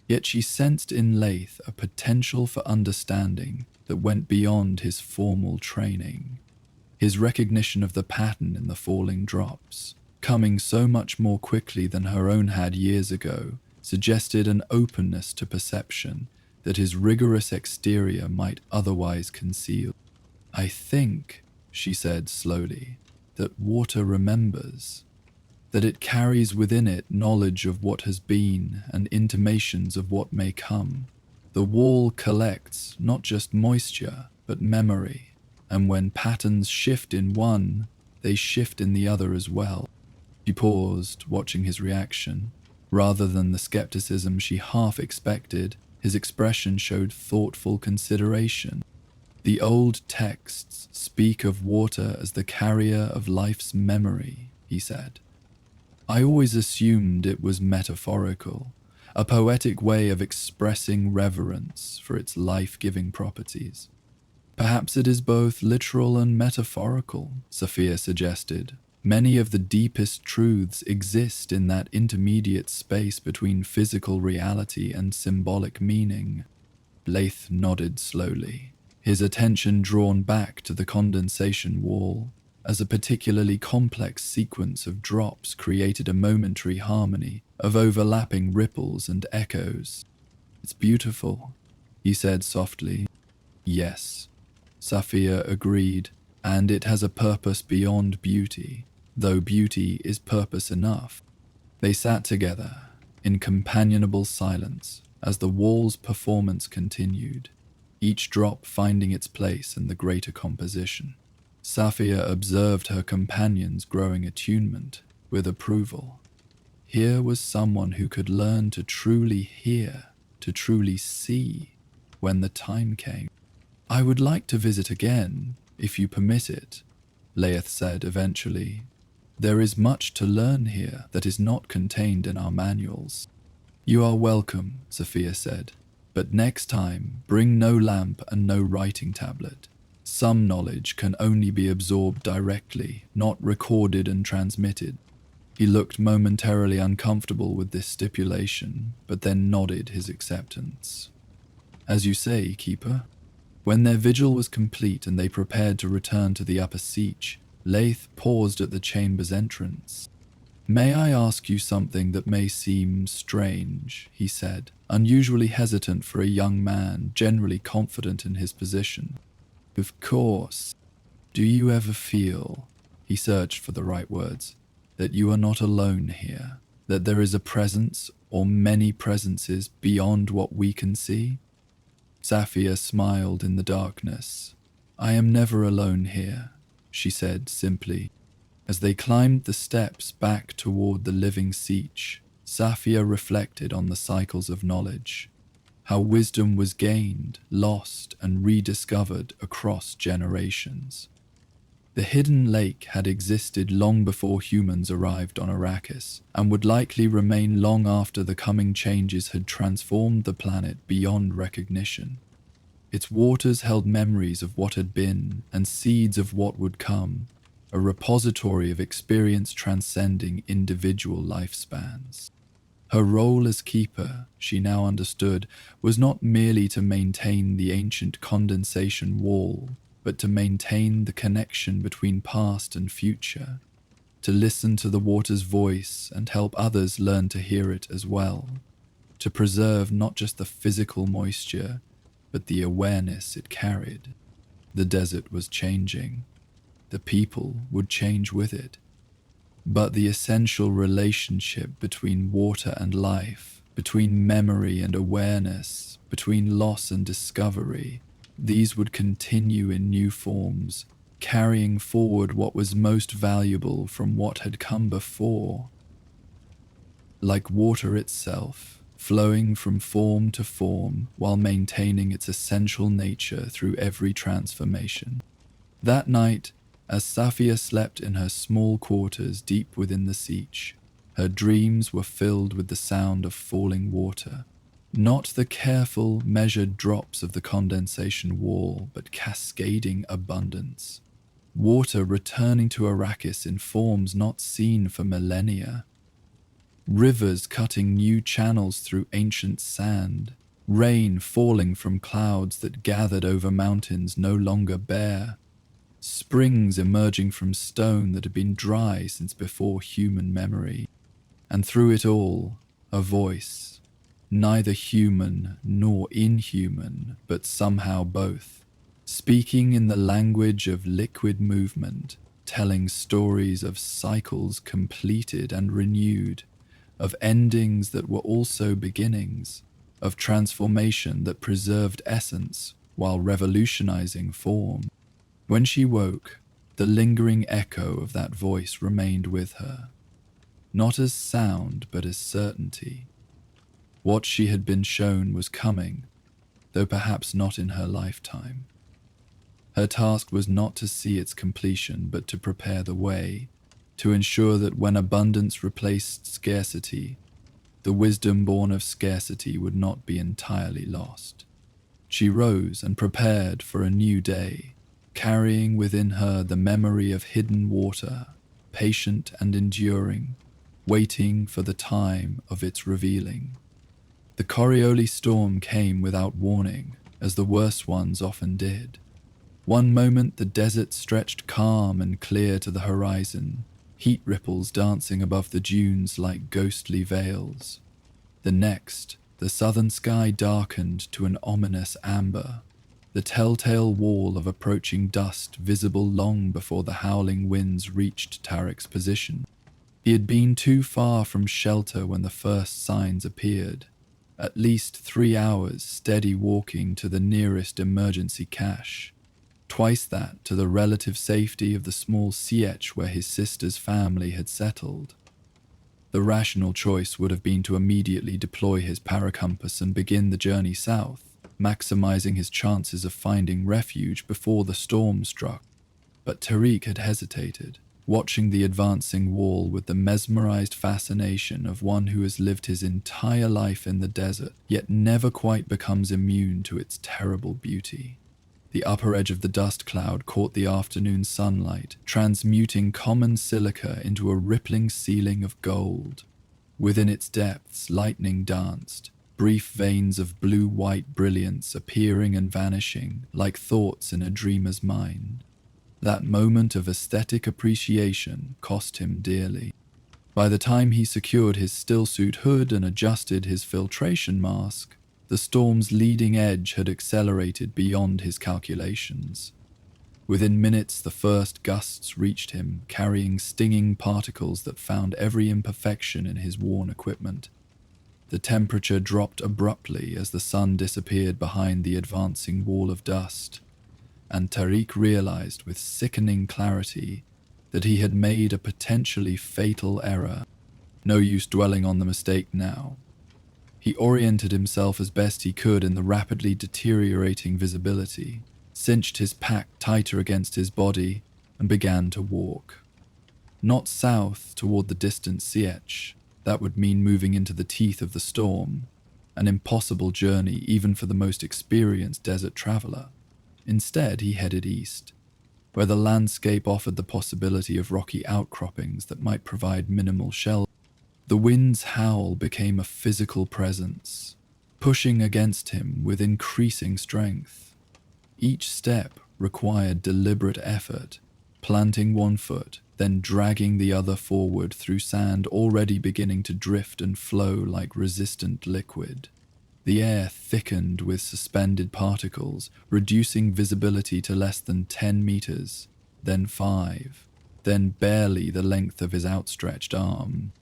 Yet she sensed in Laith a potential for understanding that went beyond his formal training. His recognition of the pattern in the falling drops, coming so much more quickly than her own had years ago, suggested an openness to perception that his rigorous exterior might otherwise conceal. I think, she said slowly, that water remembers, that it carries within it knowledge of what has been and intimations of what may come. The wall collects not just moisture, but memory, and when patterns shift in one, they shift in the other as well. She paused, watching his reaction. Rather than the skepticism she half expected, his expression showed thoughtful consideration. The old texts speak of water as the carrier of life's memory, he said. I always assumed it was metaphorical, a poetic way of expressing reverence for its life-giving properties. Perhaps it is both literal and metaphorical, Sophia suggested. Many of the deepest truths exist in that intermediate space between physical reality and symbolic meaning. Laith nodded slowly, his attention drawn back to the condensation wall, as a particularly complex sequence of drops created a momentary harmony of overlapping ripples and echoes. It's beautiful, he said softly. Yes, Sophia agreed, and it has a purpose beyond beauty, though beauty is purpose enough. They sat together, in companionable silence, as the wall's performance continued, each drop finding its place in the greater composition. Sophia observed her companion's growing attunement with approval. Here was someone who could learn to truly hear, to truly see, when the time came. I would like to visit again, if you permit it, Laith said eventually. There is much to learn here that is not contained in our manuals. You are welcome, Sophia said, but next time bring no lamp and no writing tablet. Some knowledge can only be absorbed directly, not recorded and transmitted. He looked momentarily uncomfortable with this stipulation, but then nodded his acceptance. As you say, Keeper. When their vigil was complete and they prepared to return to the upper siege, Laith paused at the chamber's entrance. May I ask you something that may seem strange, he said, unusually hesitant for a young man, generally confident in his position. Of course. Do you ever feel, he searched for the right words, that you are not alone here, that there is a presence or many presences beyond what we can see? Sophia smiled in the darkness. I am never alone here, she said simply. As they climbed the steps back toward the living Sietch, Safia reflected on the cycles of knowledge, how wisdom was gained, lost, and rediscovered across generations. The hidden lake had existed long before humans arrived on Arrakis, and would likely remain long after the coming changes had transformed the planet beyond recognition. Its waters held memories of what had been and seeds of what would come, a repository of experience transcending individual lifespans. Her role as keeper, she now understood, was not merely to maintain the ancient condensation wall, but to maintain the connection between past and future, to listen to the water's voice and help others learn to hear it as well, to preserve not just the physical moisture, but the awareness it carried. The desert was changing. The people would change with it. But the essential relationship between water and life, between memory and awareness, between loss and discovery, these would continue in new forms, carrying forward what was most valuable from what had come before. Like water itself, flowing from form to form while maintaining its essential nature through every transformation. That night, as Safia slept in her small quarters deep within the Sietch, her dreams were filled with the sound of falling water. Not the careful, measured drops of the condensation wall, but cascading abundance. Water returning to Arrakis in forms not seen for millennia. Rivers cutting new channels through ancient sand. Rain falling from clouds that gathered over mountains no longer bare. Springs emerging from stone that had been dry since before human memory. And through it all, a voice. Neither human nor inhuman, but somehow both, speaking in the language of liquid movement, telling stories of cycles completed and renewed, of endings that were also beginnings, of transformation that preserved essence while revolutionizing form. When she woke, the lingering echo of that voice remained with her, not as sound but as certainty. What she had been shown was coming, though perhaps not in her lifetime. Her task was not to see its completion, but to prepare the way, to ensure that when abundance replaced scarcity, the wisdom born of scarcity would not be entirely lost. She rose and prepared for a new day, carrying within her the memory of hidden water, patient and enduring, waiting for the time of its revealing. The Coriolis storm came without warning, as the worst ones often did. One moment the desert stretched calm and clear to the horizon, heat ripples dancing above the dunes like ghostly veils. The next, the southern sky darkened to an ominous amber, the telltale wall of approaching dust visible long before the howling winds reached Tarek's position. He had been too far from shelter when the first signs appeared. At least 3 hours steady walking to the nearest emergency cache. Twice that to the relative safety of the small Sietch where his sister's family had settled. The rational choice would have been to immediately deploy his paracompass and begin the journey south, maximizing his chances of finding refuge before the storm struck. But Tariq had hesitated, watching the advancing wall with the mesmerized fascination of one who has lived his entire life in the desert, yet never quite becomes immune to its terrible beauty. The upper edge of the dust cloud caught the afternoon sunlight, transmuting common silica into a rippling ceiling of gold. Within its depths, lightning danced, brief veins of blue-white brilliance appearing and vanishing like thoughts in a dreamer's mind. That moment of aesthetic appreciation cost him dearly. By the time he secured his stillsuit hood and adjusted his filtration mask, the storm's leading edge had accelerated beyond his calculations. Within minutes, the first gusts reached him, carrying stinging particles that found every imperfection in his worn equipment. The temperature dropped abruptly as the sun disappeared behind the advancing wall of dust, and Tariq realized with sickening clarity that he had made a potentially fatal error. No use dwelling on the mistake now. He oriented himself as best he could in the rapidly deteriorating visibility, cinched his pack tighter against his body, and began to walk. Not south toward the distant Sietch. That would mean moving into the teeth of the storm, an impossible journey even for the most experienced desert traveler. Instead, he headed east, where the landscape offered the possibility of rocky outcroppings that might provide minimal shelter. The wind's howl became a physical presence, pushing against him with increasing strength. Each step required deliberate effort, planting one foot, then dragging the other forward through sand already beginning to drift and flow like resistant liquid. The air thickened with suspended particles, reducing visibility to less than 10 meters, then 5, then barely the length of his outstretched arm.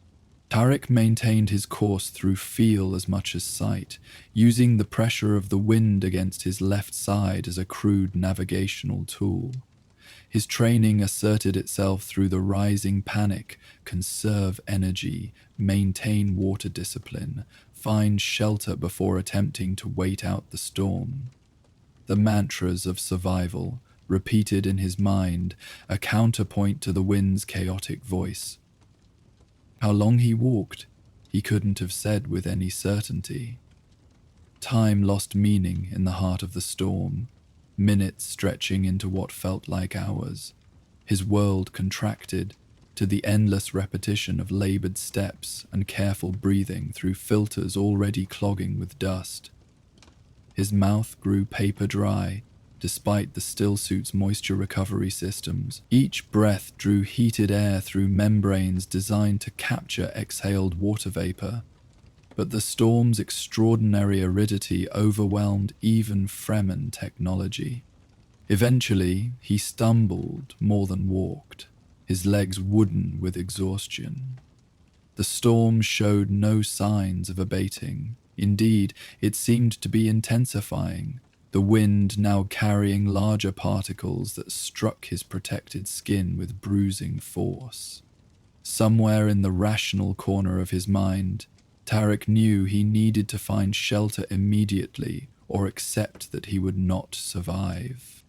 Tarek maintained his course through feel as much as sight, using the pressure of the wind against his left side as a crude navigational tool. His training asserted itself through the rising panic: conserve energy, maintain water discipline, find shelter before attempting to wait out the storm. The mantras of survival, repeated in his mind, a counterpoint to the wind's chaotic voice. How long he walked, he couldn't have said with any certainty. Time lost meaning in the heart of the storm, minutes stretching into what felt like hours. His world contracted to the endless repetition of labored steps and careful breathing through filters already clogging with dust. His mouth grew paper dry, despite the stillsuit's moisture recovery systems. Each breath drew heated air through membranes designed to capture exhaled water vapor, but the storm's extraordinary aridity overwhelmed even Fremen technology. Eventually, he stumbled more than walked, his legs wooden with exhaustion. The storm showed no signs of abating. Indeed, it seemed to be intensifying, the wind now carrying larger particles that struck his protected skin with bruising force. Somewhere in the rational corner of his mind, Tarek knew he needed to find shelter immediately or accept that he would not survive.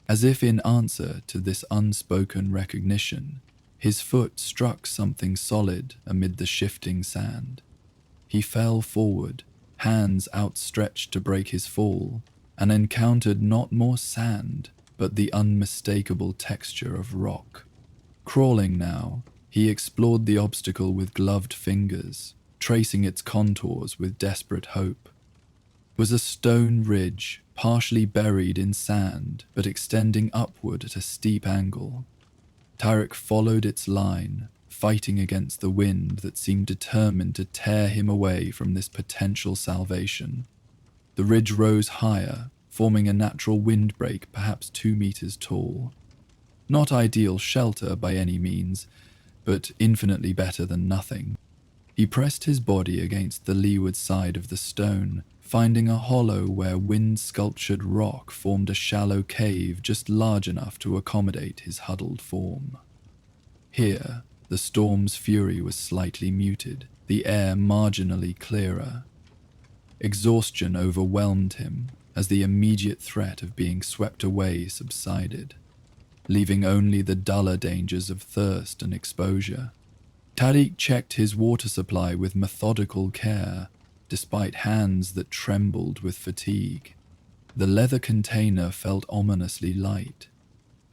As if in answer to this unspoken recognition, his foot struck something solid amid the shifting sand. He fell forward, hands outstretched to break his fall, and encountered not more sand, but the unmistakable texture of rock. Crawling now, he explored the obstacle with gloved fingers, tracing its contours with desperate hope. It was a stone ridge, partially buried in sand, but extending upward at a steep angle. Tarek followed its line, fighting against the wind that seemed determined to tear him away from this potential salvation. The ridge rose higher, forming a natural windbreak perhaps 2 meters tall. Not ideal shelter by any means, but infinitely better than nothing. He pressed his body against the leeward side of the stone, finding a hollow where wind-sculptured rock formed a shallow cave just large enough to accommodate his huddled form. Here, the storm's fury was slightly muted, the air marginally clearer. Exhaustion overwhelmed him as the immediate threat of being swept away subsided, leaving only the duller dangers of thirst and exposure. Tariq checked his water supply with methodical care, despite hands that trembled with fatigue. The leather container felt ominously light.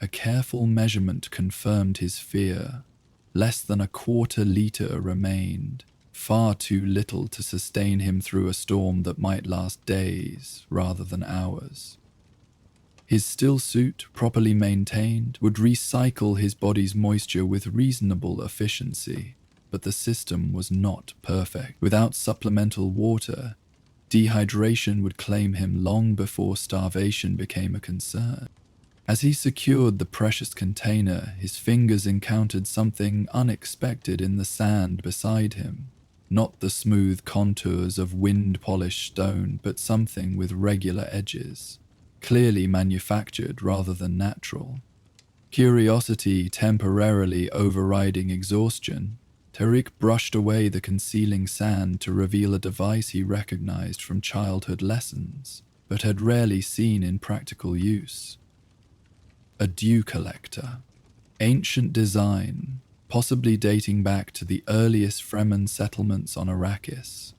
A careful measurement confirmed his fear. Less than 1/4 liter remained, far too little to sustain him through a storm that might last days rather than hours. His still suit, properly maintained, would recycle his body's moisture with reasonable efficiency, but the system was not perfect. Without supplemental water, dehydration would claim him long before starvation became a concern. As he secured the precious container, his fingers encountered something unexpected in the sand beside him. Not the smooth contours of wind-polished stone, but something with regular edges, clearly manufactured rather than natural. Curiosity temporarily overriding exhaustion, Tariq brushed away the concealing sand to reveal a device he recognized from childhood lessons, but had rarely seen in practical use. A dew collector. Ancient design, possibly dating back to the earliest Fremen settlements on Arrakis.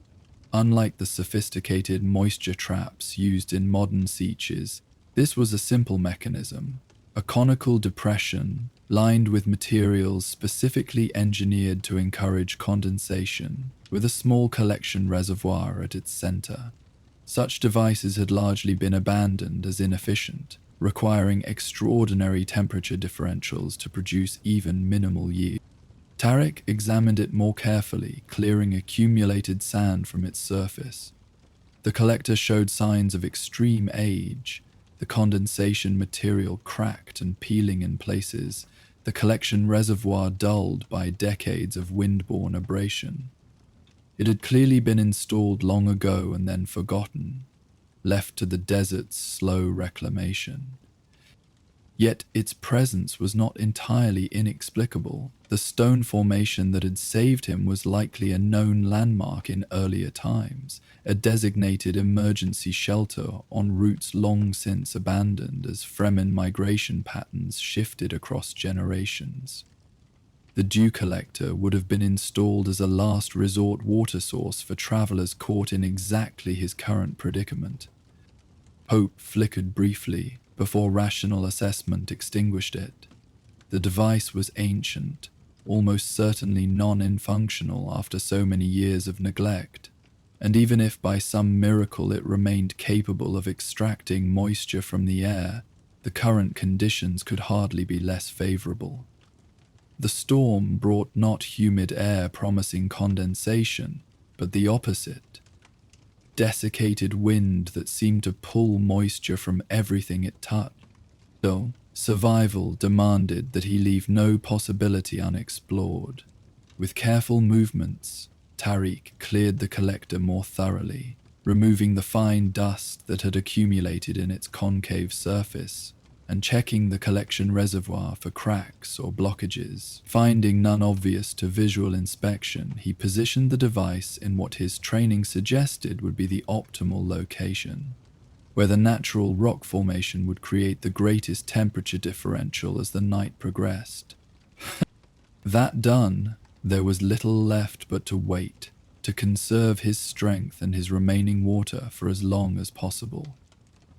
Unlike the sophisticated moisture traps used in modern sieges, this was a simple mechanism, a conical depression lined with materials specifically engineered to encourage condensation, with a small collection reservoir at its center. Such devices had largely been abandoned as inefficient, requiring extraordinary temperature differentials to produce even minimal yield. Tariq examined it more carefully, clearing accumulated sand from its surface. The collector showed signs of extreme age. The condensation material cracked and peeling in places, the collection reservoir dulled by decades of wind-borne abrasion. It had clearly been installed long ago and then forgotten, left to the desert's slow reclamation. Yet its presence was not entirely inexplicable. The stone formation that had saved him was likely a known landmark in earlier times, a designated emergency shelter on routes long since abandoned as Fremen migration patterns shifted across generations. The dew collector would have been installed as a last resort water source for travelers caught in exactly his current predicament. Hope flickered briefly before rational assessment extinguished it. The device was ancient, almost certainly non-functional after so many years of neglect, and even if by some miracle it remained capable of extracting moisture from the air, the current conditions could hardly be less favorable. The storm brought not humid air promising condensation, but the opposite. Desiccated wind that seemed to pull moisture from everything it touched. So, survival demanded that he leave no possibility unexplored. With careful movements, Tariq cleared the collector more thoroughly, removing the fine dust that had accumulated in its concave surface, and checking the collection reservoir for cracks or blockages. Finding none obvious to visual inspection, he positioned the device in what his training suggested would be the optimal location, where the natural rock formation would create the greatest temperature differential as the night progressed. That done, there was little left but to wait, to conserve his strength and his remaining water for as long as possible.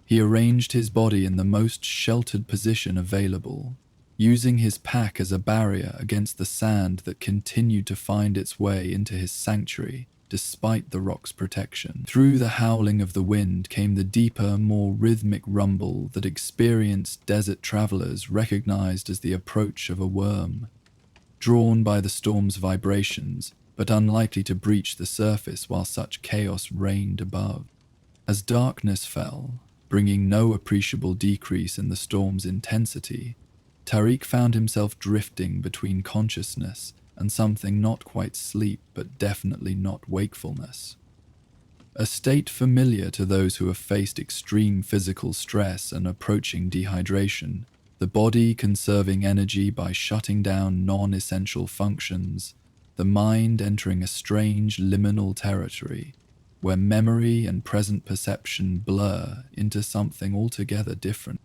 He arranged his body in the most sheltered position available, using his pack as a barrier against the sand that continued to find its way into his sanctuary despite the rock's protection. Through the howling of the wind came the deeper, more rhythmic rumble that experienced desert travelers recognized as the approach of a worm. Drawn by the storm's vibrations, but unlikely to breach the surface while such chaos reigned above. As darkness fell, bringing no appreciable decrease in the storm's intensity, Tariq found himself drifting between consciousness and something not quite sleep but definitely not wakefulness. A state familiar to those who have faced extreme physical stress and approaching dehydration, the body conserving energy by shutting down non-essential functions, the mind entering a strange liminal territory where memory and present perception blur into something altogether different.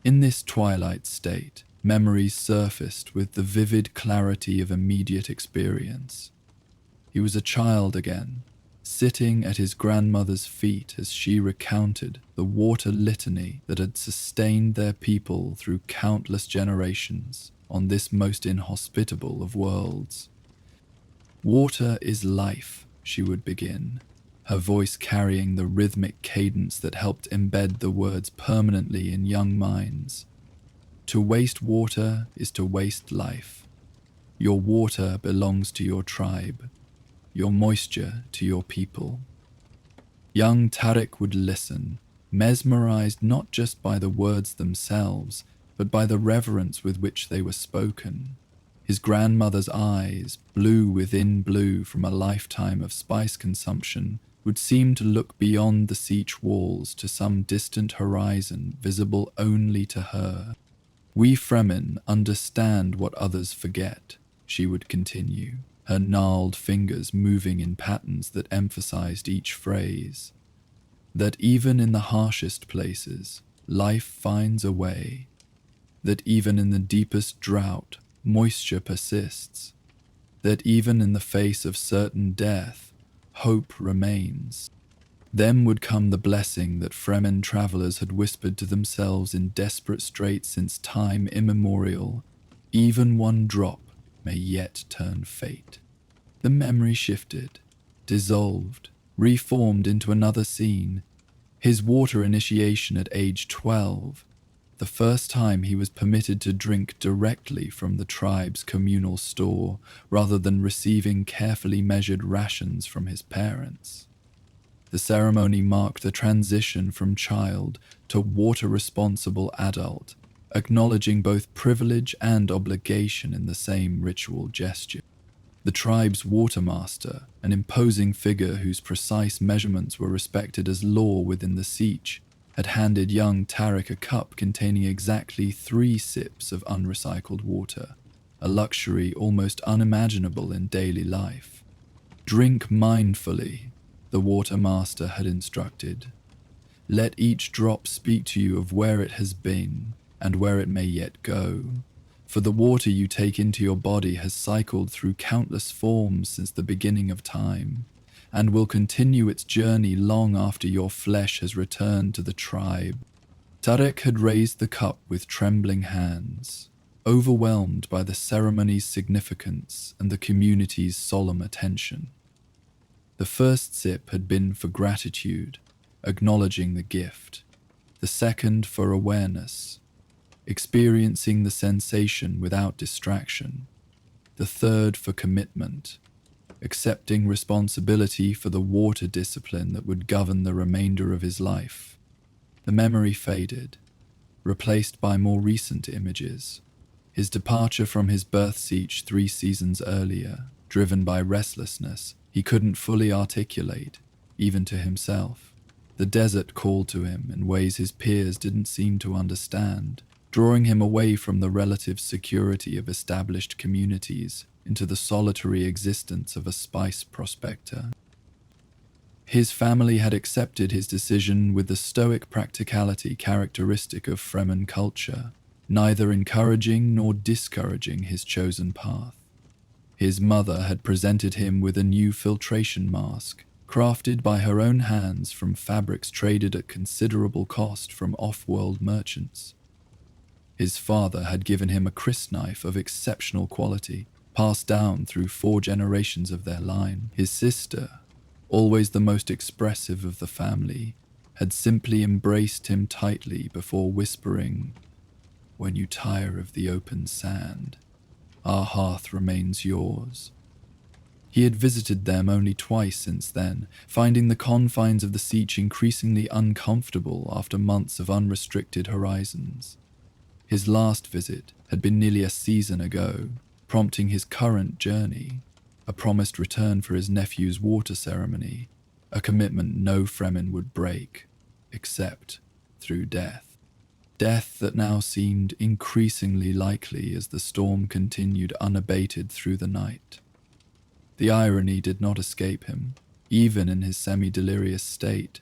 In this twilight state, memories surfaced with the vivid clarity of immediate experience. He was a child again, sitting at his grandmother's feet as she recounted the water litany that had sustained their people through countless generations on this most inhospitable of worlds. "Water is life," she would begin, her voice carrying the rhythmic cadence that helped embed the words permanently in young minds. "To waste water is to waste life. Your water belongs to your tribe, your moisture to your people." Young Tariq would listen, mesmerized not just by the words themselves, but by the reverence with which they were spoken. His grandmother's eyes, blue within blue from a lifetime of spice consumption, would seem to look beyond the siege walls to some distant horizon visible only to her. We Fremen understand what others forget, she would continue, her gnarled fingers moving in patterns that emphasized each phrase. That even in the harshest places, life finds a way. That even in the deepest drought, moisture persists. That even in the face of certain death, hope remains. Then would come the blessing that Fremen travelers had whispered to themselves in desperate straits since time immemorial. Even one drop may yet turn fate. The memory shifted, dissolved, reformed into another scene. His water initiation at age 12, the first time he was permitted to drink directly from the tribe's communal store rather than receiving carefully measured rations from his parents. The ceremony marked the transition from child to water-responsible adult, acknowledging both privilege and obligation in the same ritual gesture. The tribe's watermaster, an imposing figure whose precise measurements were respected as law within the Sietch, had handed young Tarek a cup containing exactly 3 sips of unrecycled water, a luxury almost unimaginable in daily life. Drink mindfully, the watermaster had instructed. Let each drop speak to you of where it has been and where it may yet go. For the water you take into your body has cycled through countless forms since the beginning of time, and will continue its journey long after your flesh has returned to the tribe. Tarek had raised the cup with trembling hands, overwhelmed by the ceremony's significance and the community's solemn attention. The first sip had been for gratitude, acknowledging the gift. The second for awareness, experiencing the sensation without distraction. The third for commitment, accepting responsibility for the water discipline that would govern the remainder of his life. The memory faded, replaced by more recent images. His departure from his birth Sietch 3 seasons earlier, driven by restlessness he couldn't fully articulate, even to himself. The desert called to him in ways his peers didn't seem to understand, drawing him away from the relative security of established communities into the solitary existence of a spice prospector. His family had accepted his decision with the stoic practicality characteristic of Fremen culture, neither encouraging nor discouraging his chosen path. His mother had presented him with a new filtration mask, crafted by her own hands from fabrics traded at considerable cost from off-world merchants. His father had given him a crysknife of exceptional quality, passed down through 4 generations of their line. His sister, always the most expressive of the family, had simply embraced him tightly before whispering, "When you tire of the open sand, our hearth remains yours." He had visited them only twice since then, finding the confines of the Sietch increasingly uncomfortable after months of unrestricted horizons. His last visit had been nearly a season ago, prompting his current journey, a promised return for his nephew's water ceremony, a commitment no Fremen would break, except through death. Death that now seemed increasingly likely as the storm continued unabated through the night. The irony did not escape him, even in his semi-delirious state,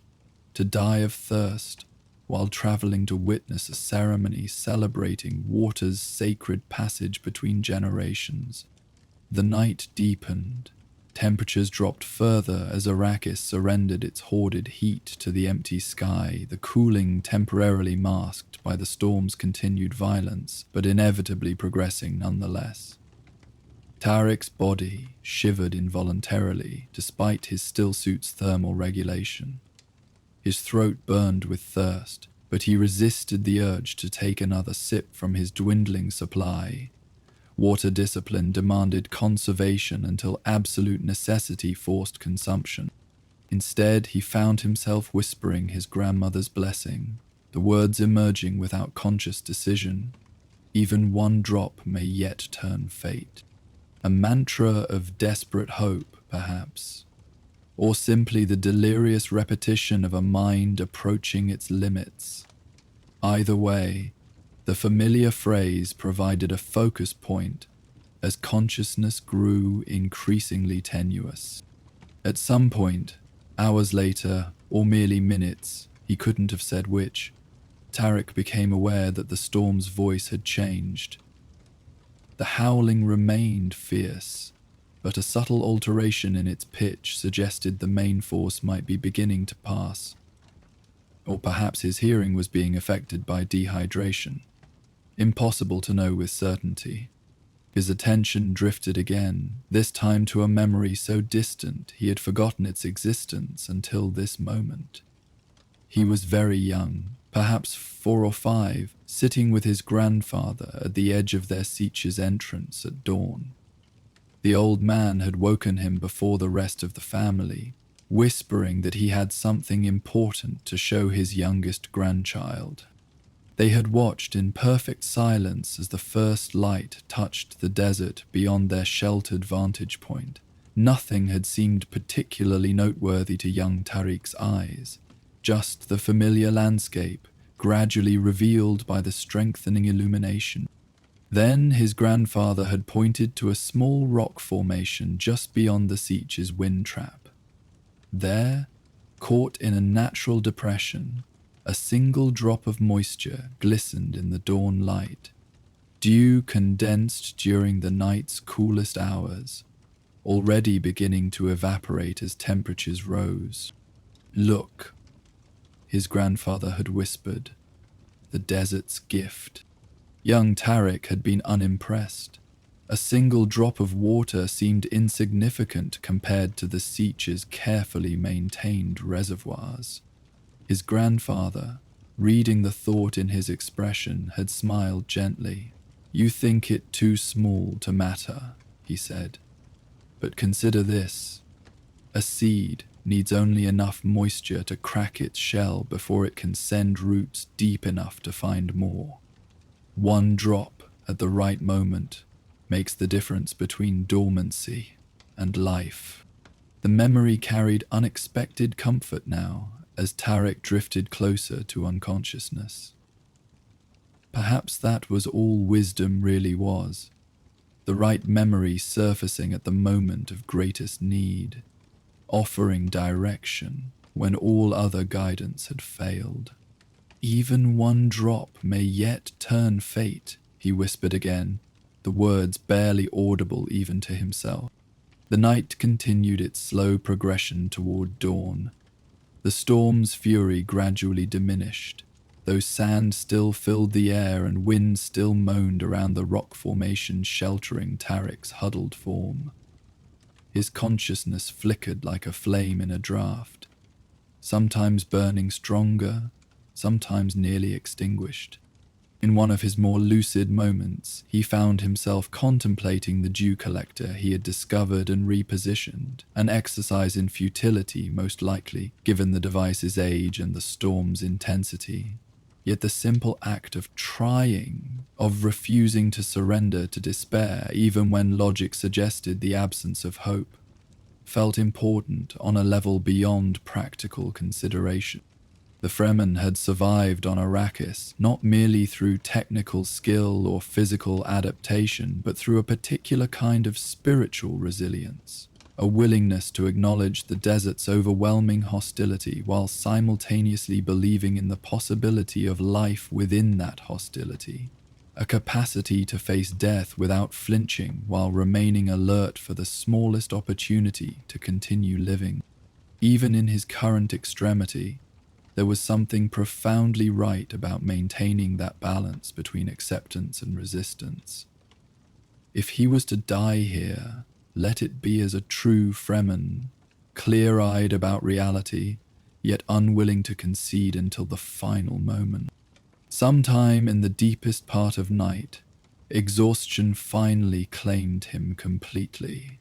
to die of thirst while traveling to witness a ceremony celebrating water's sacred passage between generations. The night deepened. Temperatures dropped further as Arrakis surrendered its hoarded heat to the empty sky, the cooling temporarily masked by the storm's continued violence, but inevitably progressing nonetheless. Tarek's body shivered involuntarily despite his stillsuit's thermal regulation. His throat burned with thirst, but he resisted the urge to take another sip from his dwindling supply. Water discipline demanded conservation until absolute necessity forced consumption. Instead, he found himself whispering his grandmother's blessing, the words emerging without conscious decision. Even one drop may yet turn fate. A mantra of desperate hope, perhaps, or simply the delirious repetition of a mind approaching its limits. Either way, The familiar phrase provided a focus point as consciousness grew increasingly tenuous. At some point, hours later, or merely minutes, he couldn't have said which, Tarek became aware that the storm's voice had changed. The howling remained fierce, but a subtle alteration in its pitch suggested the main force might be beginning to pass. Or perhaps his hearing was being affected by dehydration. Impossible to know with certainty. His attention drifted again, this time to a memory so distant he had forgotten its existence until this moment. He was very young, perhaps 4 or 5, sitting with his grandfather at the edge of their Sietch's entrance at dawn. The old man had woken him before the rest of the family, whispering that he had something important to show his youngest grandchild. They had watched in perfect silence as the first light touched the desert beyond their sheltered vantage point. Nothing had seemed particularly noteworthy to young Tariq's eyes, just the familiar landscape, gradually revealed by the strengthening illumination. Then his grandfather had pointed to a small rock formation just beyond the Sietch's wind trap. There, caught in a natural depression, a single drop of moisture glistened in the dawn light. Dew condensed during the night's coolest hours, already beginning to evaporate as temperatures rose. "Look," his grandfather had whispered, "the desert's gift." Young Tarek had been unimpressed. A single drop of water seemed insignificant compared to the Sietch's carefully maintained reservoirs. His grandfather, reading the thought in his expression, had smiled gently. "You think it too small to matter," he said. "But consider this. A seed needs only enough moisture to crack its shell before it can send roots deep enough to find more. One drop at the right moment makes the difference between dormancy and life." The memory carried unexpected comfort now as Tarek drifted closer to unconsciousness. Perhaps that was all wisdom really was, the right memory surfacing at the moment of greatest need, offering direction when all other guidance had failed. "Even one drop may yet turn fate," he whispered again, the words barely audible even to himself. The night continued its slow progression toward dawn. The storm's fury gradually diminished, though sand still filled the air and wind still moaned around the rock formation sheltering Tarek's huddled form. His consciousness flickered like a flame in a draught, sometimes burning stronger, sometimes nearly extinguished. In one of his more lucid moments, he found himself contemplating the dew collector he had discovered and repositioned, an exercise in futility most likely, given the device's age and the storm's intensity. Yet the simple act of trying, of refusing to surrender to despair even when logic suggested the absence of hope, felt important on a level beyond practical consideration. The Fremen had survived on Arrakis not merely through technical skill or physical adaptation, but through a particular kind of spiritual resilience, a willingness to acknowledge the desert's overwhelming hostility while simultaneously believing in the possibility of life within that hostility, a capacity to face death without flinching while remaining alert for the smallest opportunity to continue living. Even in his current extremity, there was something profoundly right about maintaining that balance between acceptance and resistance. If he was to die here, let it be as a true Fremen, clear-eyed about reality, yet unwilling to concede until the final moment. Sometime in the deepest part of night, exhaustion finally claimed him completely.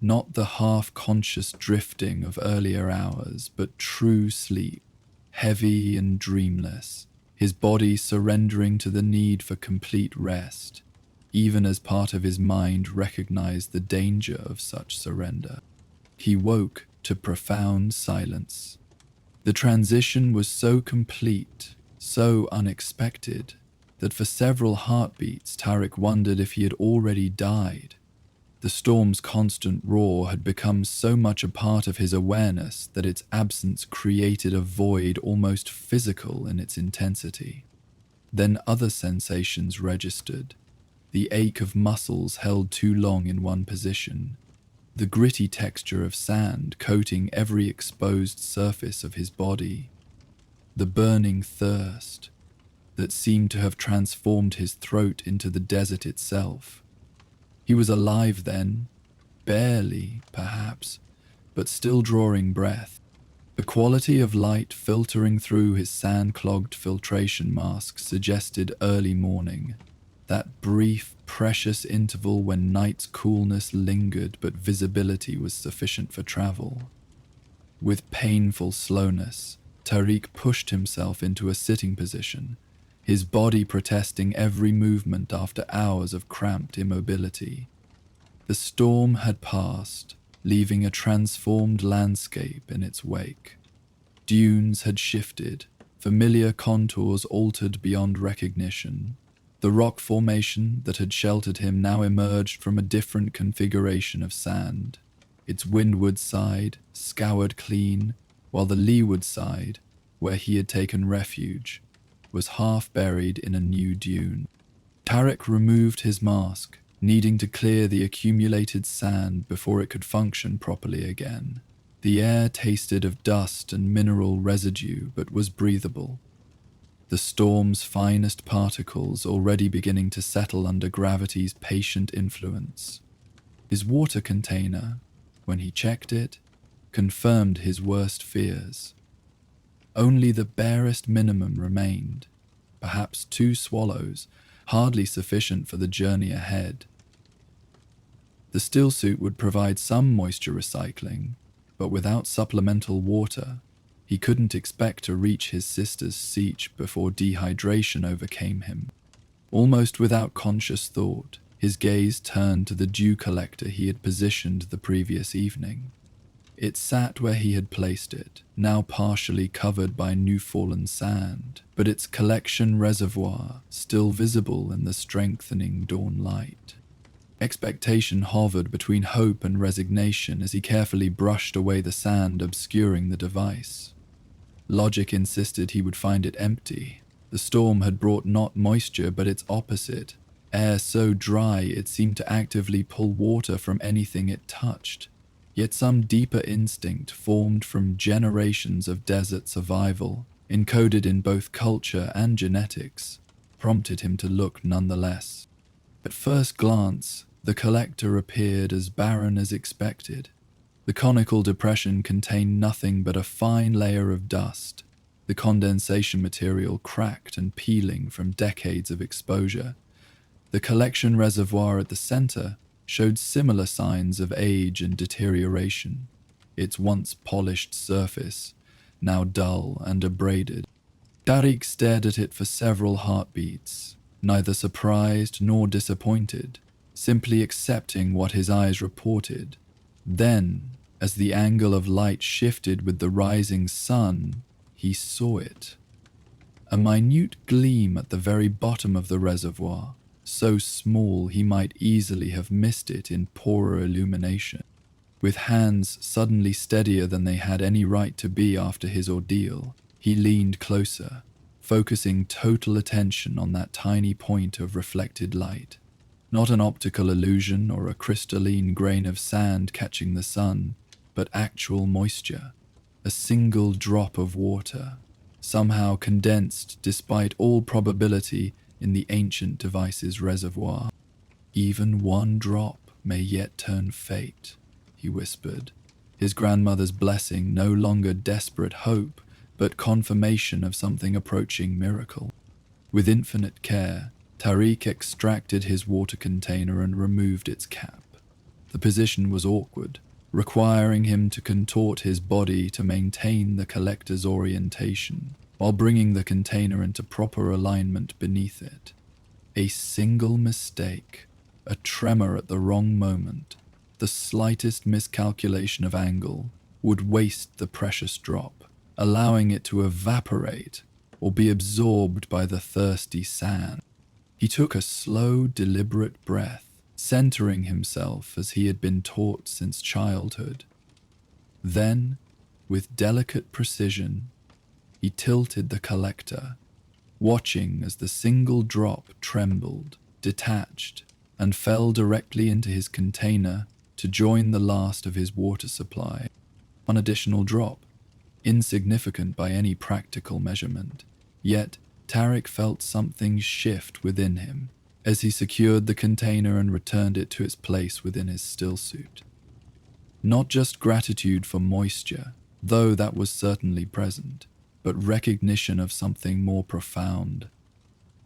Not the half-conscious drifting of earlier hours, but true sleep, heavy and dreamless, his body surrendering to the need for complete rest, even as part of his mind recognized the danger of such surrender. He woke to profound silence. The transition was so complete, so unexpected, that for several heartbeats Tariq wondered if he had already died. The storm's constant roar had become so much a part of his awareness that its absence created a void almost physical in its intensity. Then other sensations registered. The ache of muscles held too long in one position, the gritty texture of sand coating every exposed surface of his body, the burning thirst that seemed to have transformed his throat into the desert itself. He was alive then, barely, perhaps, but still drawing breath. The quality of light filtering through his sand-clogged filtration mask suggested early morning, that brief, precious interval when night's coolness lingered but visibility was sufficient for travel. With painful slowness, Tariq pushed himself into a sitting position, his body protesting every movement after hours of cramped immobility. The storm had passed, leaving a transformed landscape in its wake. Dunes had shifted, familiar contours altered beyond recognition. The rock formation that had sheltered him now emerged from a different configuration of sand, its windward side scoured clean, while the leeward side, where he had taken refuge, was half buried in a new dune. Tariq removed his mask, needing to clear the accumulated sand before it could function properly again. The air tasted of dust and mineral residue but was breathable, the storm's finest particles already beginning to settle under gravity's patient influence. His water container, when he checked it, confirmed his worst fears. Only the barest minimum remained, perhaps 2 swallows, hardly sufficient for the journey ahead. The stillsuit would provide some moisture recycling, but without supplemental water, he couldn't expect to reach his sister's siege before dehydration overcame him. Almost without conscious thought, his gaze turned to the dew collector he had positioned the previous evening. It sat where he had placed it, now partially covered by new-fallen sand, but its collection reservoir still visible in the strengthening dawn light. Expectation hovered between hope and resignation as he carefully brushed away the sand obscuring the device. Logic insisted he would find it empty. The storm had brought not moisture but its opposite, air so dry it seemed to actively pull water from anything it touched. Yet some deeper instinct formed from generations of desert survival, encoded in both culture and genetics, prompted him to look nonetheless. At first glance, the collector appeared as barren as expected. The conical depression contained nothing but a fine layer of dust, the condensation material cracked and peeling from decades of exposure. The collection reservoir at the center showed similar signs of age and deterioration, its once polished surface now dull and abraded. Tariq stared at it for several heartbeats, neither surprised nor disappointed, simply accepting what his eyes reported. Then, as the angle of light shifted with the rising sun, he saw it. A minute gleam at the very bottom of the reservoir, so small he might easily have missed it in poorer illumination. With hands suddenly steadier than they had any right to be after his ordeal, he leaned closer, focusing total attention on that tiny point of reflected light. Not an optical illusion or a crystalline grain of sand catching the sun, but actual moisture, a single drop of water, somehow condensed despite all probability in the ancient device's reservoir. Even one drop may yet turn fate, he whispered, his grandmother's blessing no longer desperate hope, but confirmation of something approaching miracle. With infinite care, Tariq extracted his water container and removed its cap. The position was awkward, requiring him to contort his body to maintain the collector's orientation, while bringing the container into proper alignment beneath it. A single mistake, a tremor at the wrong moment, the slightest miscalculation of angle, would waste the precious drop, allowing it to evaporate or be absorbed by the thirsty sand. He took a slow, deliberate breath, centering himself as he had been taught since childhood. Then, with delicate precision, he tilted the collector, watching as the single drop trembled, detached, and fell directly into his container to join the last of his water supply. One additional drop, insignificant by any practical measurement, yet Tarek felt something shift within him as he secured the container and returned it to its place within his stillsuit. Not just gratitude for moisture, though that was certainly present, but recognition of something more profound,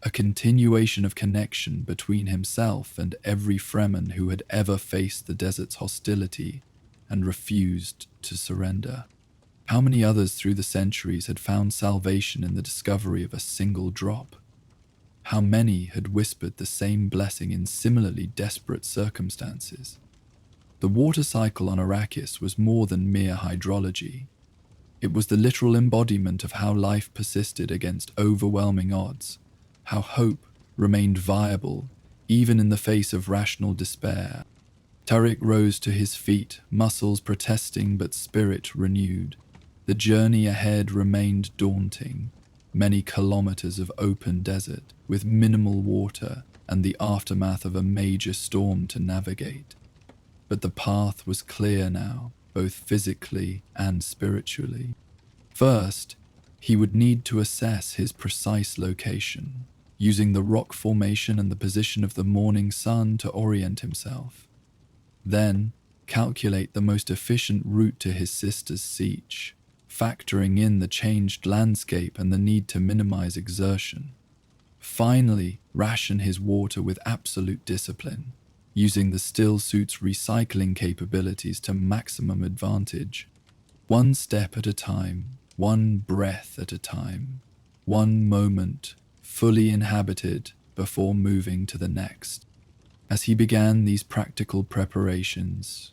a continuation of connection between himself and every Fremen who had ever faced the desert's hostility and refused to surrender. How many others through the centuries had found salvation in the discovery of a single drop? How many had whispered the same blessing in similarly desperate circumstances? The water cycle on Arrakis was more than mere hydrology. It was the literal embodiment of how life persisted against overwhelming odds, how hope remained viable even in the face of rational despair. Tariq rose to his feet, muscles protesting but spirit renewed. The journey ahead remained daunting, many kilometers of open desert with minimal water and the aftermath of a major storm to navigate. But the path was clear now, both physically and spiritually. First, he would need to assess his precise location, using the rock formation and the position of the morning sun to orient himself. Then, calculate the most efficient route to his sister's siege, factoring in the changed landscape and the need to minimize exertion. Finally, ration his water with absolute discipline, using the still suit's recycling capabilities to maximum advantage. One step at a time, one breath at a time, one moment fully inhabited before moving to the next. As he began these practical preparations,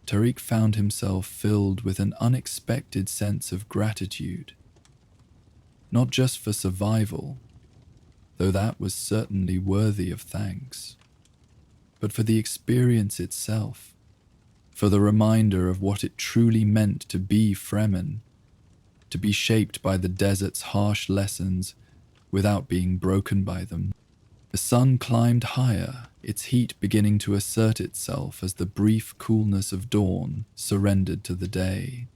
Tariq found himself filled with an unexpected sense of gratitude. Not just for survival, though that was certainly worthy of thanks, but for the experience itself, for the reminder of what it truly meant to be Fremen, to be shaped by the desert's harsh lessons without being broken by them. The sun climbed higher, its heat beginning to assert itself as the brief coolness of dawn surrendered to the day.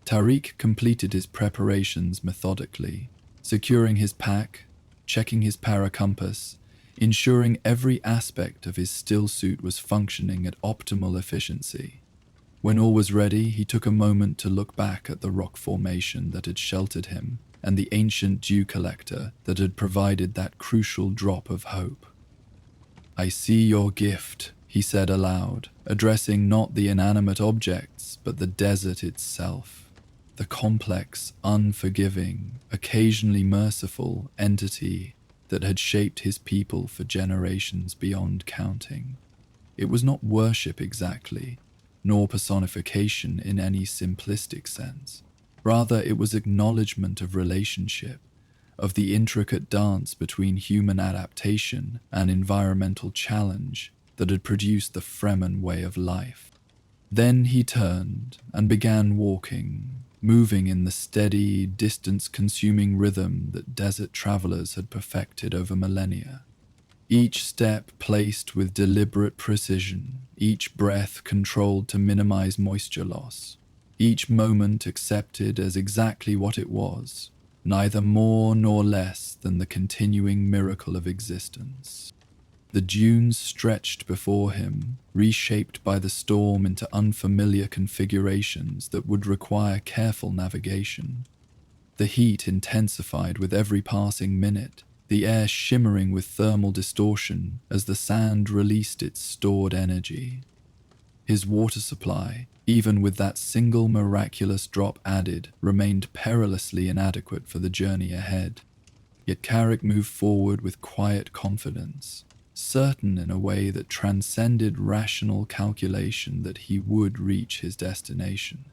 Tariq completed his preparations methodically, securing his pack, checking his paracompass, ensuring every aspect of his stillsuit was functioning at optimal efficiency. When all was ready, he took a moment to look back at the rock formation that had sheltered him and the ancient dew collector that had provided that crucial drop of hope. "I see your gift," he said aloud, addressing not the inanimate objects, but the desert itself, the complex, unforgiving, occasionally merciful entity that had shaped his people for generations beyond counting. It was not worship exactly, nor personification in any simplistic sense. Rather, it was acknowledgement of relationship, of the intricate dance between human adaptation and environmental challenge that had produced the Fremen way of life. Then he turned and began walking, moving in the steady, distance-consuming rhythm that desert travelers had perfected over millennia. Each step placed with deliberate precision, each breath controlled to minimize moisture loss, each moment accepted as exactly what it was, neither more nor less than the continuing miracle of existence. The dunes stretched before him, reshaped by the storm into unfamiliar configurations that would require careful navigation. The heat intensified with every passing minute, the air shimmering with thermal distortion as the sand released its stored energy. His water supply, even with that single miraculous drop added, remained perilously inadequate for the journey ahead. Yet Carrick moved forward with quiet confidence, certain in a way that transcended rational calculation that he would reach his destination.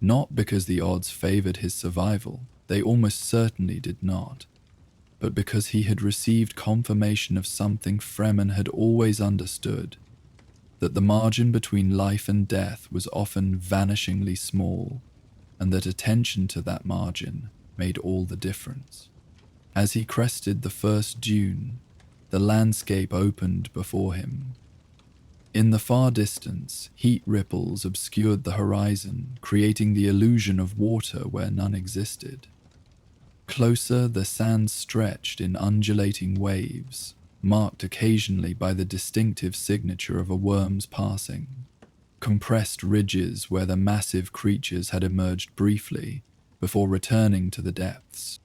Not because the odds favored his survival, They almost certainly did not, but because he had received confirmation of something Fremen had always understood, that the margin between life and death was often vanishingly small, and that attention to that margin made all the difference. As he crested the first dune, the landscape opened before him. In the far distance, heat ripples obscured the horizon, creating the illusion of water where none existed. Closer, the sand stretched in undulating waves, marked occasionally by the distinctive signature of a worm's passing. Compressed ridges where the massive creatures had emerged briefly before returning to the depths.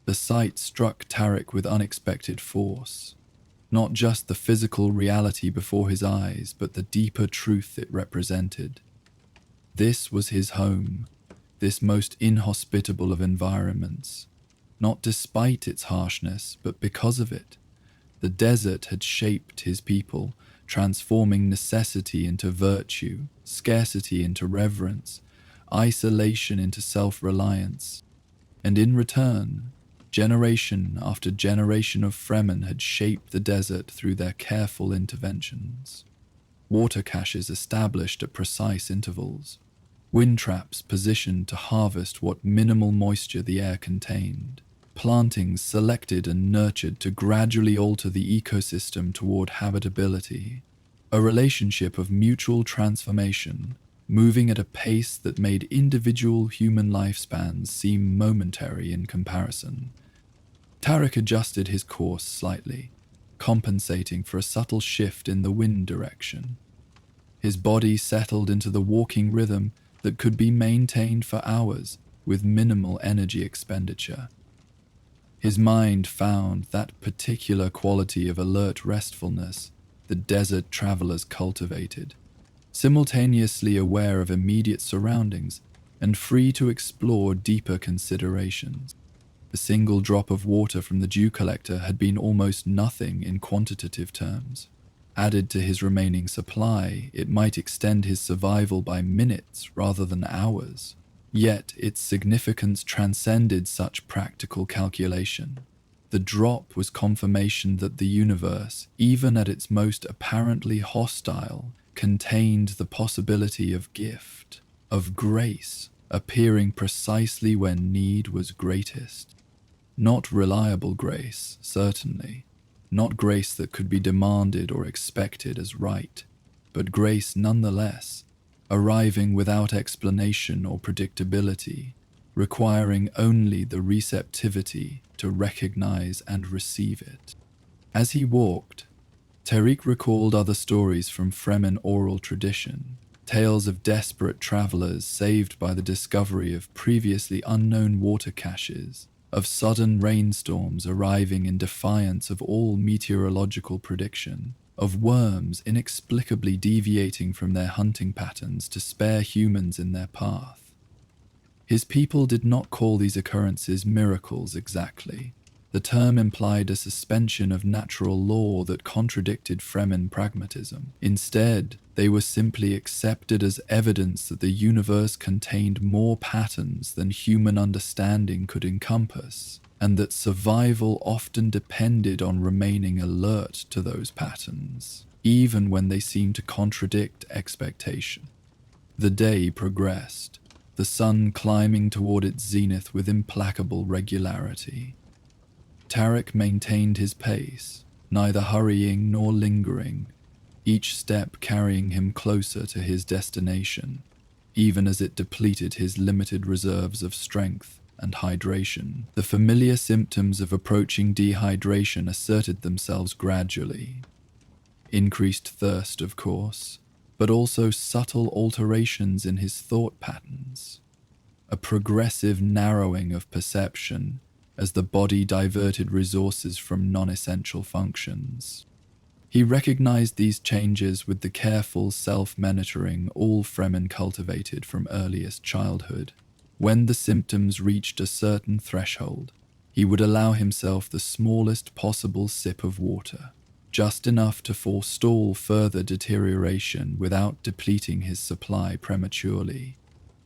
The sight struck Tarek with unexpected force. Not just the physical reality before his eyes, but the deeper truth it represented. This was his home, this most inhospitable of environments. Not despite its harshness, but because of it. The desert had shaped his people, transforming necessity into virtue, scarcity into reverence, isolation into self-reliance. And in return, generation after generation of Fremen had shaped the desert through their careful interventions. Water caches established at precise intervals, wind traps positioned to harvest what minimal moisture the air contained, plantings selected and nurtured to gradually alter the ecosystem toward habitability, a relationship of mutual transformation, moving at a pace that made individual human lifespans seem momentary in comparison. Tarek adjusted his course slightly, compensating for a subtle shift in the wind direction. His body settled into the walking rhythm that could be maintained for hours with minimal energy expenditure. His mind found that particular quality of alert restfulness the desert travelers cultivated, simultaneously aware of immediate surroundings and free to explore deeper considerations. A single drop of water from the dew collector had been almost nothing in quantitative terms. Added to his remaining supply, it might extend his survival by minutes rather than hours. Yet its significance transcended such practical calculation. The drop was confirmation that the universe, even at its most apparently hostile, contained the possibility of gift, of grace, appearing precisely when need was greatest. Not reliable grace, certainly. Not grace that could be demanded or expected as right, but grace nonetheless, arriving without explanation or predictability, requiring only the receptivity to recognize and receive it. As he walked, Tariq recalled other stories from Fremen oral tradition, tales of desperate travelers saved by the discovery of previously unknown water caches, of sudden rainstorms arriving in defiance of all meteorological prediction, of worms inexplicably deviating from their hunting patterns to spare humans in their path. His people did not call these occurrences miracles exactly. The term implied a suspension of natural law that contradicted Fremen pragmatism. Instead, they were simply accepted as evidence that the universe contained more patterns than human understanding could encompass, and that survival often depended on remaining alert to those patterns, even when they seemed to contradict expectation. The day progressed, the sun climbing toward its zenith with implacable regularity. Tarek maintained his pace, neither hurrying nor lingering, each step carrying him closer to his destination, even as it depleted his limited reserves of strength and hydration. The familiar symptoms of approaching dehydration asserted themselves gradually. Increased thirst, of course, but also subtle alterations in his thought patterns. A progressive narrowing of perception as the body diverted resources from non-essential functions. He recognized these changes with the careful self-monitoring all Fremen cultivated from earliest childhood. When the symptoms reached a certain threshold, he would allow himself the smallest possible sip of water, just enough to forestall further deterioration without depleting his supply prematurely.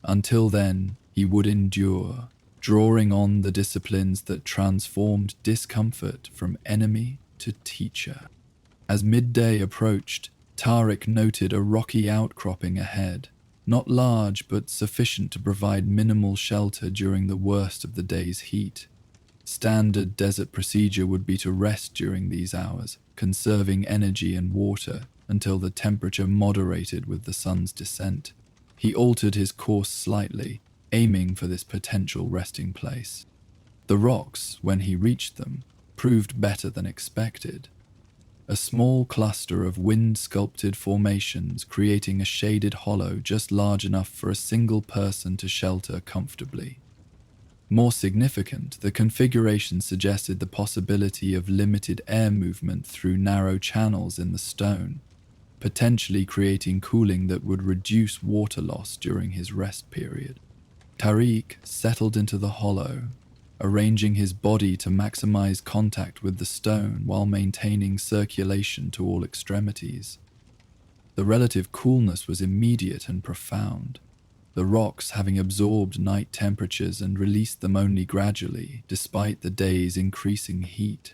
Until then, he would endure, drawing on the disciplines that transformed discomfort from enemy to teacher. As midday approached, Tariq noted a rocky outcropping ahead, not large but sufficient to provide minimal shelter during the worst of the day's heat. Standard desert procedure would be to rest during these hours, conserving energy and water until the temperature moderated with the sun's descent. He altered his course slightly, aiming for this potential resting place. The rocks, when he reached them, proved better than expected. A small cluster of wind-sculpted formations creating a shaded hollow just large enough for a single person to shelter comfortably. More significant, the configuration suggested the possibility of limited air movement through narrow channels in the stone, potentially creating cooling that would reduce water loss during his rest period. Tariq settled into the hollow, arranging his body to maximize contact with the stone while maintaining circulation to all extremities. The relative coolness was immediate and profound, the rocks having absorbed night temperatures and released them only gradually, despite the day's increasing heat.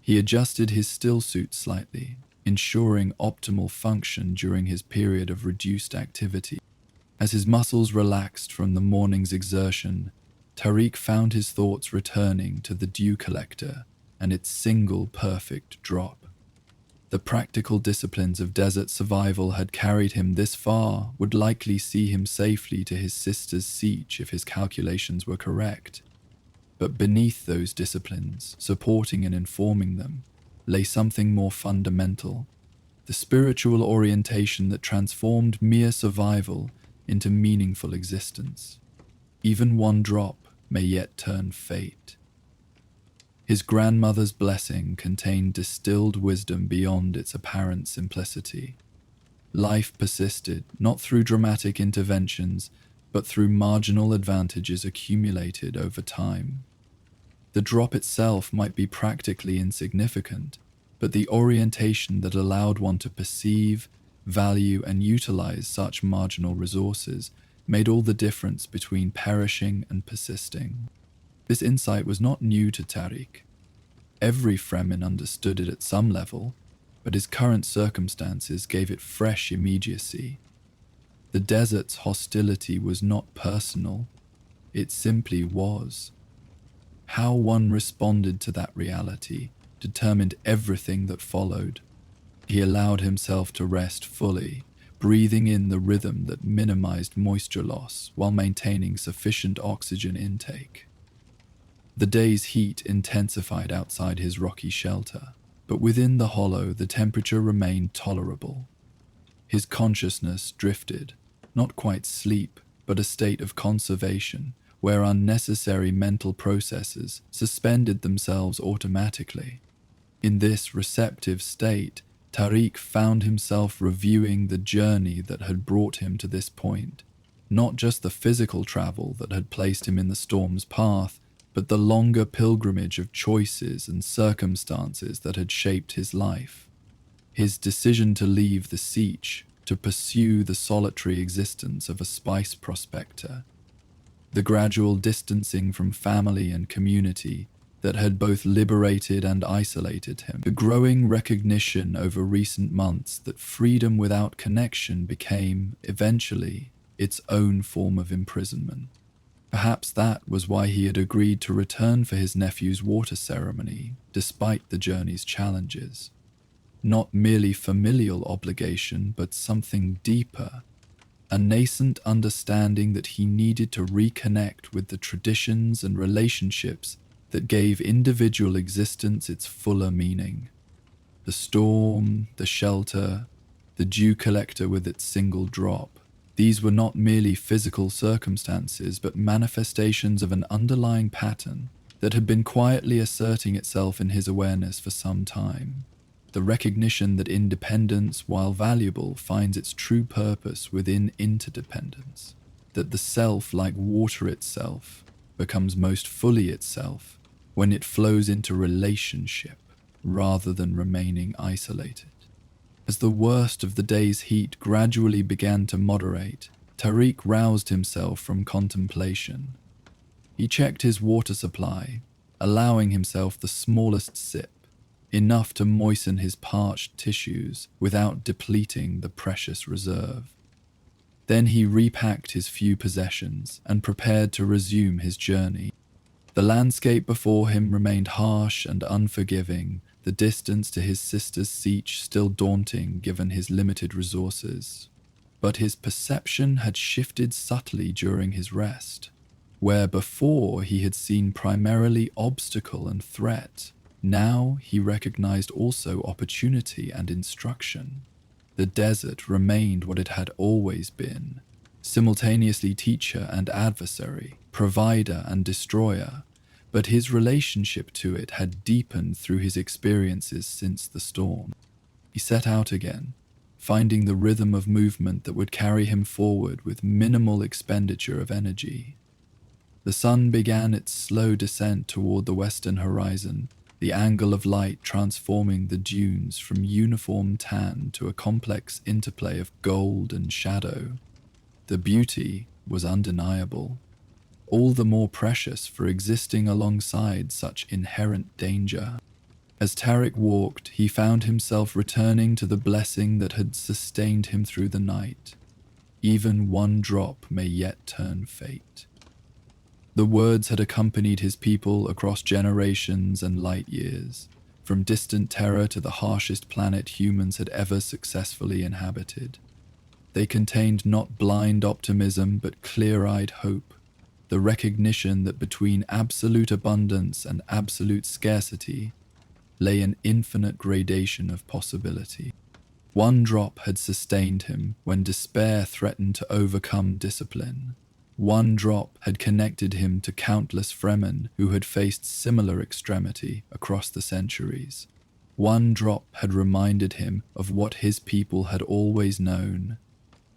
He adjusted his stillsuit slightly, ensuring optimal function during his period of reduced activity. As his muscles relaxed from the morning's exertion, Tariq found his thoughts returning to the dew collector and its single perfect drop. The practical disciplines of desert survival had carried him this far, would likely see him safely to his sister's siege if his calculations were correct. But beneath those disciplines, supporting and informing them, lay something more fundamental, the spiritual orientation that transformed mere survival into meaningful existence. Even one drop may yet turn fate. His grandmother's blessing contained distilled wisdom beyond its apparent simplicity. Life persisted, not through dramatic interventions, but through marginal advantages accumulated over time. The drop itself might be practically insignificant, but the orientation that allowed one to perceive, value, and utilize such marginal resources made all the difference between perishing and persisting. This insight was not new to Tariq. Every Fremen understood it at some level, but his current circumstances gave it fresh immediacy. The desert's hostility was not personal, it simply was. How one responded to that reality determined everything that followed. He allowed himself to rest fully, breathing in the rhythm that minimized moisture loss while maintaining sufficient oxygen intake. The day's heat intensified outside his rocky shelter, but within the hollow the temperature remained tolerable. His consciousness drifted, not quite sleep, but a state of conservation, where unnecessary mental processes suspended themselves automatically. In this receptive state, Tariq found himself reviewing the journey that had brought him to this point, not just the physical travel that had placed him in the storm's path, but the longer pilgrimage of choices and circumstances that had shaped his life. His decision to leave the siege, to pursue the solitary existence of a spice prospector, the gradual distancing from family and community that had both liberated and isolated him, the growing recognition over recent months that freedom without connection became, eventually, its own form of imprisonment. Perhaps that was why he had agreed to return for his nephew's water ceremony, despite the journey's challenges. Not merely familial obligation, but something deeper, a nascent understanding that he needed to reconnect with the traditions and relationships that gave individual existence its fuller meaning. The storm, the shelter, the dew collector with its single drop. These were not merely physical circumstances, but manifestations of an underlying pattern that had been quietly asserting itself in his awareness for some time. The recognition that independence, while valuable, finds its true purpose within interdependence. That the self, like water itself, becomes most fully itself when it flows into relationship rather than remaining isolated. As the worst of the day's heat gradually began to moderate, Tariq roused himself from contemplation. He checked his water supply, allowing himself the smallest sip, enough to moisten his parched tissues without depleting the precious reserve. Then he repacked his few possessions and prepared to resume his journey. The landscape before him remained harsh and unforgiving, the distance to his sister's sietch still daunting given his limited resources. But his perception had shifted subtly during his rest. Where before he had seen primarily obstacle and threat, now he recognized also opportunity and instruction. The desert remained what it had always been, simultaneously teacher and adversary, provider and destroyer, but his relationship to it had deepened through his experiences since the storm. He set out again, finding the rhythm of movement that would carry him forward with minimal expenditure of energy. The sun began its slow descent toward the western horizon, the angle of light transforming the dunes from uniform tan to a complex interplay of gold and shadow. The beauty was undeniable, all the more precious for existing alongside such inherent danger. As Tarek walked, he found himself returning to the blessing that had sustained him through the night. Even one drop may yet turn fate. The words had accompanied his people across generations and light years, from distant terror to the harshest planet humans had ever successfully inhabited. They contained not blind optimism but clear-eyed hope, the recognition that between absolute abundance and absolute scarcity lay an infinite gradation of possibility. One drop had sustained him when despair threatened to overcome discipline. One drop had connected him to countless Fremen who had faced similar extremity across the centuries. One drop had reminded him of what his people had always known,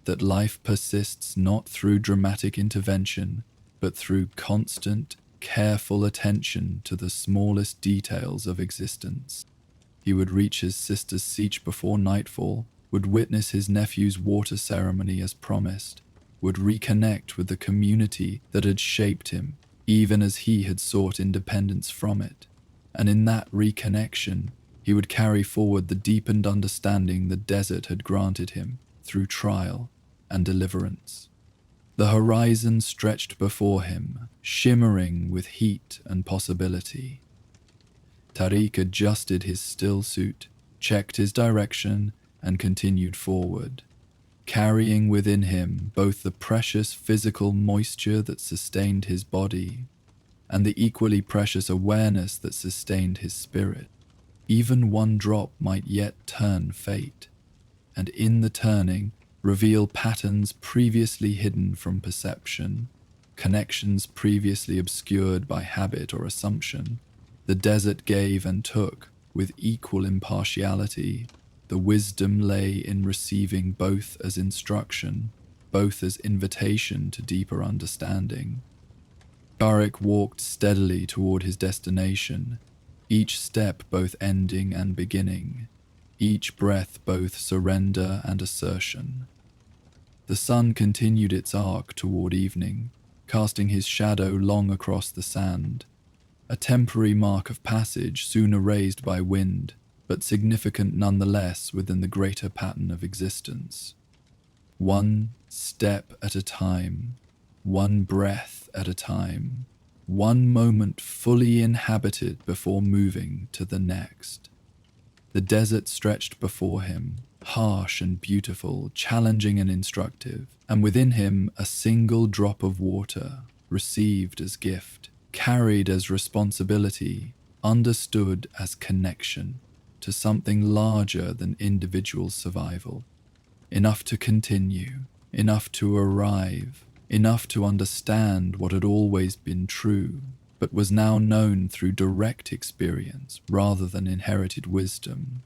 that life persists not through dramatic intervention, but through constant, careful attention to the smallest details of existence. He would reach his sister's sietch before nightfall, would witness his nephew's water ceremony as promised, would reconnect with the community that had shaped him, even as he had sought independence from it. And in that reconnection, he would carry forward the deepened understanding the desert had granted him through trial and deliverance. The horizon stretched before him, shimmering with heat and possibility. Tariq adjusted his still suit, checked his direction, and continued forward, carrying within him both the precious physical moisture that sustained his body and the equally precious awareness that sustained his spirit. Even one drop might yet turn fate, and in the turning, reveal patterns previously hidden from perception, connections previously obscured by habit or assumption. The desert gave and took with equal impartiality. The wisdom lay in receiving both as instruction, both as invitation to deeper understanding. Tariq walked steadily toward his destination, each step both ending and beginning, each breath both surrender and assertion. The sun continued its arc toward evening, casting his shadow long across the sand, a temporary mark of passage soon erased by wind, but significant nonetheless within the greater pattern of existence. One step at a time, one breath at a time, one moment fully inhabited before moving to the next. The desert stretched before him, harsh and beautiful, challenging and instructive, and within him a single drop of water, received as gift, carried as responsibility, understood as connection to something larger than individual survival. Enough to continue, enough to arrive, enough to understand what had always been true, but was now known through direct experience rather than inherited wisdom,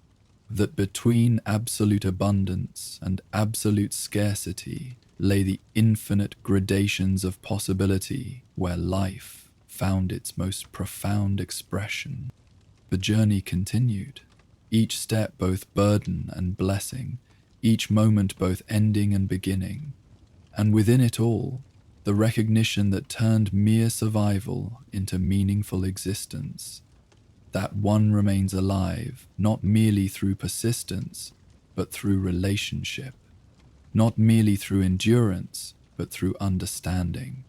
that between absolute abundance and absolute scarcity lay the infinite gradations of possibility where life found its most profound expression. The journey continued, each step both burden and blessing, each moment both ending and beginning, and within it all, the recognition that turned mere survival into meaningful existence, that one remains alive not merely through persistence, but through relationship, not merely through endurance, but through understanding.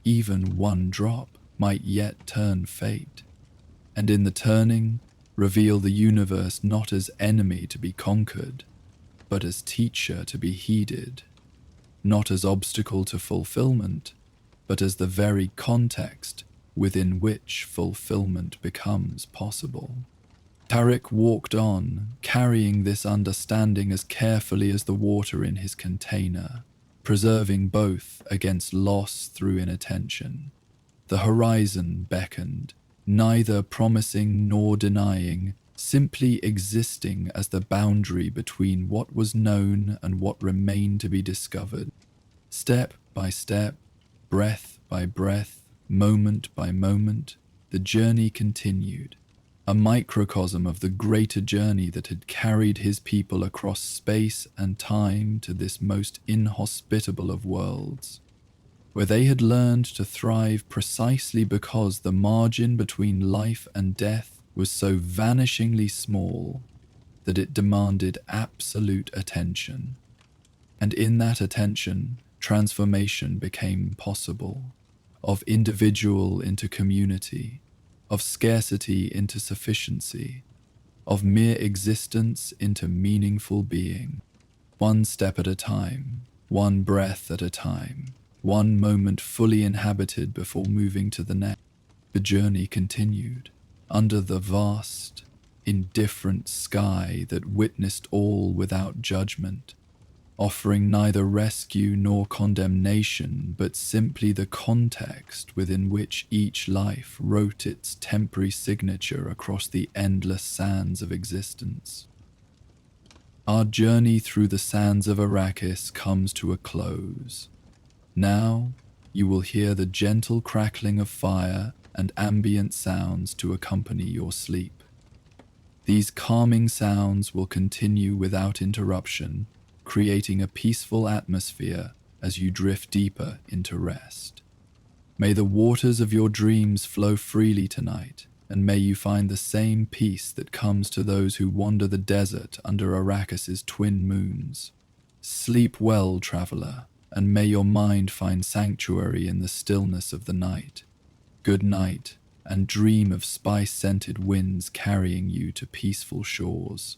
Even one drop might yet turn fate, and in the turning, reveal the universe not as enemy to be conquered, but as teacher to be heeded, not as obstacle to fulfillment, but as the very context within which fulfillment becomes possible. Tarek walked on, carrying this understanding as carefully as the water in his container, preserving both against loss through inattention. The horizon beckoned, neither promising nor denying, simply existing as the boundary between what was known and what remained to be discovered. Step by step, breath by breath, moment by moment, the journey continued, a microcosm of the greater journey that had carried his people across space and time to this most inhospitable of worlds, where they had learned to thrive precisely because the margin between life and death was so vanishingly small that it demanded absolute attention. And in that attention, transformation became possible, of individual into community, of scarcity into sufficiency, of mere existence into meaningful being. One step at a time, one breath at a time, one moment fully inhabited before moving to the next. The journey continued, under the vast, indifferent sky that witnessed all without judgment, offering neither rescue nor condemnation, but simply the context within which each life wrote its temporary signature across the endless sands of existence. Our journey through the sands of Arrakis comes to a close. Now, you will hear the gentle crackling of fire and ambient sounds to accompany your sleep. These calming sounds will continue without interruption, creating a peaceful atmosphere as you drift deeper into rest. May the waters of your dreams flow freely tonight, and may you find the same peace that comes to those who wander the desert under Arrakis's twin moons. Sleep well, traveler, and may your mind find sanctuary in the stillness of the night. Good night, and dream of spice-scented winds carrying you to peaceful shores.